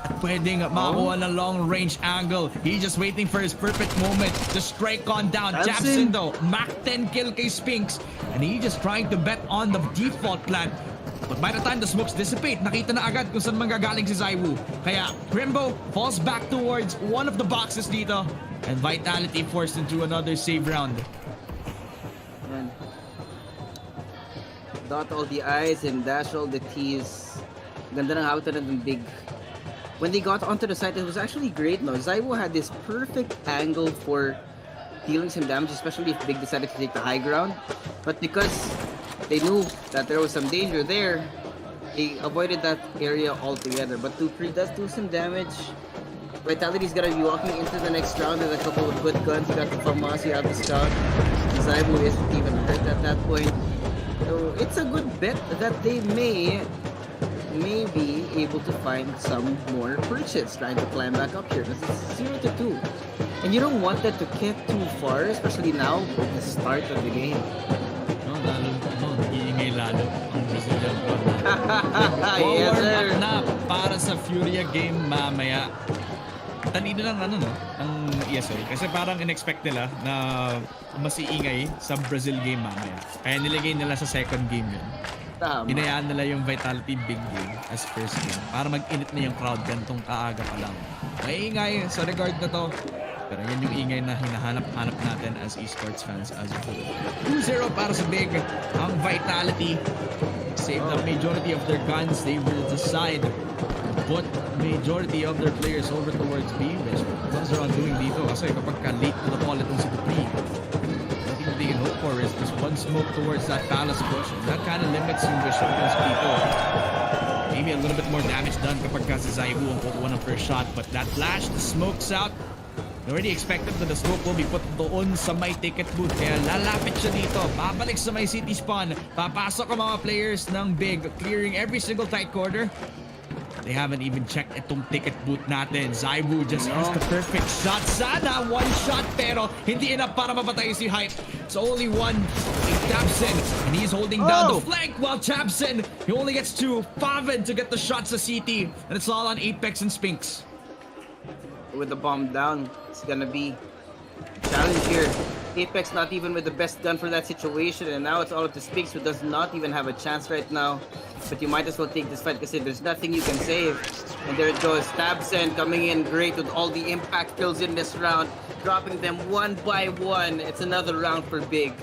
Speaker 8: At pwedeng makakuha ng long range angle. He's just waiting for his perfect moment to strike on down. Japson though, Mac 10 kill kay Spinks. And he just trying to bet on the default plan. But by the time the smokes dissipate, nakita na agad kung saan manggagaling si Zaibu. Kaya Crimbo falls back towards one of the boxes dito. And Vitality forced into another save round.
Speaker 9: Dot all the I's and dash all the T's. Ganda ng hawak ng Big. When they got onto the site, it was actually great, no? Zaibu had this perfect angle for dealing some damage, especially if Big decided to take the high ground. But because they knew that there was some danger there, they avoided that area altogether. But Dupree does do some damage. Vitality's gonna be walking into the next round with a couple of good guns. You got the Famas, you have the Scout. Zaibu isn't even hurt at that point. So it's a good bet that they may be able to find some more purchase trying to climb back up here. This is 0-2. And you don't want that to get too far, especially now at the start of the game.
Speaker 8: No, iingay lalo ang Brazilian crowd.
Speaker 9: Yes, sir.
Speaker 8: Na para sa Furia game mamaya. Tanino lang ang ESL kasi parang in-expect nila na mas iingay sa Brazil game mamaya. Kaya nilagay nila sa second game yun. Hinayaan nila yung Vitality Big game as first game para mag-init na yung crowd gantong kaaga pa lang. Maingay sa regard na to. Pero yan yung ingay na hinahanap natin as esports fans as a whole. 2-0 para sa Big. Ang Vitality save the majority of their guns. They will decide put majority of their players over towards B, which was they're on doing dito kasi kapag ka-late to the call itong si Dupree, what they can hope for is just one smoke towards that Palace push. That kind of limits yung vision of those people. Maybe a little bit more damage done kapag ka si Zaibu ang kukuha ng first shot, but that flash, the smoke's out. They already expected that the smoke will be put doon sa may ticket booth, kaya lalapit siya dito, babalik sa may city spawn, papasok ang mga players ng Big, clearing every single tight corner. They haven't even checked itong ticket booth natin. Zaibu just has the perfect shot. Sana one shot pero hindi enough para mapatay si Hype. It's only one. Japson, and he's holding down the flank while Japson, he only gets to Faven to get the shots to CT. And it's all on Apex and Spinks.
Speaker 9: With the bomb down, it's gonna be a challenge here. Apex not even with the best gun for that situation, and now it's all up to Spinks, who does not even have a chance right now. But you might as well take this fight because there's nothing you can save. And there it goes, Tabsen coming in great with all the impact kills in this round, dropping them one by one. It's another round for Big.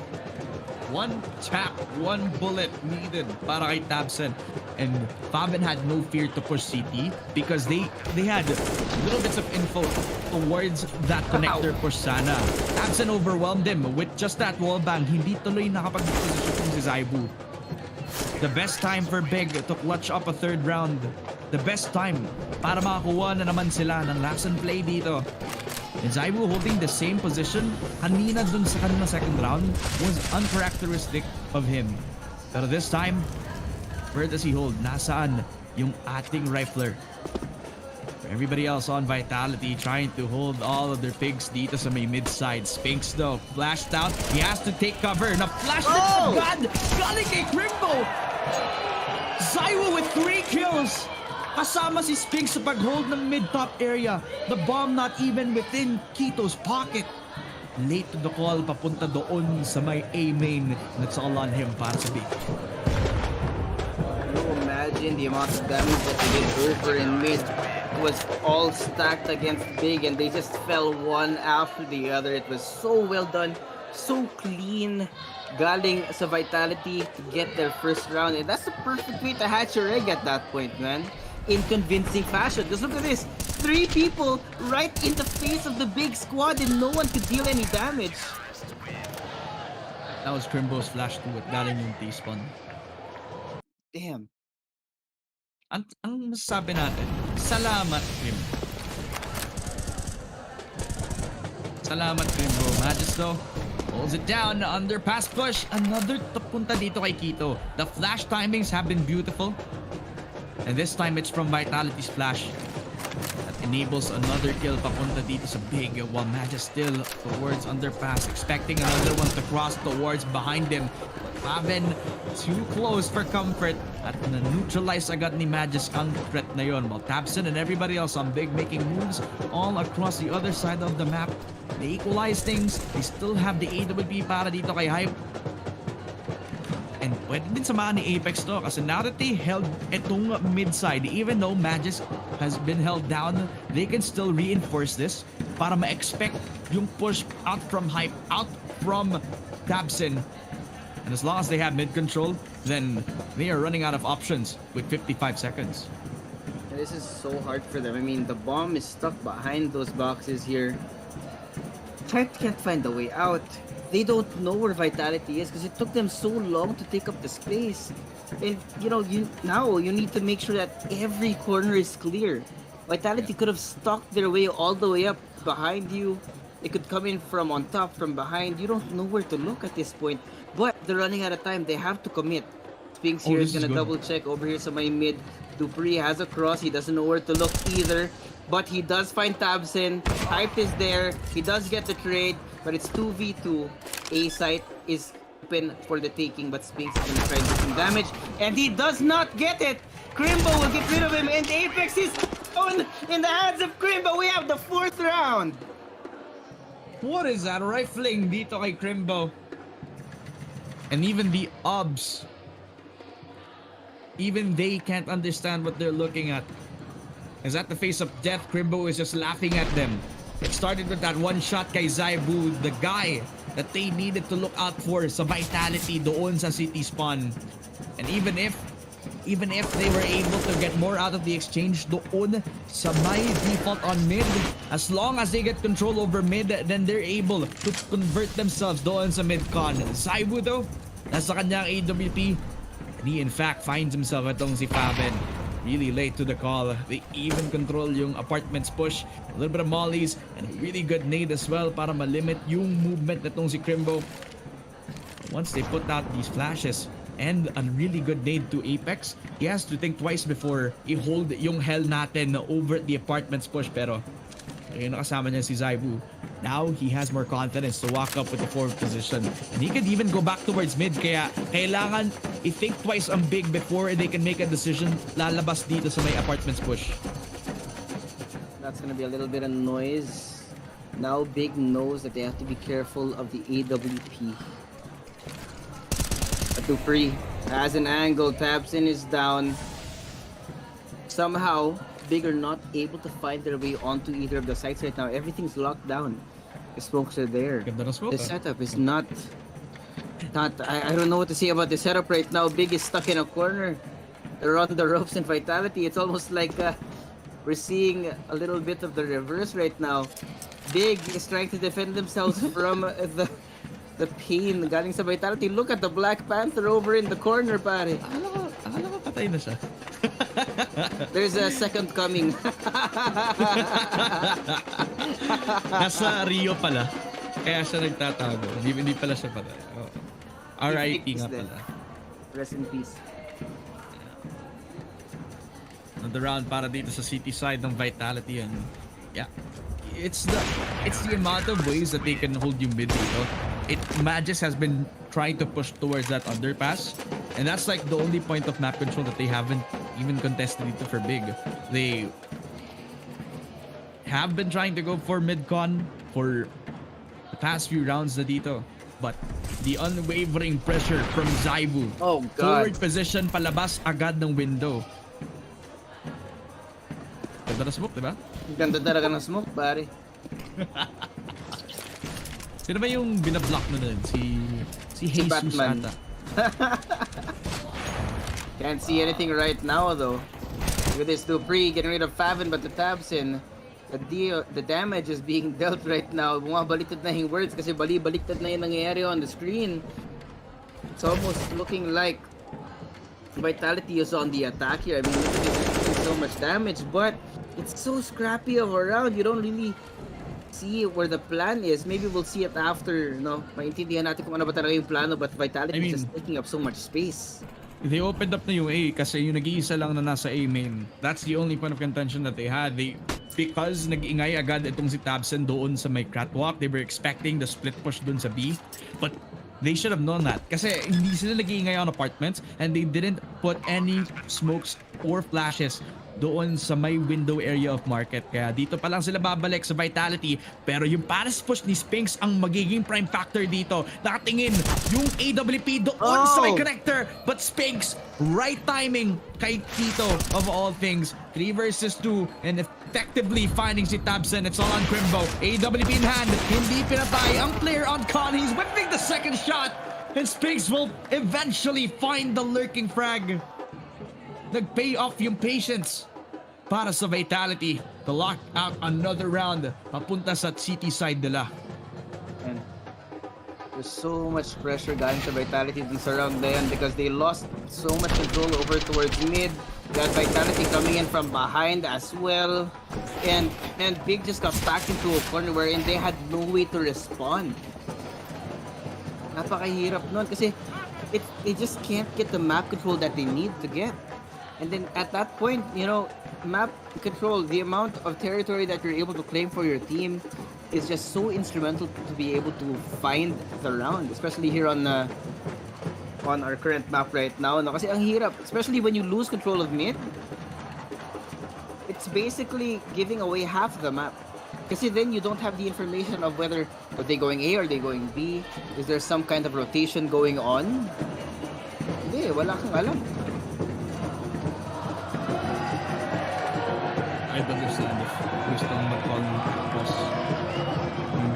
Speaker 8: One tap, one bullet needed para kay Tabsen. And Faven had no fear to push CT because they had little bits of info towards that connector push sana. Tabsen overwhelmed him with just that wallbang. Hindi tuloy nakapag-position si Zaibu. The best time for Big to clutch up a third round. The best time para makakuha na naman sila ng last and play dito. And Zaibu holding the same position kanina dun sa kanilang second round was uncharacteristic of him. Pero this time, where does he hold? Nasaan yung ating rifler? For everybody else on Vitality trying to hold all of their pigs dito sa may mid-side. Spinks though, flashed out. He has to take cover. Na-flashed it agad! Galing kay Crimbo! Zaibu with 3 kills! Kasama si Spinks sa pag-hold ng mid-top area. The bomb not even within Kito's pocket. Late to the call, papunta doon sa may A main. That's all on him para sa Big.
Speaker 9: Can you imagine the amount of damage that they did over in mid? It was all stacked against Big and they just fell one after the other. It was so well done, so clean. Galing sa Vitality to get their first round. And that's the perfect way to hatch your egg at that point, man. In convincing fashion. Just look at this. 3 people right in the face of the Big squad and no one could deal any damage.
Speaker 8: That was Crimbo's flash to it. Galing yung T-spawn.
Speaker 9: Damn.
Speaker 8: Ang masasabi natin, salamat Crimbo. Salamat Crimbo. Magisto holds it down. Underpass push. Another punta dito kay Kito. The flash timings have been beautiful. And this time it's from Vitality's flash that enables another kill papunta dito sa Big, while Magis still towards underpass, expecting another one to cross towards behind him. Faven too close for comfort at na-neutralize agad ni Magis ang threat na yon, while Tabsen and everybody else on Big making moves all across the other side of the map. They equalize things. They still have the AWP para dito kay Hype. And pwede din samahan ni Apex to kasi now that they held itong mid-side, even though Magis has been held down, they can still reinforce this para ma-expect yung push out from Hype, out from Tabsen. And as long as they have mid-control, then they are running out of options with 55 seconds.
Speaker 9: This is so hard for them. I mean, the bomb is stuck behind those boxes here. Hype can't find a way out. They don't know where Vitality is because it took them so long to take up the space. And you know, now you need to make sure that every corner is clear. Vitality could have stalked their way all the way up behind you. They could come in from on top, from behind. You don't know where to look at this point. But they're running out of time. They have to commit. Spinks here is gonna double check over here. So my mid, Dupree has a cross. He doesn't know where to look either. But he does find Tabsen. Hype is there. He does get the trade. But it's 2v2. A site is open for the taking, but Spinks is gonna try to do some damage. And he does not get it! Crimbo will get rid of him, and Apex is down in the hands of Crimbo. We have the 4th round!
Speaker 8: What is that rifling dito kay Crimbo? And even the obs, even they can't understand what they're looking at. As at the face of death, Crimbo is just laughing at them. It started with that one shot kay Zaibu, the guy that they needed to look out for sa Vitality doon sa city spawn. And even if they were able to get more out of the exchange doon sa may default on mid, as long as they get control over mid, then they're able to convert themselves doon sa mid-con. Zaibu though, nasa kanyang AWP, and he in fact finds himself itong si Faven. Really late to the call. They even control yung apartments push. A little bit of mollies and a really good nade as well para malimit yung movement nitong si Crimbo. Once they put out these flashes and a really good nade to Apex, he has to think twice before i-hold yung hell natin over the apartments push. Pero ayun, nakasama niya si Zaibu. Now he has more confidence to walk up with the 4th position. And he could even go back towards mid. Kaya kailangan i-think twice ang Big before they can make a decision lalabas dito sa may apartments push.
Speaker 9: That's gonna be a little bit of noise. Now Big knows that they have to be careful of the AWP. Dupree has an angle, Tabson is down. Somehow, Big are not able to find their way onto either of the sites right now. Everything's locked down. The smokes are there. The setup is not I don't know what to say about the setup right now. Big is stuck in a corner. They're on the ropes and Vitality. It's almost like we're seeing a little bit of the reverse right now. Big is trying to defend themselves from the pain galing sa Vitality. Look at the Black Panther over in the corner, pare.
Speaker 8: Akala ko patay na siya.
Speaker 9: There's a second coming.
Speaker 8: Nasa Rio pala. Kaya siya nagtatago. Hindi pala siya patay. Oh. R.I.P. nga pala.
Speaker 9: Rest in peace.
Speaker 8: Another round para dito sa city side ng Vitality. And yeah, it's the amount of ways that they can hold you mid dito. Magis has been trying to push towards that underpass, and that's like the only point of map control that they haven't even contested dito for Big. They have been trying to go for mid-con for the past few rounds na dito, but the unwavering pressure from Zaibu.
Speaker 9: Oh God.
Speaker 8: Forward position palabas agad ng window. Ganda na smoke, diba?
Speaker 9: Ganda talaga ng smoke, pare.
Speaker 8: Sino ba yung binablock mo nun? Si Jesus
Speaker 9: Batman.
Speaker 8: ata.
Speaker 9: Can't see anything right now though. With this Dupree getting rid of Favin, but the Tabson, the damage is being dealt right now. Bumabaliktad na yung words kasi baliktad na yung nangyayari on the screen. It's almost looking like Vitality is on the attack here. I mean, look at this, so much damage, but it's so scrappy of a round. You don't really see where the plan is. Maybe we'll see it after, no? Maintindihan natin kung ano ba talaga yung plano, but Vitality is just taking up so much space.
Speaker 8: They opened up na yung A kasi yung nag-iisa lang na nasa A main. That's the only point of contention that they had. Because nag-ingay agad itong si Tabson doon sa may catwalk, they were expecting the split push doon sa B. But they should have known that. Kasi hindi sila nag-iingay on apartments and they didn't put any smokes or flashes doon sa may window area of market. Kaya dito pa lang sila babalik sa Vitality. Pero yung pass push ni Spinks ang magiging prime factor dito. Nakatingin yung AWP doon sa may connector. But Spinks, right timing kay Tito of all things. 3 versus 2 and effectively finding si Tabson. It's all on Crimbo. AWP in hand. Hindi pinatay ang player on con. He's whipping the second shot. And Spinks will eventually find the lurking frag. Nag-pay off yung patience para sa Vitality to lock out another round papunta sa city side nila.
Speaker 9: And there's so much pressure galing sa Vitality this round then because they lost so much control over towards mid. Got Vitality coming in from behind as well. And Big just got backed into a corner wherein they had no way to respond. Napakahirap nun kasi they just can't get the map control that they need to get. And then at that point, you know, map control, the amount of territory that you're able to claim for your team is just so instrumental to be able to find the round, especially here on our current map right now. No? Kasi ang hirap, especially when you lose control of mid, it's basically giving away half the map. Kasi then you don't have the information of whether are they going A or are they going B. Is there some kind of rotation going on? Hindi, wala kang alam.
Speaker 8: I don't understand if gustong mag-call boss.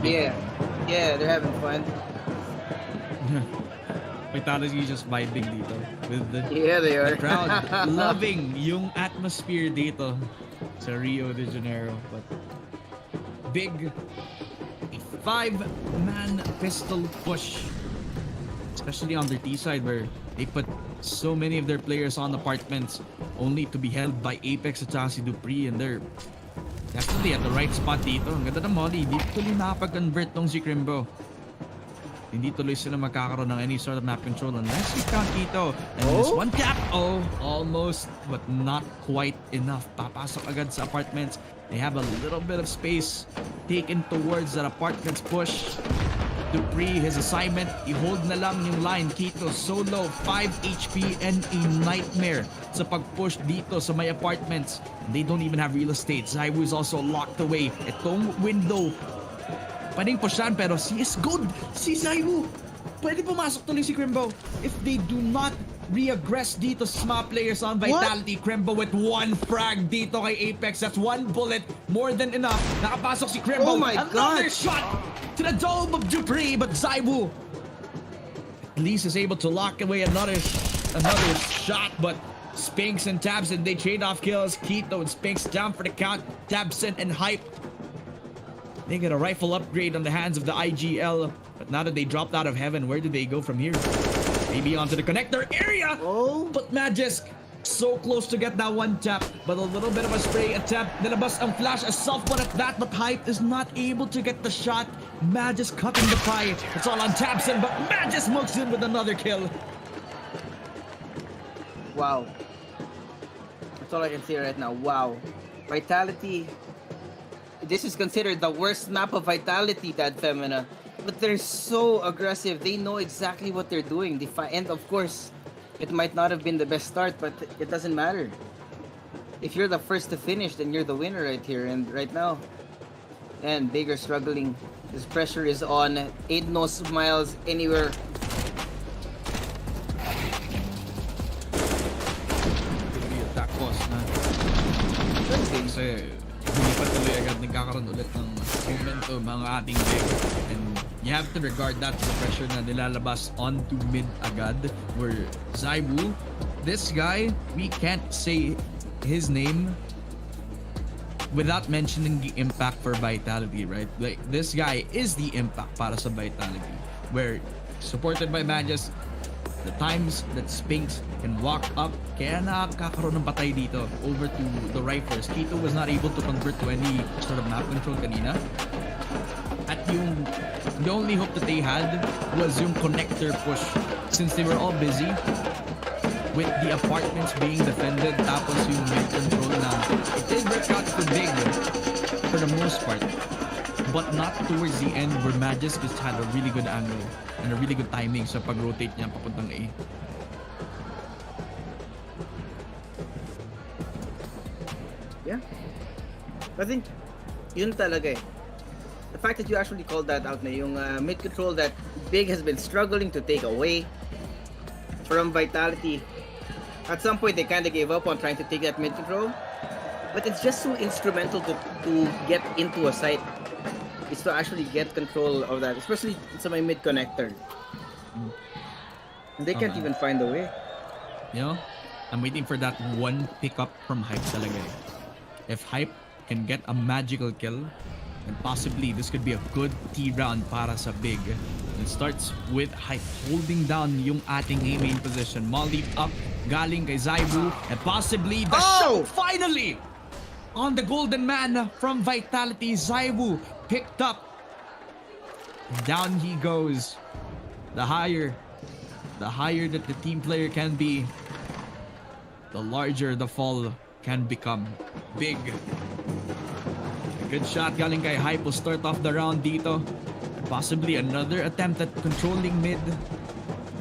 Speaker 9: Yeah, they're having fun.
Speaker 8: Vitality just vibing dito with the
Speaker 9: they are.
Speaker 8: The crowd loving yung atmosphere dito sa Rio de Janeiro. But Big, a 5-man pistol push, especially on their T side where they put so many of their players on apartments only to be held by Apex at si Dupree, and they're definitely at the right spot dito. Ang ganda ng molly, hindi tuloy nakapag-convert tong si Crimbo. Hindi tuloy sila magkakaroon ng any sort of map control unless you count Tito. And this one tap, almost, but not quite enough. Papasok agad sa apartments. They have a little bit of space taken towards that apartments push. Dupree, his assignment, i-hold na lang yung line. Tito solo, 5 HP and a nightmare sa pag-push dito sa may apartments. They don't even have real estate. Zaibu is also locked away. Itong window pwedeng pushan pero CSGO, si Zaiwu, pwede pumasok tuloy si Crimbo. If they do not re-aggress dito sa mga players on Vitality. Crimbo with one frag dito kay Apex. That's one bullet, more than enough. Nakapasok si Crimbo.
Speaker 9: Oh my
Speaker 8: Another
Speaker 9: God.
Speaker 8: shot to the dome of Dupree, but Zaiwu at least is able to lock away another shot, but Spinks and Tabson, they trade off kills. Keto and Spinks down for the count. Tabson and Hype, they get a rifle upgrade on the hands of the IGL, but now that they dropped out of heaven, where do they go from here? Maybe onto the connector area.
Speaker 9: Oh,
Speaker 8: but Magisk so close to get that one tap, but a little bit of a spray attempt. Nilabas ang flash, a soft one at that, but Hype is not able to get the shot. Magisk cutting the pie. It's all on Tabson, but Magisk smokes in with another kill.
Speaker 9: Wow. That's all I can say right now. Wow. Vitality. This is considered the worst map of Vitality, Dad Femina. But they're so aggressive. They know exactly what they're doing. And of course, it might not have been the best start, but it doesn't matter. If you're the first to finish, then you're the winner right here and right now. And Big are struggling. This pressure is on. Aid no smiles anywhere.
Speaker 8: Attack cost na. Kasi hindi pa tuloy agad nagkakaroon ulit ng momentum mga ating Big. And you have to regard that as the pressure na nilalabas onto mid agad, where Zaiwu, this guy, we can't say his name without mentioning the impact for Vitality, right? Like, this guy is the impact para sa Vitality, where supported by Magisk, the times that Spinks can walk up, kaya nakakaroon ng patay dito over to the rifles. Keto was not able to convert to any sort of map control kanina. At the only hope that they had was yung connector push, since they were all busy with the apartments being defended, tapos yung mid control na it did work out for Big for the most part, but not towards the end where Magisk just had a really good angle and a really good timing sa pag-rotate niya papuntang A.
Speaker 9: Yeah. I think yun talaga eh. The fact that you actually called that out na yung mid control that Big has been struggling to take away from Vitality. At some point they kind of gave up on trying to take that mid control, but it's just so instrumental to get into a site. It's to actually get control of that, especially sa may mid connector. And they can't even find a way.
Speaker 8: You know, I'm waiting for that one pickup from Hype talaga eh. If Hype can get a magical kill, and possibly this could be a good T round para sa Big. It starts with Hype holding down yung ating A main position. Molly up, galing kay Zaiwu, and possibly the shot finally on the golden man from Vitality. Zaiwu picked up. Down he goes. The higher that the team player can be, the larger the fall can become. Big. Good shot galing kay Hype will start off the round dito. Possibly another attempt at controlling mid.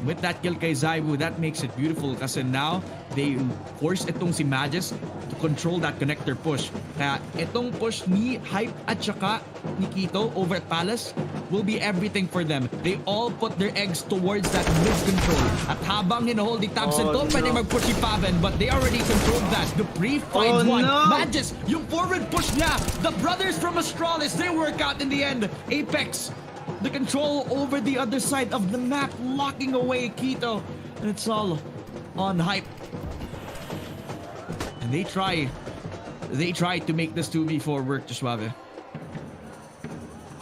Speaker 8: With that kill kay Zaiwu, that makes it beautiful kasi now they force itong si Magisk to control that connector push. Kaya itong push ni Hype at saka ni Keto over at Palace will be everything for them. They all put their eggs towards that mid control. At habang hinahold ni Tabson to, pwede mag-push si Paven, but they already controlled that. Dupree finds one. Magisk, yung forward push niya. The brothers from Astralis, they work out in the end. Apex, the control over the other side of the map, locking away Keto. And it's all on Hype. And they try to make this 2v4 work to Suave.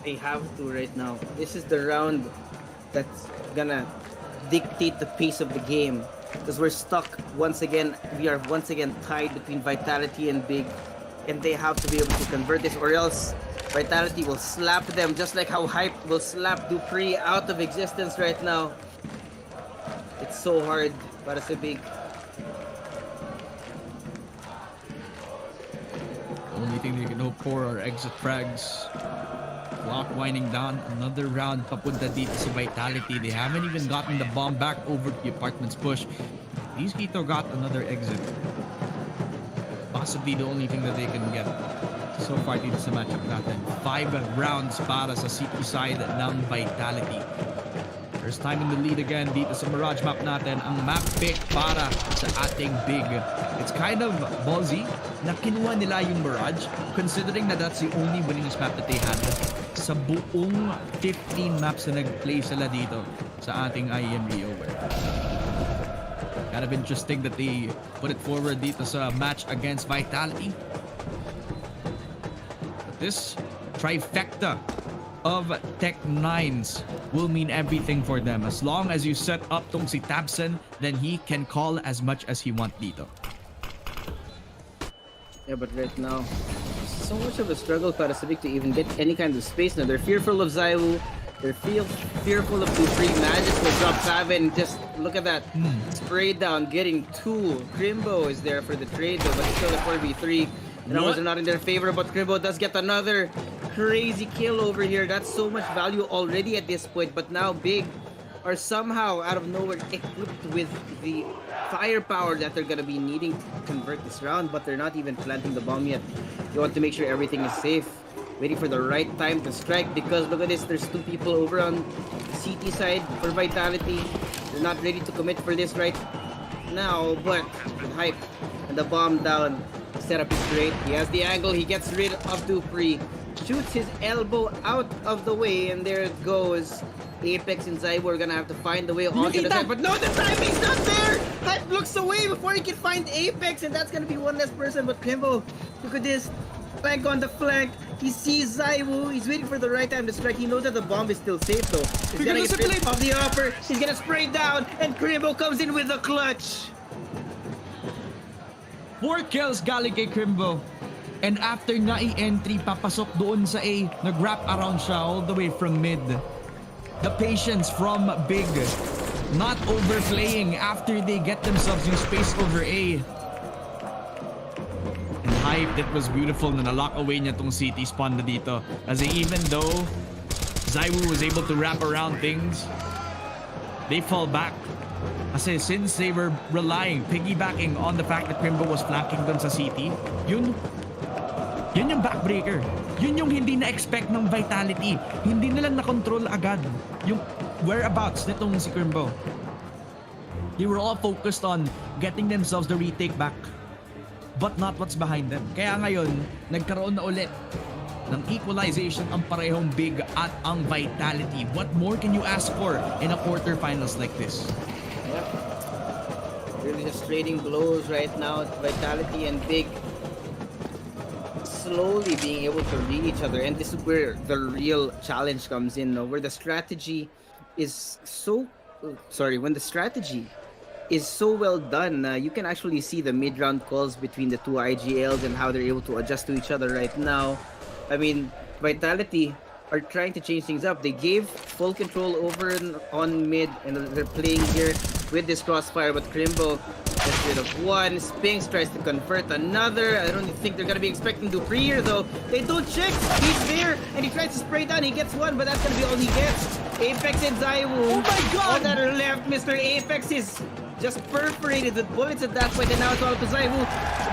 Speaker 9: They have to right now. This is the round that's gonna dictate the pace of the game. Because we're stuck once again. We are once again tied between Vitality and Big. And they have to be able to convert this, or else Vitality will slap them, just like how Hype will slap Dupree out of existence right now. It's so hard para sa Big.
Speaker 8: Only thing they can hope for are exit frags. Clock winding down. Another round papunta dito sa Vitality. They haven't even gotten the bomb back over the apartments push. These Keto got another exit. Possibly the only thing that they can get to so far dito sa matchup natin. 5 rounds para sa City side ng Vitality. First time in the lead again dito sa Mirage map natin. Ang map pick para sa ating big. It's kind of ballsy na kinuha nila yung Mirage considering na that's the only winningest map that they had sa buong 15 maps na nag-play sila dito sa ating IEM Rio. Kind of interesting that they put it forward dito sa match against Vitality. But this trifecta of Tech 9s will mean everything for them. As long as you set up tong si Tabsen, then he can call as much as he want dito.
Speaker 9: Yeah, but right now, so much of a struggle para Civic to even get any kind of space now. They're fearful of Zaiwu. They're fearful of BO3. Magic will drop Faven. Just look at that. Spray down, getting 2. Crimbo is there for the trade though, but still a 4v3. The numbers are not in their favor, but Crimbo does get another crazy kill over here. That's so much value already at this point, but now Big are somehow out of nowhere equipped with the firepower that they're gonna be needing to convert this round, but they're not even planting the bomb yet. You want to make sure everything is safe. Waiting for the right time to strike because look at this, there's 2 people over on CT side for Vitality. They're not ready to commit for this right now, but with hype and the bomb down, setup is great. He has the angle, he gets rid of Dupree, shoots his elbow out of the way, and there it goes. Apex and Zaiwu are gonna have to find the way onto the side, but no, the timing's not there! Hype looks away before he can find Apex, and that's gonna be one less person, but Crimbo, look at this. Flank on the flank. He sees Zaiwu. He's waiting for the right time to strike. He knows that the bomb is still safe though. He's gonna get rid of the upper. He's gonna spray down, and Crimbo comes in with the clutch.
Speaker 8: 4 kills galing kay Crimbo. And after na i-entry, papasok doon sa A, nag-wrap around siya all the way from mid. The patience from Big. Not overplaying after they get themselves in space over A. Hype, that was beautiful na nalock away niya tong city spawn na dito. As even though Zaiwu was able to wrap around things, they fall back. Kasi since they were piggybacking on the fact that Crimbo was flanking dun sa city, yun yung backbreaker. Yun yung hindi na-expect ng Vitality. Hindi nila na-control agad yung whereabouts nitong si Crimbo. They were all focused on getting themselves the retake back, but not what's behind them. Kaya ngayon, nagkaroon na ulit ng equalization ang parehong Big at ang Vitality. What more can you ask for in a quarterfinals like this?
Speaker 9: Yep. Really just trading blows right now. Vitality and Big slowly being able to read each other. And this is where the real challenge comes in, no? Where the strategy is so... when the strategy is so well done, you can actually see the mid-round calls between the 2 IGLs and how they're able to adjust to each other right now. I mean, Vitality are trying to change things up. They gave full control over on mid, and they're playing here with this crossfire, but Crimbo gets rid of 1. Spinks tries to convert another. I don't think they're gonna be expecting Dupree here though. They don't check. He's there, and he tries to spray down. He gets 1, but that's gonna be all he gets. Apex and Zaiwu.
Speaker 8: Oh my god!
Speaker 9: All that are left. Mr. Apex is just perforated with bullets at that point, and now it's all to Zaiwu.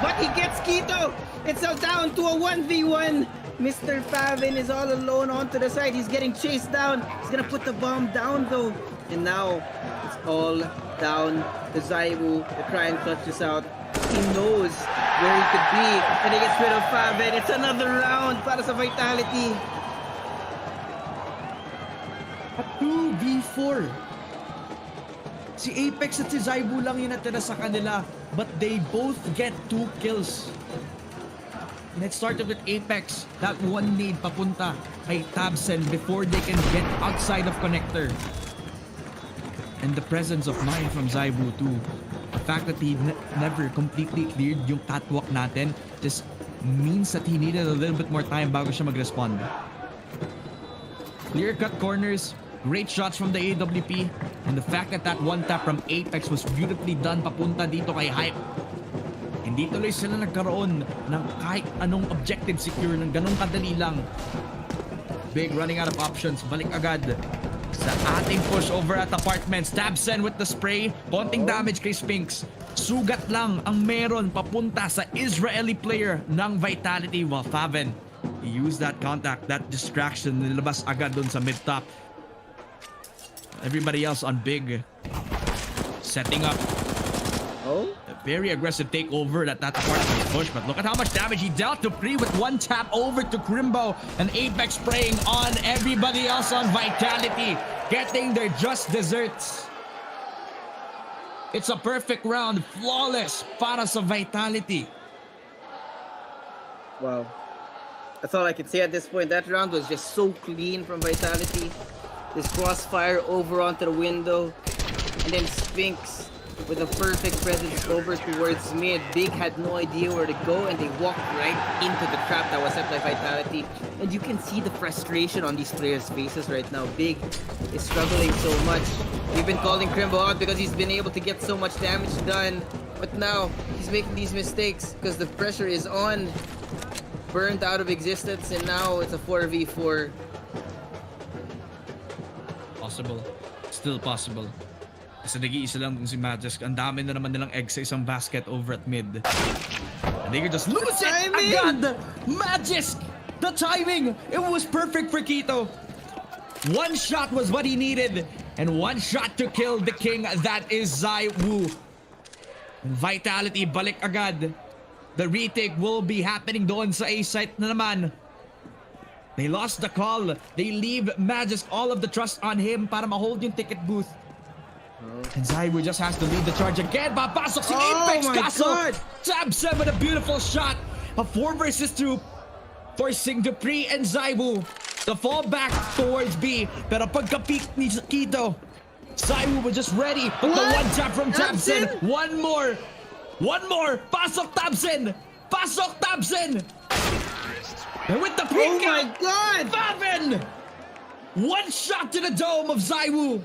Speaker 9: But he gets Quito. It's all down to a 1v1. Mr. Faven is all alone onto the side. He's getting chased down. He's gonna put the bomb down though. And now it's all down to Zaiwu to try and clutch this out. He knows where he could be, and he gets rid of Faven. It's another round para sa Vitality.
Speaker 8: A 2v4. Si Apex at si Zaiwu lang yung natira sa kanila, but they both get 2 kills. And it started with Apex, that one nade papunta kay Tabsen before they can get outside of connector. And the presence of mind from Zaiwu too. The fact that he never completely cleared yung catwalk natin just means that he needed a little bit more time bago siya mag-respond. Clear-cut corners, great shots from the AWP, and the fact that that one tap from Apex was beautifully done papunta dito kay Hype. Hindi tuloy sila nagkaroon ng kahit anong objective secure ng ganong kadali lang. Big running out of options. Balik agad sa ating push over at apartments. Tabsen with the spray. Konting damage kay Spinks. sugat lang ang meron papunta sa Israeli player ng Vitality, while Faven, he used that contact, that distraction, nilabas agad dun sa mid-top. Everybody else on big, setting up.
Speaker 9: Oh?
Speaker 8: A very aggressive takeover that part of his push, but look at how much damage he dealt to Pri with one tap over to Crimbo, and Apex spraying on everybody else on Vitality, getting their just desserts. It's a perfect round, flawless para sa Vitality.
Speaker 9: Wow. That's all I can say at this point. That round was just so clean from Vitality. This crossfire over onto the window, and then Spinks with a perfect presence over towards mid. Big had no idea where to go, and they walked right into the trap that was set by Vitality. And you can see the frustration on these players' faces right now. Big is struggling so much. We've been calling Crimbo out because he's been able to get so much damage done, but now he's making these mistakes because the pressure is on. Burned out of existence, and now it's a 4v4.
Speaker 8: Possible. Still possible. Kasi nag-iisa lang dun si Magisk. Ang dami na naman nilang eggs sa isang basket over at mid. And they could just lose it agad! Magisk! The timing! It was perfect for Quito. One shot was what he needed. And one shot to kill the king. That is Zai Wu. Vitality, balik agad. The retake will be happening doon sa A site na naman. They lost the call. They leave Magisk all of the trust on him para ma-hold yung ticket booth. And Zaiwu just has to lead the charge again. Papasok si Apex Castle. Tabsen with a beautiful shot. A 4 versus 2. Forcing Dupree and Zaiwu to fall back towards B. Pero pagka-peak ni Quito, Zaiwu was just ready. But the one tap from Tabsen. One more. Pasok Tabsen. Pasok Tabsen. And with the peak
Speaker 9: my God!
Speaker 8: Faven! One shot to the dome of Zaiwu.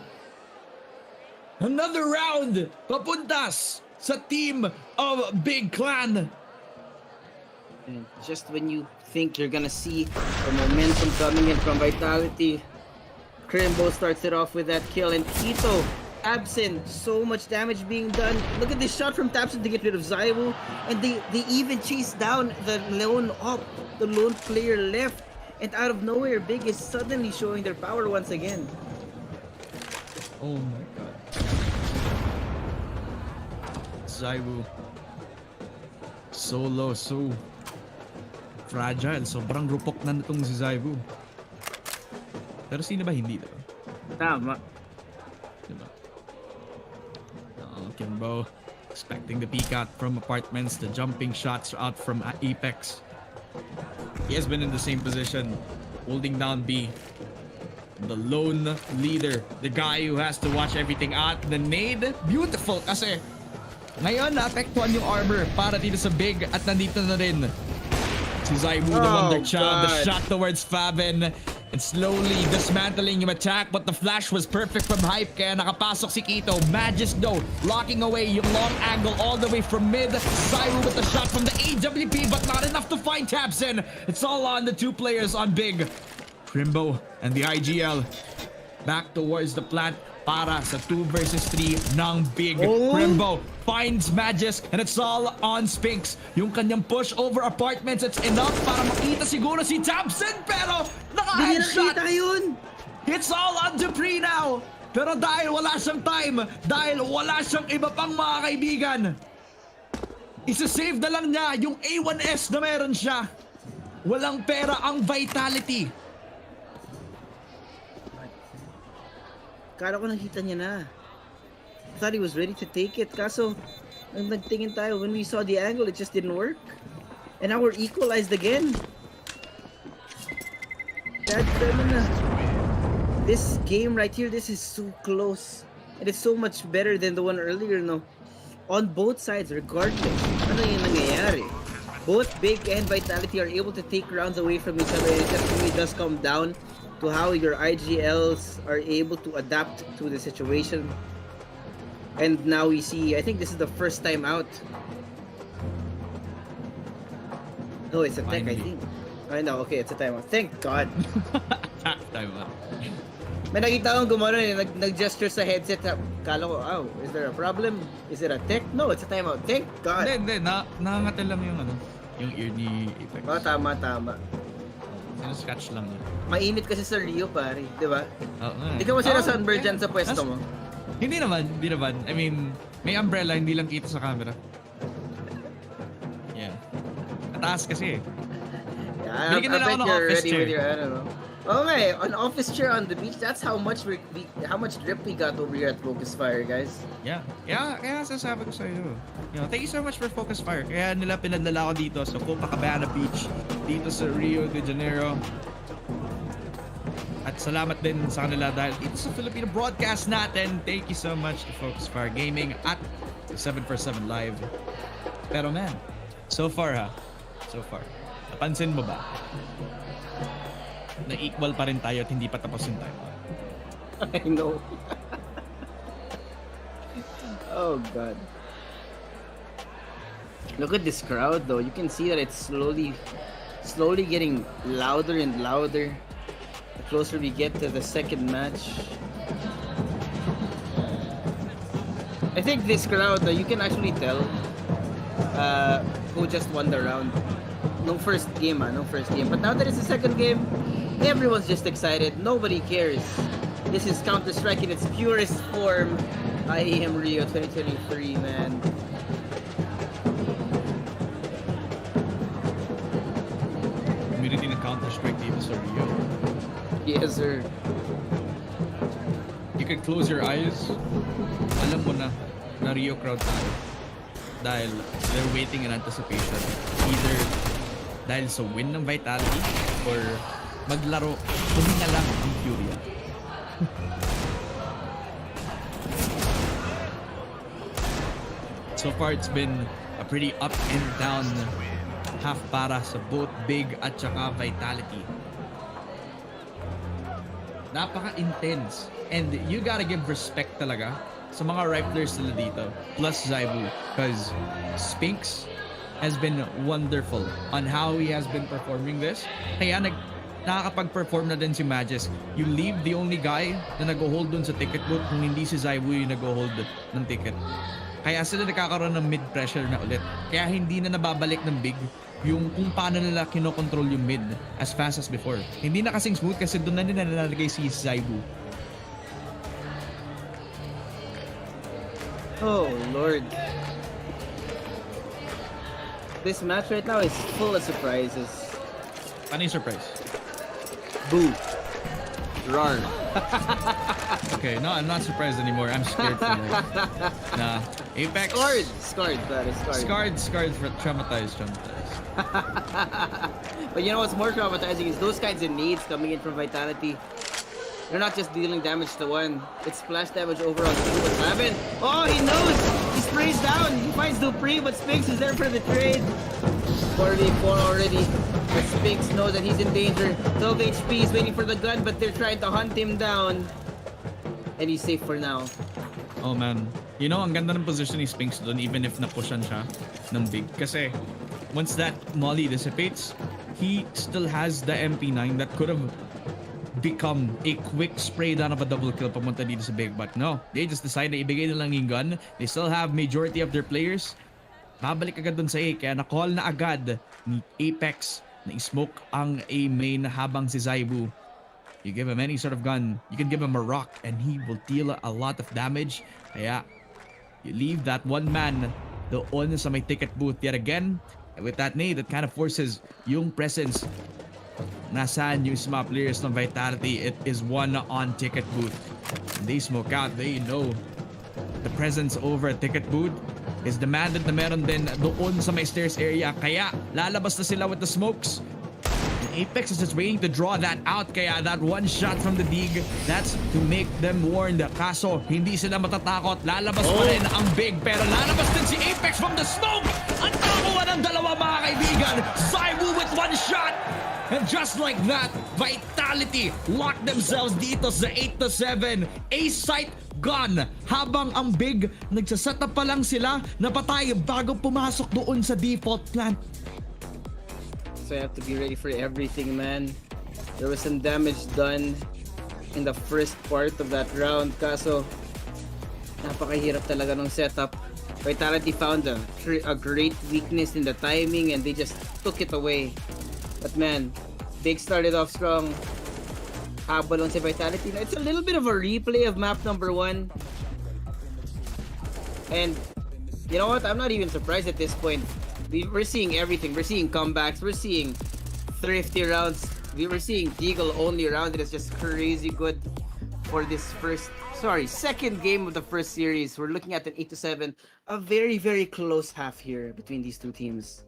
Speaker 8: Another round papuntas sa team of Big Clan.
Speaker 9: And just when you think you're gonna see the momentum coming in from Vitality, Crimbo starts it off with that kill, and Quito, absent, so much damage being done. Look at this shot from Tabsen to get rid of Zaiwu, and they even chase down the lone player left, and out of nowhere, Big is suddenly showing their power once again.
Speaker 8: Oh my God. Zaiwu. So low, so fragile. Sobrang rupok na nitong si Zaiwu. Pero sino ba hindi, diba?
Speaker 9: Tama.
Speaker 8: Diba? Kimbo expecting the peek out from apartments. The jumping shots out from Apex. He has been in the same position, holding down B. The lone leader, the guy who has to watch everything out. The nade, beautiful kasi ngayon naapektuhan yung armor para dito sa Big, at nandito na rin si Zaiwu, the Wonder Child. The shot towards Faven and slowly dismantling yung attack, but the flash was perfect from Hype kaya nakapasok si Quito. Magisk though, locking away yung long angle all the way from mid. Zaiwu with the shot from the AWP, but not enough to find Tabsen. It's all on the two players on Big. Crimbo and the IGL back towards the plant para sa 2 versus 3 ng Big. Crimbo finds Magisk, and it's all on Spinks. Yung kanyang push over apartments, it's enough para makita siguro si Tabsen, pero naka-headshot. It's all on Dupree now. Pero dahil wala siyang time, dahil wala siyang iba pang mga kaibigan, isa-save na lang niya yung A1S na meron siya. Walang pera ang Vitality.
Speaker 9: Kala ko nakita niya na. I thought he was ready to take it. Kaso, nang nagtingin tayo, when we saw the angle, it just didn't work. And now we're equalized again. This game right here, this is so close. And it's so much better than the one earlier, no? On both sides, regardless. Ano yung nangyayari? Both Big and Vitality are able to take rounds away from each other. It just really does come down to how your IGLs are able to adapt to the situation. And now we see, I think this is the first time out. No, it's a tech, I think. I know, okay, it's a timeout. Thank God.
Speaker 8: Timeout.
Speaker 9: May nakita akong gumano nag-gesture sa headset. Kala ko, oh, is there a problem? Is it a tech? No, it's a timeout. Thank God.
Speaker 8: Hindi. Nangangatil lang yung ear ni Apex.
Speaker 9: Oh, tama.
Speaker 8: Scratch lang yun.
Speaker 9: Mainit kasi sa Rio, pare. Di ba?
Speaker 8: Oo.
Speaker 9: Di ka ba sila sunburn dyan sa pwesto mo?
Speaker 8: Hindi naman. I mean, may umbrella, hindi lang kita sa camera. Yeah. Mataas kasi eh.
Speaker 9: Yeah, I bet you're ready with your, I don't know. Okay, an office chair on the beach. That's how much drip we got over here at Focus Fire, guys.
Speaker 8: Yeah. Kaya sasabi ko sa iyo. Thank you so much for Focus Fire. Kaya nila pinadala ko dito sa Copacabana Beach, dito sa Rio de Janeiro. At salamat din sa kanila dahil ito sa Filipino broadcast natin. Thank you so much to Focus Fire Gaming at 747 Live. Pero man, so far, napansin mo ba? Na equal pa rin tayo at hindi pa tapos yung time.
Speaker 9: I know. Oh God. Look at this crowd though. You can see that it's slowly getting louder and louder the closer we get to the second match. I think this crowd though, you can actually tell who just won the round. No first game. But now that it's the second game, everyone's just excited. Nobody cares. This is Counter-Strike in its purest form. IEM Rio 2023, man.
Speaker 8: Community ng Counter-Strike dito sa Rio.
Speaker 9: Yes, sir.
Speaker 8: You can close your eyes. Alam mo na Rio crowd tayo. Dahil they're waiting in anticipation. Either dahil sa win ng Vitality or maglaro, huminga lang ang Furia. So far, it's been a pretty up and down half para sa both Big at saka Vitality. Napaka-intense. And you gotta give respect talaga sa mga riflers nila dito. Plus Zaibu. Because Spinks has been wonderful on how he has been performing this. Kaya nakakapag-perform na din si Magus. You leave the only guy na nag-hold dun sa ticket booth kung hindi si Zaibu yung nag-hold ng ticket. Kaya sila nagkakaroon ng mid-pressure na ulit. Kaya hindi na nababalik ng Big yung kung paano nila kinokontrol yung mid as fast as before. Hindi na kasing smooth kasi doon na nila nalalagay si Zaibu.
Speaker 9: Oh, Lord. This match right now is full of surprises.
Speaker 8: Ano yung surprise?
Speaker 9: Boo. Rar.
Speaker 8: Okay, no, I'm not surprised anymore. I'm scared for life. Nah, Apex.
Speaker 9: Scarred.
Speaker 8: Scarred for traumatized.
Speaker 9: But you know what's more traumatizing is those kinds of nades coming in from Vitality. They're not just dealing damage to one. It's splash damage overall. What's happened? Oh, he knows! He sprays down! He finds Dupree, but Spinks is there for the trade. 44 already. But Spinks knows that he's in danger. 12 HP, he's waiting for the gun, but they're trying to hunt him down. And he's safe for now.
Speaker 8: Oh man. You know, ang ganda ng position ni Spinks doon even if napushan siya ng Big. Kasi once that molly dissipates, he still has the MP9 that could have become a quick spray down of a double kill pamunta dito sa Big. But no, they just decide na ibigay na lang yung gun. They still have majority of their players. Babalik agad dun sa A. Kaya na-call na agad ni Apex na i-smoke ang A main habang si Zaibu. You give him any sort of gun, you can give him a rock and he will deal a lot of damage. Kaya you leave that one man doon sa may ticket booth yet again. And with that nade, that kind of forces yung presence nasaan yung mga players ng Vitality. It is one on ticket booth. They smoke out. They know the presence over ticket booth is demanded na meron din doon sa may stairs area. Kaya lalabas na sila with the smokes. And Apex is just waiting to draw that out. Kaya that one shot from the dig, that's to make them warned. Kaso hindi sila matatakot. Lalabas pa rin ang Big. Pero lalabas din si Apex from the smoke. Ang takuha ng dalawa mga kaibigan. Zaibu with one shot. And just like that, Vitality locked themselves dito sa 8-7. A-site gone. Habang ang Big, nagsaset up pa lang sila na patay bago pumasok doon sa default plant.
Speaker 9: So you have to be ready for everything, man. There was some damage done in the first part of that round. Kaso, napakahirap talaga ng setup. Vitality found a great weakness in the timing and they just took it away. But man, Big started off strong. Habol on si Vitality. It's a little bit of a replay of map number 1. And you know what? I'm not even surprised at this point. We're seeing everything. We're seeing comebacks. We're seeing thrifty rounds. We were seeing Deagle only round. It's just crazy good for this second game of the first series. We're looking at an 8-7. A very, very close half here between these two teams.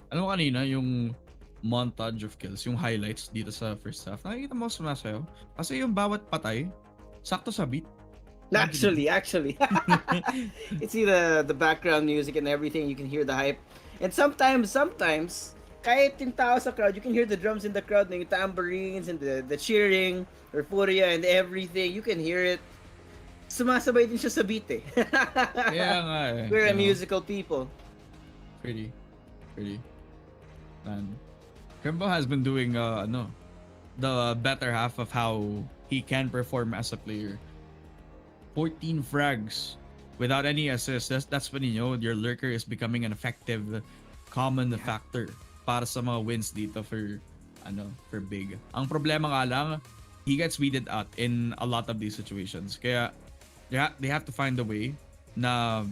Speaker 8: Alam mo kanina yung montage of kills, yung highlights dito sa first half. Nakikita mo sumasayaw. Kasi yung bawat patay, sakto sa beat.
Speaker 9: Actually. It's the background music and everything. You can hear the hype. And sometimes, kahit yung tao sa crowd, you can hear the drums in the crowd, yung tambourines and the cheering, or Furia and everything. You can hear it. Sumasabay din siya sa beat eh.
Speaker 8: Kaya nga eh.
Speaker 9: We're a musical people.
Speaker 8: Pretty. Man. Crimbo has been doing the better half of how he can perform as a player. 14 frags without any assists. That's when you know your lurker is becoming an effective common factor para sa mga wins dito for Big. Ang problema nga lang, he gets weeded out in a lot of these situations. Kaya they have to find a way na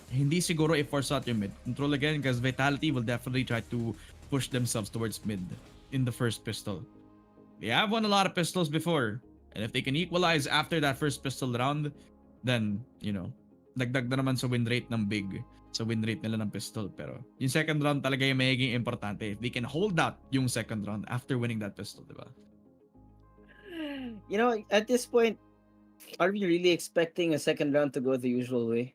Speaker 8: hindi siguro i-force out yung mid control again, because Vitality will definitely try to push themselves towards mid in the first pistol. They have won a lot of pistols before, and if they can equalize after that first pistol round, then dagdag na naman sa win rate ng Big, sa win rate nila ng pistol. Pero yung second round talaga yung magiging importante. If they can hold out yung second round after winning that pistol, diba?
Speaker 9: At this point, are we really expecting a second round to go the usual way?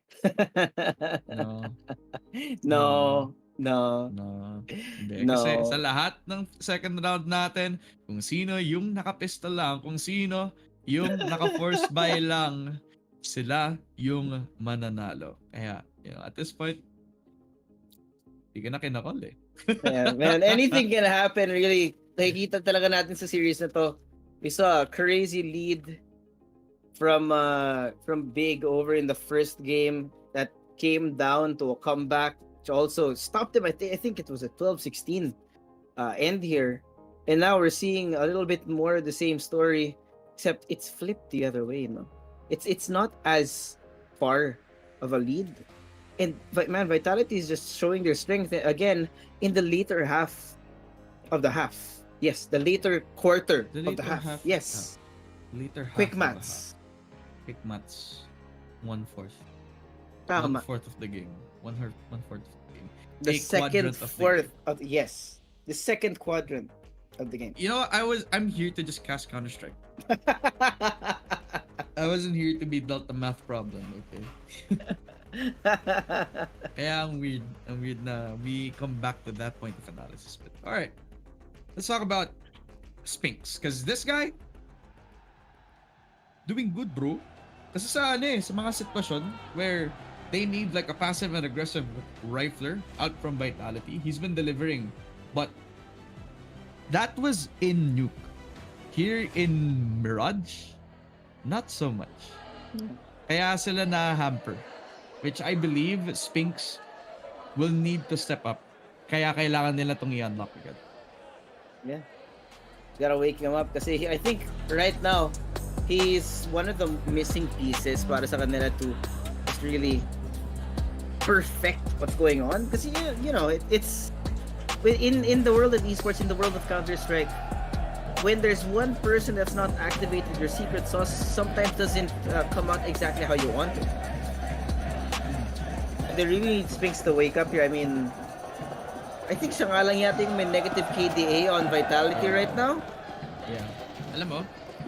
Speaker 9: No.
Speaker 8: Hindi. Kasi sa lahat ng second round natin, kung sino yung nakapistol lang, kung sino yung naka-force buy lang, sila yung mananalo. Kaya, at this point, hindi ka na kinakol eh.
Speaker 9: Yeah, man, anything can happen really. Nakikita talaga natin sa series na to. We saw a crazy lead from Big over in the first game that came down to a comeback, which also stopped him. I think it was a 12-16 end here, and now we're seeing a little bit more of the same story, except it's flipped the other way. It's not as far of a lead, and man, Vitality is just showing their strength again in the later half of the half. Yes, the later quarter of the half. Yes.
Speaker 8: Later half.
Speaker 9: Quick maths.
Speaker 8: Quick maths. 1/4.
Speaker 9: Tama.
Speaker 8: 1/4 of the game. 1/4 of the game.
Speaker 9: The second fourth of yes. The second quadrant of the game.
Speaker 8: I'm here to just cast Counter-Strike. I wasn't here to be dealt a math problem, okay? Kaya ang weird na we come back to that point of analysis. But alright. Let's talk about Spinks, because this guy doing good, bro. Kasi sa mga sitwasyon where they need like a passive and aggressive rifler out from Vitality, he's been delivering. But that was in Nuke. Here in Mirage, not so much. Kaya sila na-hamper, which I believe Spinks will need to step up. Kaya kailangan nila itong i-unlock agad.
Speaker 9: Yeah. Gotta wake him up kasi I think right now he's one of the missing pieces para sa kanila to just really perfect what's going on. Kasi it's in the world of esports, in the world of Counter-Strike, when there's one person that's not activated, your secret sauce sometimes doesn't come out exactly how you want it. They really need Spinks to wake up here. I mean, I think siya nga lang yata yung may negative KDA on Vitality right now.
Speaker 8: Yeah. Alam mo,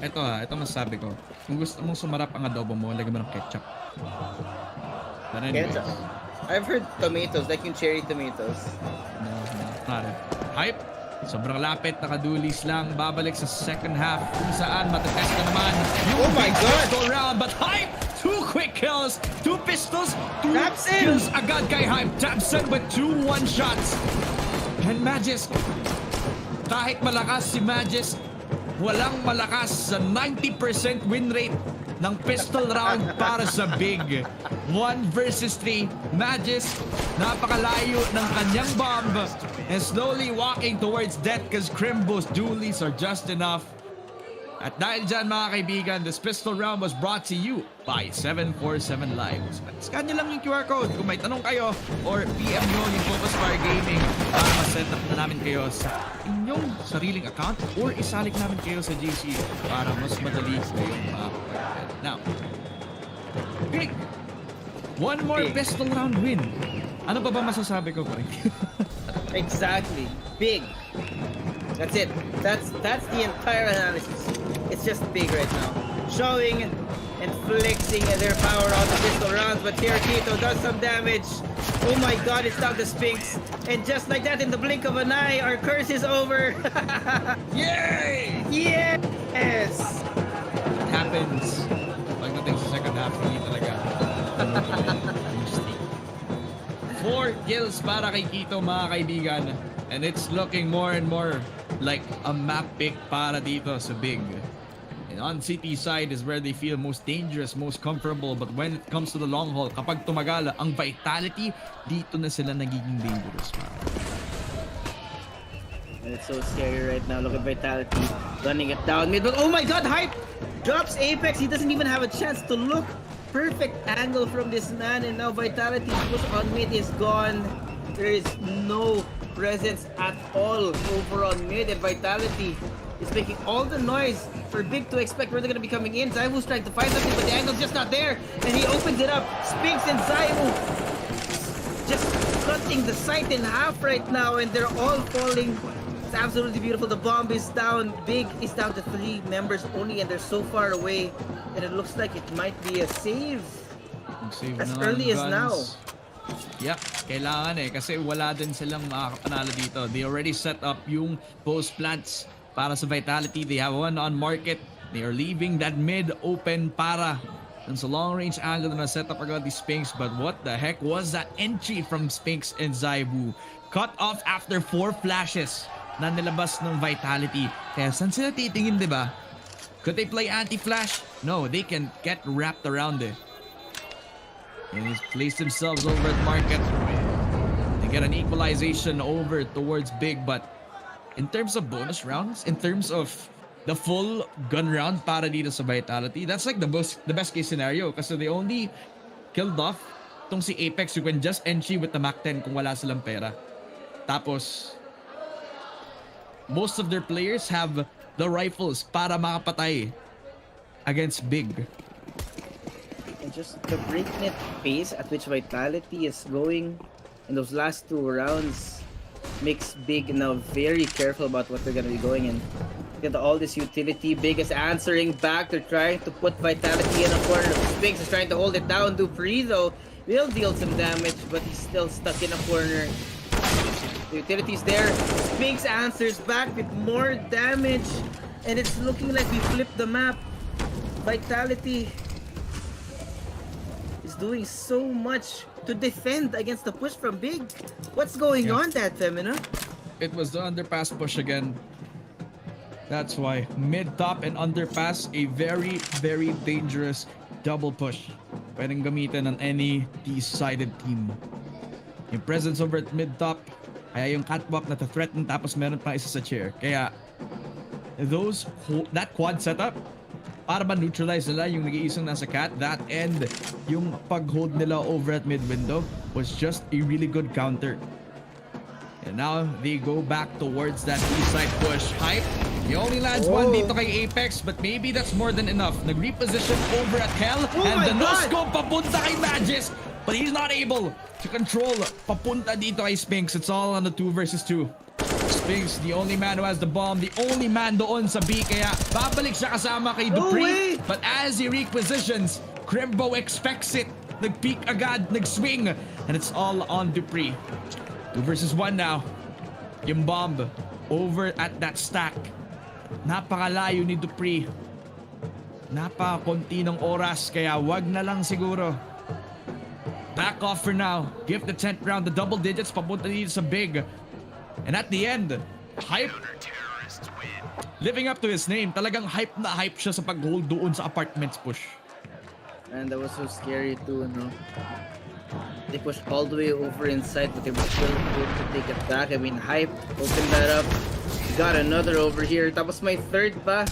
Speaker 8: ito masasabi ko. Kung gusto mong sumarap ang adobo mo, lagyan mo ng ketchup.
Speaker 9: Ketchup? I've heard tomatoes, like yung cherry tomatoes.
Speaker 8: No. Hype. Sobrang lapit, nakadulis lang. Babalik sa second half kung saan matetest na naman yung pistol round. But Hype, 2 quick kills, 2 pistols, 2 kills agad kay Hype. Dabson with 2 one-shots. And Magis, kahit malakas si Magis, walang malakas sa 90% win rate ng pistol round para sa Big. 1 versus 3. Magis, napakalayo ng kanyang bomb and slowly walking towards death because Crimbo's dualies are just enough. At dahil dyan mga kaibigan, this pistol round was brought to you by 747 Live. Scan nyo lang yung QR code kung may tanong kayo or PM nyo yung Focus Fire Gaming para ma-set up na namin kayo sa inyong sariling account or isalik namin kayo sa GC para mas madali kayong makapag-get. Now, Big! One more pistol round win. Ano pa ba masasabi ko, pare?
Speaker 9: Exactly. Big. That's it. That's the entire analysis. It's just Big right now. Showing and flexing their power on the pistol rounds, but here Tito does some damage. Oh my god, it's down to Spinks. And just like that, in the blink of an eye, our curse is over.
Speaker 8: Yay!
Speaker 9: Yes!
Speaker 8: It happens. Pagdating sa second half, hindi talaga. 4 kills para kay Tito mga kaibigan. And it's looking more and more like a map pick para dito sa Big. And on City side is where they feel most dangerous, most comfortable. But when it comes to the long haul, kapag tumagal ang Vitality, dito na sila nagiging dangerous.
Speaker 9: And it's so scary right now. Look at Vitality running it down mid. But oh my god, Hype drops Apex. He doesn't even have a chance to look. Perfect angle from this man. And now Vitality push on mid is gone. There is no presence at all over on mid, and Vitality is making all the noise for Big to expect where they're going to be coming in. Zaivu's trying to find something, but the angle's just not there, and he opens it up. Spinks and Zaivu just cutting the site in half right now, and they're all falling. It's absolutely beautiful. The bomb is down. Big is down to 3 members only, and they're so far away, and it looks like it might be a save as early as now.
Speaker 8: Yep, kailangan kasi wala din silang makakapanalo dito. They already set up yung post plants para sa Vitality. They have one on market. They are leaving that mid open para sa long range angle na set up agad the Spinks. But what the heck was that entry from Spinks and Zaivu? Cut off after 4 flashes na nilabas ng Vitality. Kaya saan sila titingin, di ba? Could they play anti-flash? No, they can get wrapped around it. And he's placed themselves over at market. They get an equalization over towards Big, but in terms of bonus rounds, in terms of the full gun round para dito sa Vitality, that's like the best case scenario kasi they only killed off tong si Apex who can just entry with the Mac 10 kung wala silang pera. Tapos most of their players have the rifles para makapatay against Big.
Speaker 9: And just the breakneck pace at which Vitality is going in those last 2 rounds makes Big now very careful about what they're gonna be going in. Look at all this utility. Big is answering back. They're trying to put Vitality in a corner. Spinks is trying to hold it down. Dupree though will deal some damage, but he's still stuck in a corner. The utility's there. Spinks answers back with more damage, and it's looking like we flipped the map. Vitality doing so much to defend against the push from Big. What's going on that Femina?
Speaker 8: It was the underpass push again. That's why mid-top and underpass, a very, very dangerous double push. Pwedeng gamitin ng any T-sided team. Yung presence over at mid-top, kaya yung catwalk na to-threaten tapos meron pa isa sa chair. Kaya that quad setup, para ba neutralize nila yung nag-iisang nasa cat, that and yung pag-hold nila over at mid-window was just a really good counter. And now they go back towards that east-side push. Hype, he only lands one dito kay Apex, but maybe that's more than enough. Nag-reposition over at Hell, and the no-scope papunta kay Magis, but he's not able to control papunta dito kay Spinks. It's all on the 2 versus 2. Spinks, the only man who has the bomb, the only man doon sa B, kaya babalik siya kasama kay Dupree. But as he repositions, Crimbo expects it. Nag-peek agad, nag-swing, and it's all on Dupree. 2 versus 1 now. Yung bomb over at that stack. Napakalayo ni Dupree. Napakakunti ng oras, kaya wag na lang siguro. Back off for now. Give the 10th round the double digits papunta dito sa Big. And at the end, Hype living up to his name. Talagang hype na hype siya sa pag-hold doon sa apartments push.
Speaker 9: And that was so scary too, no? They pushed all the way over inside, but they were still able to take it back. I mean, hype, opened that up. Got another over here. That was my third ba?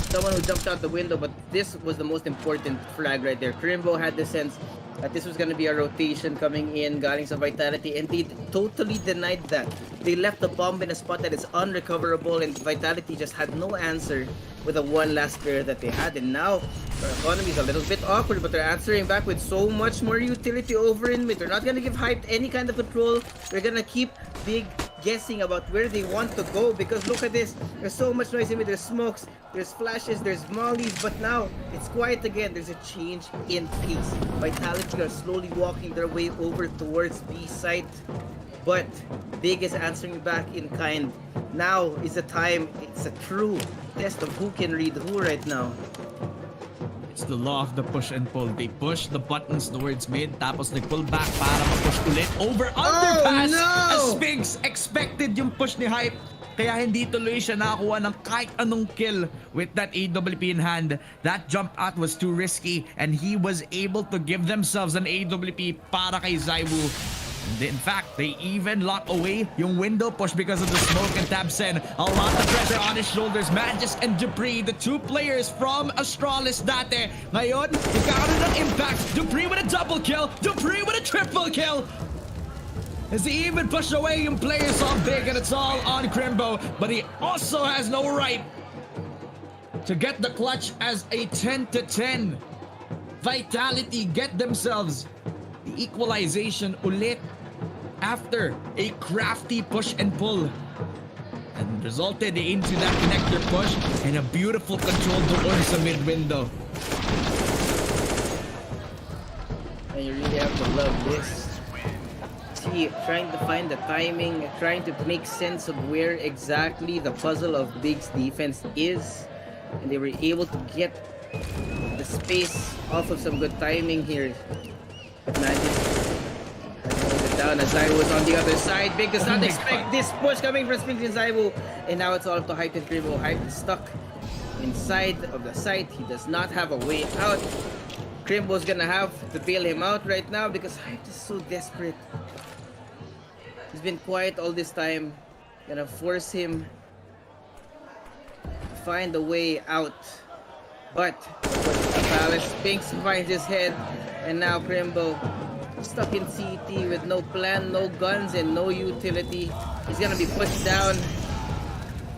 Speaker 9: Someone who jumped out the window, but this was the most important flag right there. Crimbo had the sense that this was going to be a rotation coming in, galing sa Vitality, and they totally denied that. They left the bomb in a spot that is unrecoverable, and Vitality just had no answer with the one last player that they had. And now, their economy is a little bit awkward, but they're answering back with so much more utility over in mid. They're not going to give Hype any kind of control. They're going to keep Big guessing about where they want to go, because look at this. There's so much noise in mid. There's smokes, there's flashes, there's mollies, but now it's quiet again. There's a change in pace. Vitality are slowly walking their way over towards B site, but Big is answering back in kind. Now is the time. It's a true test of who can read who right now.
Speaker 8: It's the law of the push and pull. They push the buttons towards mid, tapos they pull back para ma-push ulit over underpass.
Speaker 9: Oh, no!
Speaker 8: As Spinks expected yung push ni Hype, kaya hindi tuloy siya nakakuha ng kahit anong kill with that AWP in hand. That jump out was too risky, and he was able to give themselves an AWP para kay Zaiwu. In fact, they even lock away yung window push because of the smoke and Tabsen. A lot of pressure on his shoulders. Magis and Dupree, the two players from Astralis dati. Ngayon, nagkakaroon ng impact. Dupree with a double kill. Dupree with a triple kill. As he even pushed away yung players on Big, and it's all on Crimbo. But he also has no right to get the clutch as a 10-10. Vitality get themselves the equalization ulit after a crafty push and pull, and resulted into that connector push and a beautiful control doon sa mid window.
Speaker 9: And you really have to love this. See, trying to find the timing, trying to make sense of where exactly the puzzle of Big's defense is, and they were able to get the space off of some good timing here. Magic down as Zaiwu was on the other side. Big does not expect this push coming from Spinks and Zaiwu, and now it's all up to Hype and Crimbo. Hype is stuck inside of the site. He does not have a way out. Crimbo's gonna have to bail him out right now because Hype is so desperate. He's been quiet all this time. Gonna force him to find a way out. But Palace, Spinks finds his head, and now Crimbo stuck in CT with no plan, no guns, and no utility. He's gonna be pushed down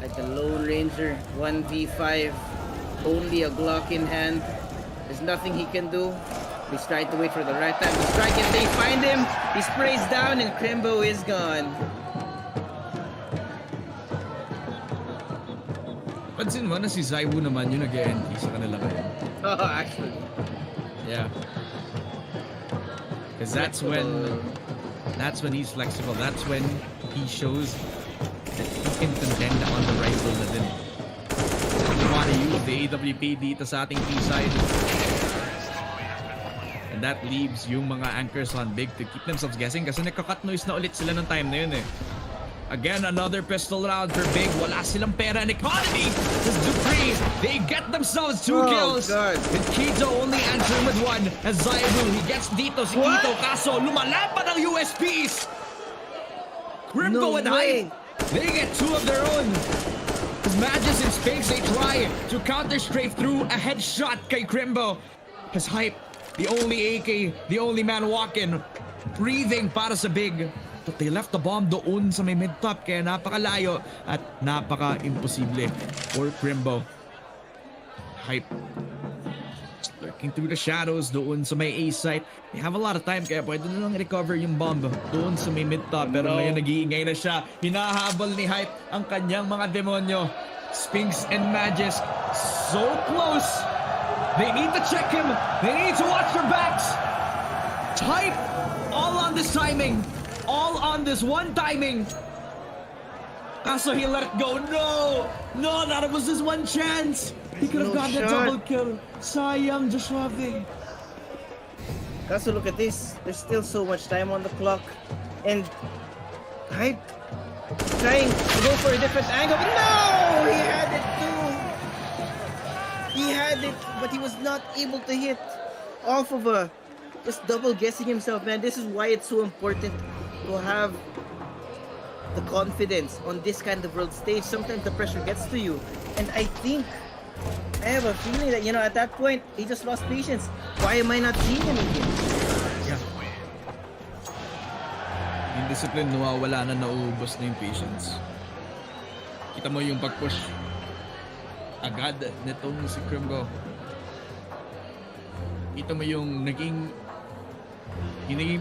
Speaker 9: like a Lone Ranger. 1v5, only a Glock in hand. There's nothing he can do. He's trying to wait for the right time to strike, and they find him. He sprays down, and Crimbo is gone.
Speaker 8: Pansin mo na si Zaiwu naman yung nag-ENG sa kanila ngayon.
Speaker 9: Oh, actually.
Speaker 8: Yeah. Because that's when he's flexible. That's when he shows that he can contend on the rifle na din. We want to use the AWP dito sa ating P-side. And that leaves yung mga anchors on Big to keep themselves guessing kasi nagka-cut noise na ulit sila ng time na yun eh. Again, another pistol round for Big. Wala silang pera and economy. This Dupree, they get themselves 2 kills.
Speaker 9: God.
Speaker 8: With Kito only answering with 1. As Zaiwu, he gets dito si Kito. Kaso, lumalaban ang USPs. Crimbo and Hype, they get 2 of their own. As Magis and Spinks, they try to counter strafe through a headshot kay Crimbo. As Hype, the only AK, the only man walking, breathing para sa Big. But they left the bomb doon sa may mid-top, kaya napakalayo at napaka-imposible for Crimbo. Hype just lurking through the shadows doon sa may A site. They have a lot of time kaya pwede na lang recover yung bomb doon sa may mid-top. Pero ngayon nag-iingay na siya. Hinahabol ni Hype ang kanyang mga demonyo. Spinks and Magis so close. They need to check him. They need to watch their backs. Hype all on this timing. All on this one timing. Kaso he let it go. No! No, that was his one chance. He could have got that double kill. Sayang, Joshua.
Speaker 9: Kaso look at this. There's still so much time on the clock. And Hype trying to go for a different angle, but no! He had it too! He had it, but he was not able to hit off of a... Just double guessing himself, man. This is why it's so important to have the confidence on this kind of world stage. Sometimes the pressure gets to you. And I think, I have a feeling that, at that point, he just lost patience. Why am I not seeing him again?
Speaker 8: Yeah. Yung discipline nawawala na, nauubos na yung patience. Kita mo yung pag-push agad nitong si Crimbo. Kita mo yung naging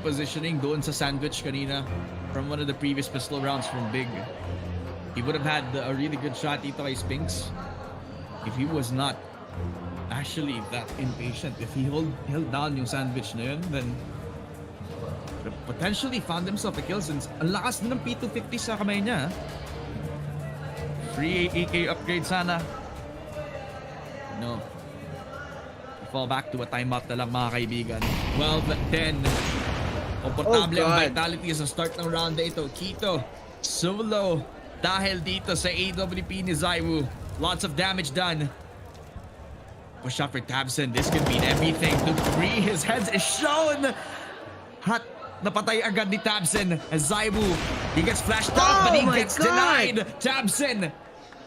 Speaker 8: positioning doon sa sandwich kanina from one of the previous pistol rounds from Big. He would have had a really good shot dito kay Spinks if he was not actually that impatient. If he held down yung sandwich na yun, then potentially found himself a kill since ang lakas na ng P250 sa kamay niya. Free AK upgrade sana. No. Fall back to a timeout na lang, mga kaibigan. 12-10. Komportable ang Vitality sa start ng round na ito. Quito solo dahil dito sa AWP ni Zaiwu. Lots of damage done. Push out for Tabson. This could mean everything. Dupree, his head is shown. Hot. Napatay agad ni Tabson as Zaiwu. He gets flashed out, but he gets denied. Tabson.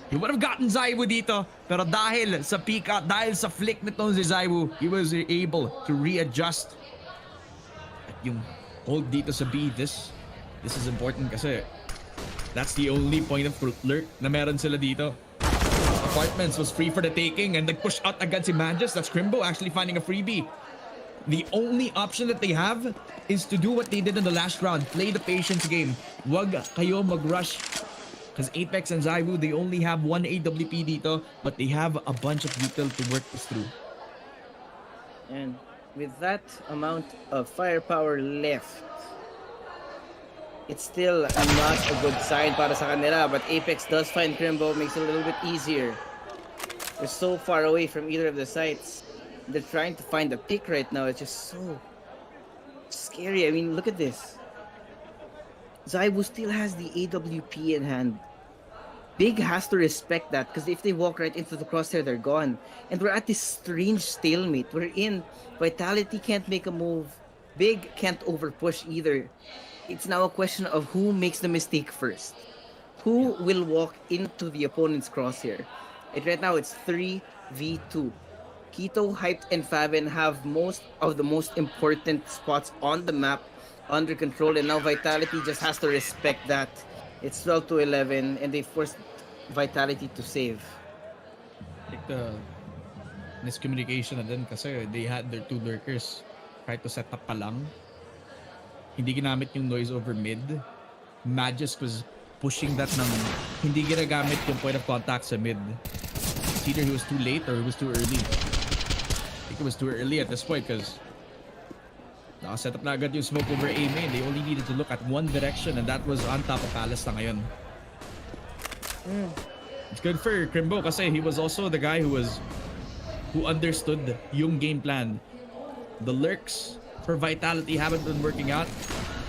Speaker 8: He would have gotten Zaiwu dito, pero dahil sa peek out, dahil sa flick nito si Zaiwu, he was able to readjust. At yung hold dito sa B, this is important kasi that's the only point of lurk na meron sila dito. Apartments was free for the taking and nag-push out agad si Manjus. That's Crimbo actually finding a freebie. The only option that they have is to do what they did in the last round. Play the patience game. Wag kayo mag-rush. Because Apex and Zaiwu, they only have one AWP dito, but they have a bunch of util to work this through.
Speaker 9: And with that amount of firepower left, it's still not a good sign para sa kanila, but Apex does find Crimbo, makes it a little bit easier. They're so far away from either of the sites. They're trying to find a pick right now. It's just so scary. I mean, look at this. Zaiwu still has the AWP in hand. Big has to respect that because if they walk right into the crosshair, they're gone. And we're at this strange stalemate. We're in. Vitality can't make a move. Big can't overpush either. It's now a question of who makes the mistake first. Who will walk into the opponent's crosshair? Right now, it's 3v2. Quito, Hyped, and Faven have most of the most important spots on the map under control, and now Vitality just has to respect that. It's 12-11, and they forced Vitality to save.
Speaker 8: I think the miscommunication na din kasi they had their two lurkers try to set up pa lang. Hindi ginamit yung noise over mid. Magus was pushing that ng hindi ginagamit yung point of contact sa mid. It's either he was too late or he was too early. I think it was too early at this point because nakaset up na agad yung smoke over A main. They only needed to look at one direction and that was on top of Palace na ngayon. It's good for Crimbo kasi he was also the guy who understood yung game plan. The lurks for Vitality haven't been working out.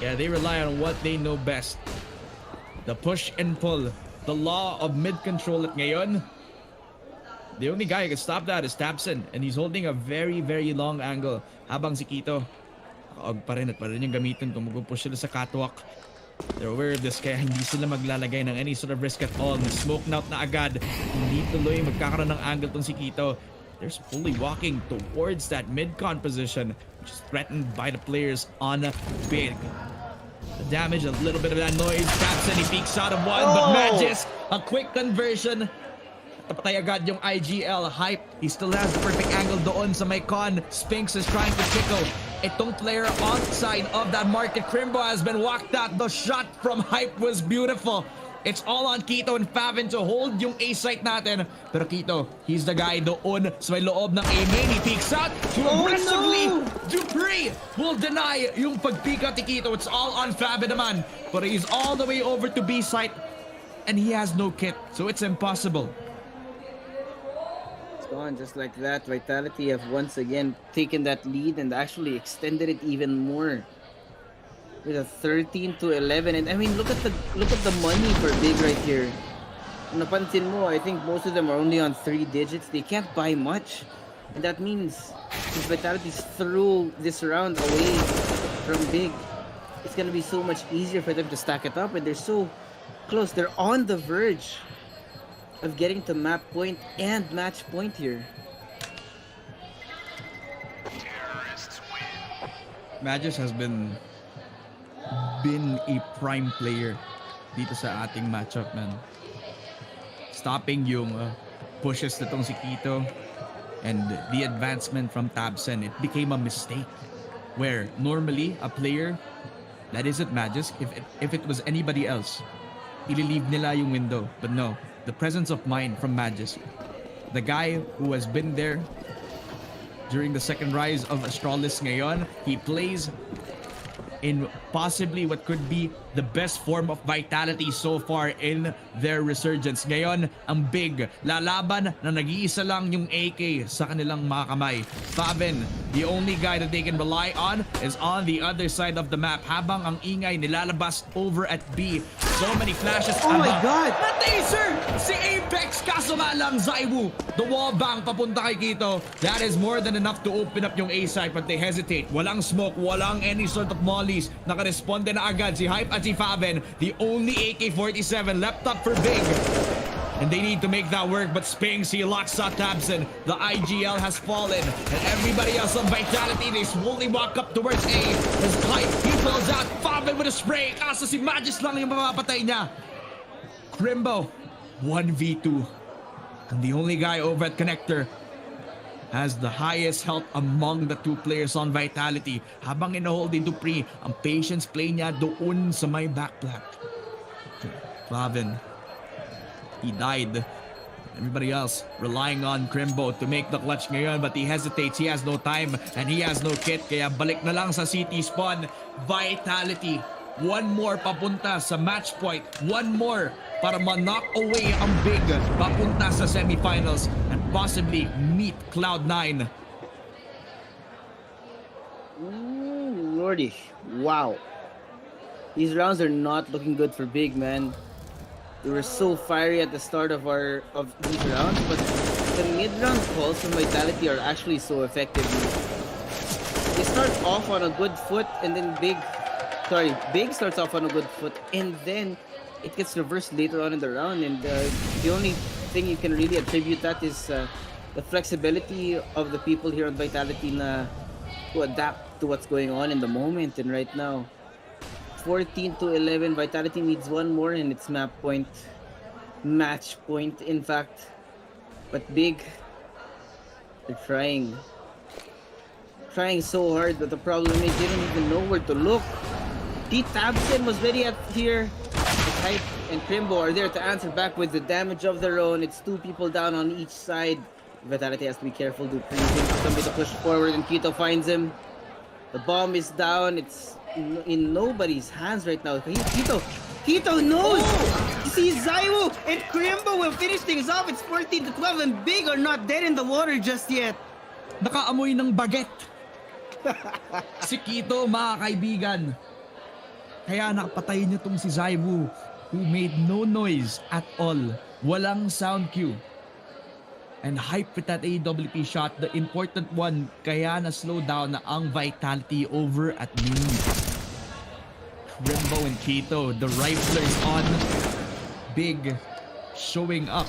Speaker 8: Yeah, they rely on what they know best. The push and pull. The law of mid-control at ngayon. The only guy who can stop that is Tabson and he's holding a very, very long angle habang si Quito nakaog pa rin at pa rin yung gamitin kung mag-push sila sa catwalk. They're aware of this kaya hindi sila maglalagay ng any sort of risk at all. Smoke out na agad. Hindi tuloy magkakaroon ng angle tong si Quito. They're fully walking towards that mid-con position which is threatened by the players on Big. The damage, a little bit of that noise. Tabson, he peeks out of one, but Magis, a quick conversion. Tapatay agad yung IGL. Hype, he still has the perfect angle doon sa may con. Spinks is trying to tickle itong player outside of that market. Crimbo has been walked out. The shot from Hype was beautiful. It's all on Quito and Faven to hold yung A site natin. Pero Quito, he's the guy doon sa may loob ng A main. He peeks out too aggressively. No! Dupree will deny yung pag-peek out ni Quito. It's all on Faven naman. But he's all the way over to B site and he has no kit. So it's impossible.
Speaker 9: Gone just like that. Vitality have once again taken that lead and actually extended it even more. with a 13-11, and I mean look at the money for Big right here. Napansin mo, I think most of them are only on 3 digits. They can't buy much, and that means if Vitality's threw this round away from Big, it's gonna be so much easier for them to stack it up, and they're so close. They're on the verge of getting to map point and match point here.
Speaker 8: Magis has been a prime player dito sa ating matchup, man. Stopping yung pushes nitong si Quito and the advancement from Tabsen, it became a mistake where normally a player that isn't Magis, if it was anybody else, ililive nila yung window. But no, the presence of mind from Magis, the guy who has been there during the second rise of Astralis ngayon, he plays in possibly what could be the best form of Vitality so far in their resurgence. Ngayon, ang Big, lalaban na nag-iisa lang yung AK sa kanilang mga kamay. Faven, the only guy that they can rely on is on the other side of the map. Habang ang ingay nilalabas over at B. So many flashes.
Speaker 9: Oh my God!
Speaker 8: Na-taser! Si Apex, kaso nga lang Zaiwu. The wall bang papunta kay Quito. That is more than enough to open up yung A side, but they hesitate. Walang smoke, walang any sort of mollies. Nakaresponde na agad si Hype at si Faven. The only AK-47 left up for Big. And they need to make that work, but Spinksy locks out Tabsen. The IGL has fallen, and everybody else on Vitality, they slowly walk up towards A. As Hype, he pulls out Faven with a spray. Kaso si Magis lang yung mamapatay niya. Crimbo, 1v2. And the only guy over at Connector has the highest health among the 2 players on Vitality. Habang in-hold into Pre, ang patience play niya doon sa may backblack. Faven, he died. Everybody else relying on Crimbo to make the clutch ngayon, but he hesitates. He has no time and he has no kit, kaya balik na lang sa city spawn. Vitality, one more papunta sa match point. One more para ma-knock away ang Big papunta sa semifinals and possibly meet Cloud9.
Speaker 9: Lordy, wow. These rounds are not looking good for Big, man. We were so fiery at the start of these rounds, but the mid-round calls from Vitality are actually so effective. They start off on a good foot, and then Big starts off on a good foot, and then it gets reversed later on in the round. And the only thing you can really attribute that is the flexibility of the people here on Vitality to adapt to what's going on in the moment. And right now, 14-11, Vitality needs one more and it's map point, match point in fact. But Big, they're trying so hard, but the problem is they don't even know where to look. Tabsen was ready at here. Hype and Crimbo are there to answer back with the damage of their own. It's 2 people down on each side. Vitality has to be careful to somebody to push forward, and Quito finds him. The bomb is down. It's in nobody's hands right now. Quito knows! You see Zaiwu and Crimbo will finish things off. It's 14-12 and Big are not dead in the water just yet.
Speaker 8: Nakaamoy ng baget. Si Quito, mga kaibigan. Kaya nakapatay niyo tong si Zaiwu, who made no noise at all. Walang sound cue. And Hype with that AWP shot, the important one, kaya na-slow down na ang Vitality over at mid. Crimbo and Quito, the riflers on Big, showing up.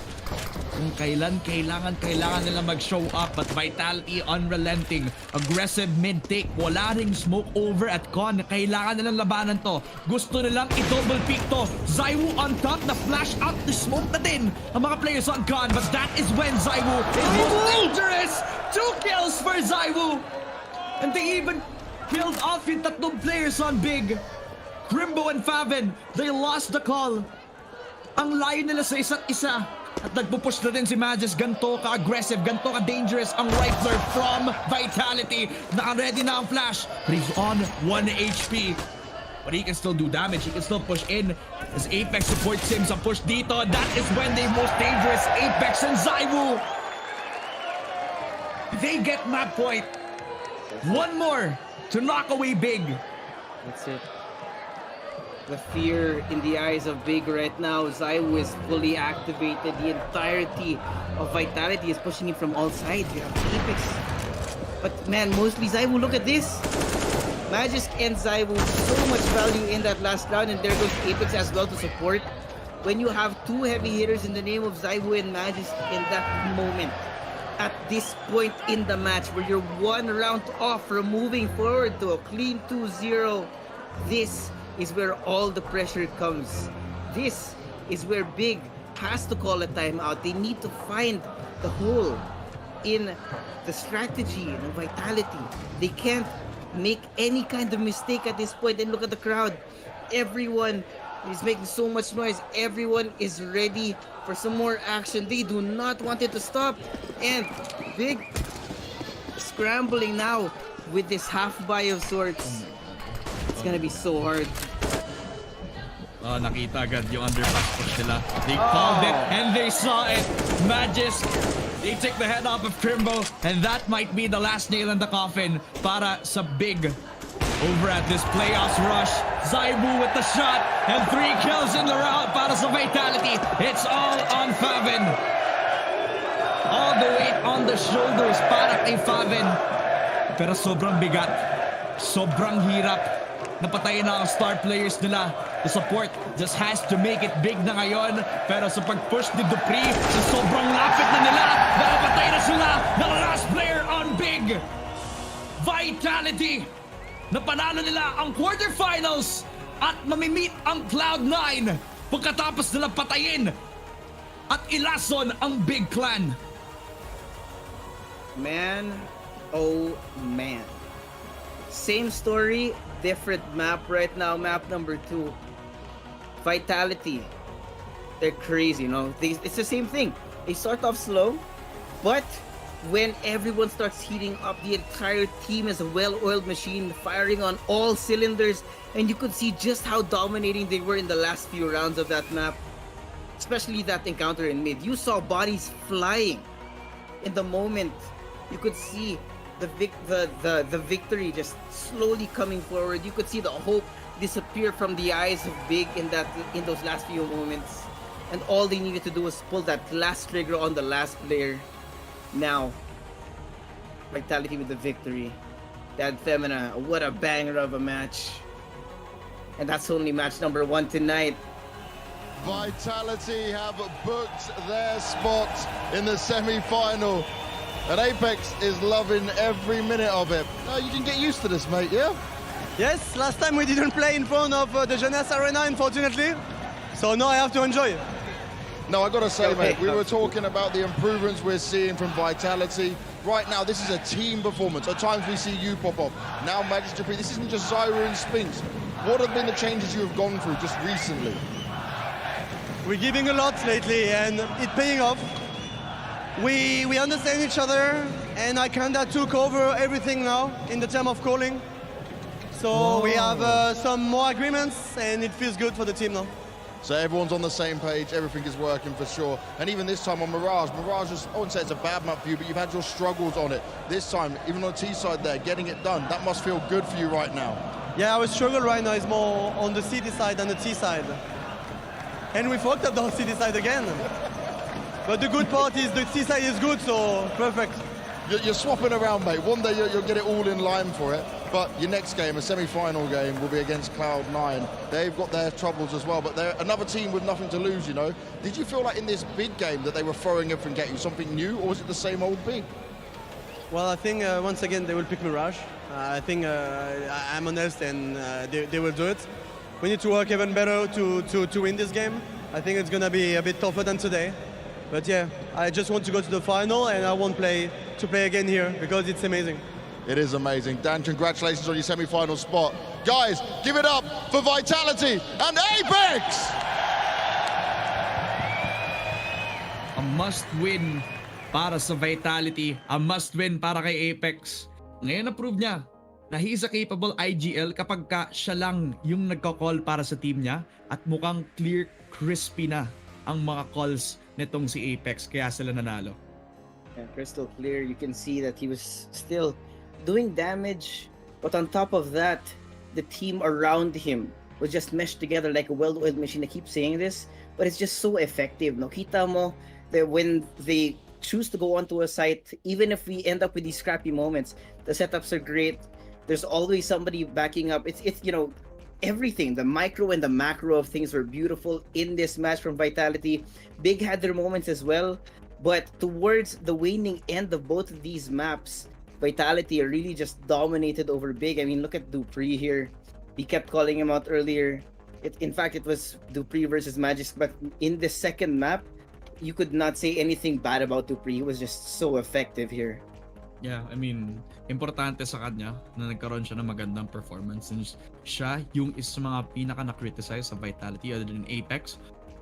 Speaker 8: Kung kailan kailangan nila mag-show up, but Vitality unrelenting. Aggressive mid-take, wala ring smoke over at Con. Kailangan nilang labanan to. Gusto nilang i-double pick to. Zaiwu on top, na flash out, the smoke na din ang mga players on Con, but that is when Zaiwu is most dangerous. 2 kills for Zaiwu. And they even killed off yung 3 players on Big. Crimbo and Faven, they lost the call. Ang layo nila sa isa't isa. At nagpupush na din si Magis. Ganto ka-aggressive, ganto ka-dangerous ang rifler from Vitality. Naka-ready na ang flash. But he's on 1 HP. But he can still do damage. He can still push in. As Apex supports him sa push dito. That is when the most dangerous Apex and Zaiwu. They get map point. One more to knock away Big.
Speaker 9: That's it. the fear in the eyes of Big right now. Zaiwu is fully activated. The entirety of Vitality is pushing him from all sides. You have Apex. But man, mostly Zaiwu, look at this. Magisk and Zaiwu, so much value in that last round, and there goes Apex as well to support. When you have two heavy hitters in the name of Zaiwu and Magisk in that moment, at this point in the match where you're one round off from moving forward to a clean 2-0, this is where all the pressure comes. This is where Big has to call a timeout. They need to find the hole in the strategy and Vitality. They can't make any kind of mistake at this point. And look at the crowd. Everyone is making so much noise. Everyone is ready for some more action. They do not want it to stop. And Big scrambling now with this half buy of sorts. It's gonna be so hard.
Speaker 8: Nakita agad yung underpass push nila. They called it and they saw it. Magisk, they take the head off of Crimbo, and that might be the last nail in the coffin para sa Big. Over at this playoffs rush, Zaiwu with the shot, and 3 kills in the round para sa Vitality. It's all on Favin. All the weight on the shoulders para kay Favin. Pero sobrang bigat, sobrang hirap. Napatayin na ang star players nila. The support just has to make it big na ngayon. Pero sa pag-push ni Dupree, sa sobrang lapit na nila, nakapatay na sila ng last player on Big. Vitality, napanalo nila ang quarterfinals at mamimit ang Cloud9 pagkatapos nila patayin at ilason ang Big Clan.
Speaker 9: Man, oh man. Same story, different map right now. Map number 2. Vitality. They're crazy, you know. It's the same thing. They start off slow, but when everyone starts heating up, the entire team is a well-oiled machine, firing on all cylinders, and you could see just how dominating they were in the last few rounds of that map, especially that encounter in mid. You saw bodies flying in the moment. You could see the victory just slowly coming forward. You could see the hope disappear from the eyes of Big in those last few moments, and all they needed to do was pull that last trigger on the last player. Now, Vitality with the victory. That Femina, what a banger of a match. And that's only match number 1 tonight.
Speaker 6: Vitality have booked their spot in the semi-final. And Apex is loving every minute of it. You can get used to this, mate, yeah?
Speaker 3: Yes, last time we didn't play in front of the Jeunesse Arena, unfortunately. So now I have to enjoy it.
Speaker 6: No, I gotta say, mate, we were talking about the improvements we're seeing from Vitality. Right now, this is a team performance. At times we see you pop off. Now Magic Dupree, this isn't just Zyra and Spinks. What have been the changes you have gone through just recently?
Speaker 3: We're giving a lot lately and it's paying off. We understand each other, and I kinda took over everything now in the term of calling. So we have some more agreements, and it feels good for the team now.
Speaker 6: So everyone's on the same page, everything is working for sure. And even this time on Mirage just, I wouldn't say it's a bad map for you, but you've had your struggles on it. This time, even on the T side there, getting it done, that must feel good for you right now.
Speaker 3: Yeah, our struggle right now is more on the city side than the T side. And we fucked up the city side again. But the good part is the T side is good, so perfect.
Speaker 6: You're swapping around, mate. One day you'll get it all in line for it. But your next game, a semi-final game, will be against Cloud9. They've got their troubles as well, but they're another team with nothing to lose, you know. Did you feel like in this big game that they were throwing everything at you, something new, or was it the same old Big?
Speaker 3: Well, I think once again they will pick Mirage. I think I'm honest, and they will do it. We need to work even better to win this game. I think it's gonna be a bit tougher than today. But yeah, I just want to go to the final, and I want to play again here because it's amazing.
Speaker 6: It is amazing. Dan, congratulations on your semi-final spot. Guys, give it up for Vitality and Apex!
Speaker 8: A must-win para sa Vitality, a must-win para kay Apex. Ngayon na-prove niya na he is a capable IGL kapag siya lang yung nagko-call para sa team niya, at mukhang clear, crispy na ang mga calls nitong si Apex, kaya sila nanalo.
Speaker 9: Yeah, crystal clear. You can see that he was still doing damage, but on top of that, the team around him will just mesh together like a well-oiled machine. I keep saying this, but it's just so effective. No, kita mo that when they choose to go onto a site, even if we end up with these scrappy moments, the setups are great. There's always somebody backing up. It's everything. The micro and the macro of things were beautiful in this match from Vitality. Big had their moments as well, but towards the waning end of both of these maps, Vitality really just dominated over Big. I mean, look at Dupree here. We kept calling him out earlier. In fact, it was Dupree versus Magisk, but in the second map, you could not say anything bad about Dupree. He was just so effective here.
Speaker 8: Yeah, I mean, importante sa kanya na nagkaroon siya ng magandang performance. And siya yung isa sa mga pinaka na-criticize sa Vitality other than Apex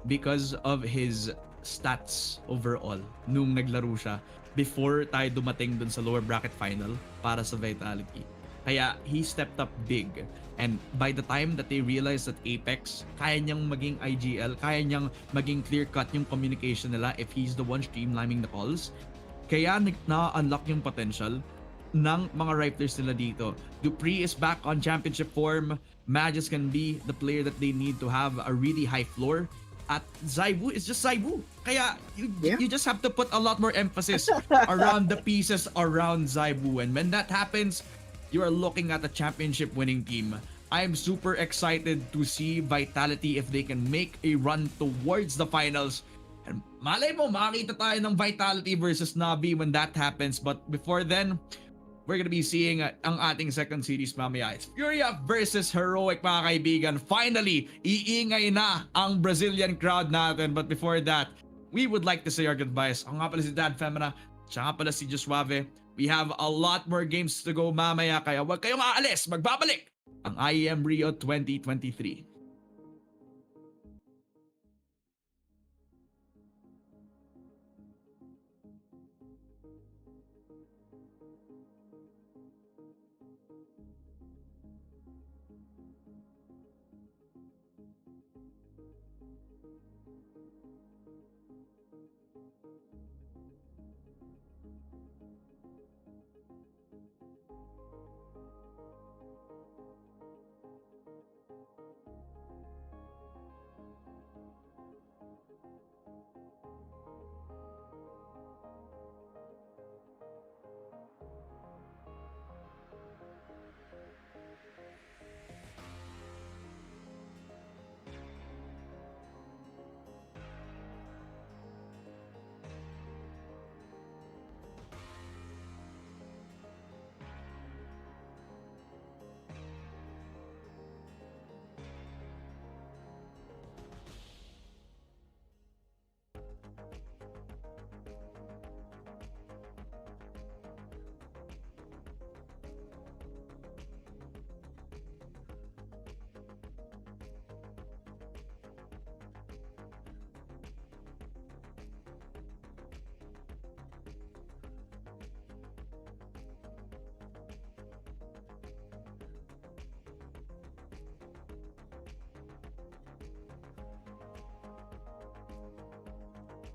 Speaker 8: because of his stats overall nung naglaro siya before tayo dumating dun sa lower bracket final para sa Vitality. Kaya he stepped up big. And by the time that they realized that Apex, kaya niyang maging IGL, kaya niyang maging clear-cut yung communication nila if he's the one streamlining the calls. Kaya na-unlock yung potential ng mga riflers nila dito. Dupree is back on championship form. Magisk can be the player that they need to have a really high floor. At ZywOo is just ZywOo. Kaya you just have to put a lot more emphasis around the pieces around ZywOo. And when that happens, you are looking at a championship winning team. I'm super excited to see Vitality if they can make a run towards the finals. And malay mo, makita tayo ng Vitality versus Navi when that happens. But before then, we're gonna be seeing ang ating second series mamaya. It's Furia versus Heroic, mga kaibigan. Finally, iingay na ang Brazilian crowd natin. But before that, we would like to say our goodbyes. Ako nga pala si Dad Femina, siya nga pala si Josuave. We have a lot more games to go mamaya, kaya huwag kayong aalis. Magbabalik ang IEM Rio 2023.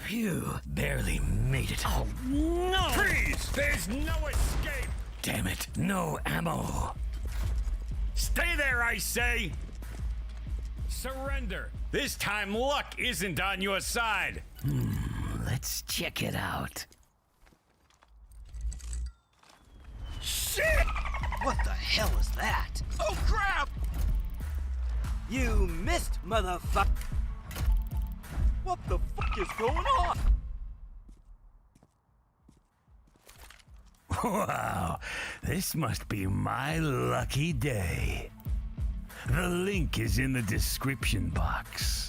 Speaker 14: Phew, barely made it. Oh, no! Freeze! There's no escape! Damn it, no ammo. Stay there, I say! Surrender. This time luck isn't on your side. Let's check it out. Shit!
Speaker 15: What the hell is that?
Speaker 14: Oh, crap!
Speaker 15: You missed, motherfucker! What the fuck is going on?
Speaker 14: Wow, this must be my lucky day. The link is in the description box.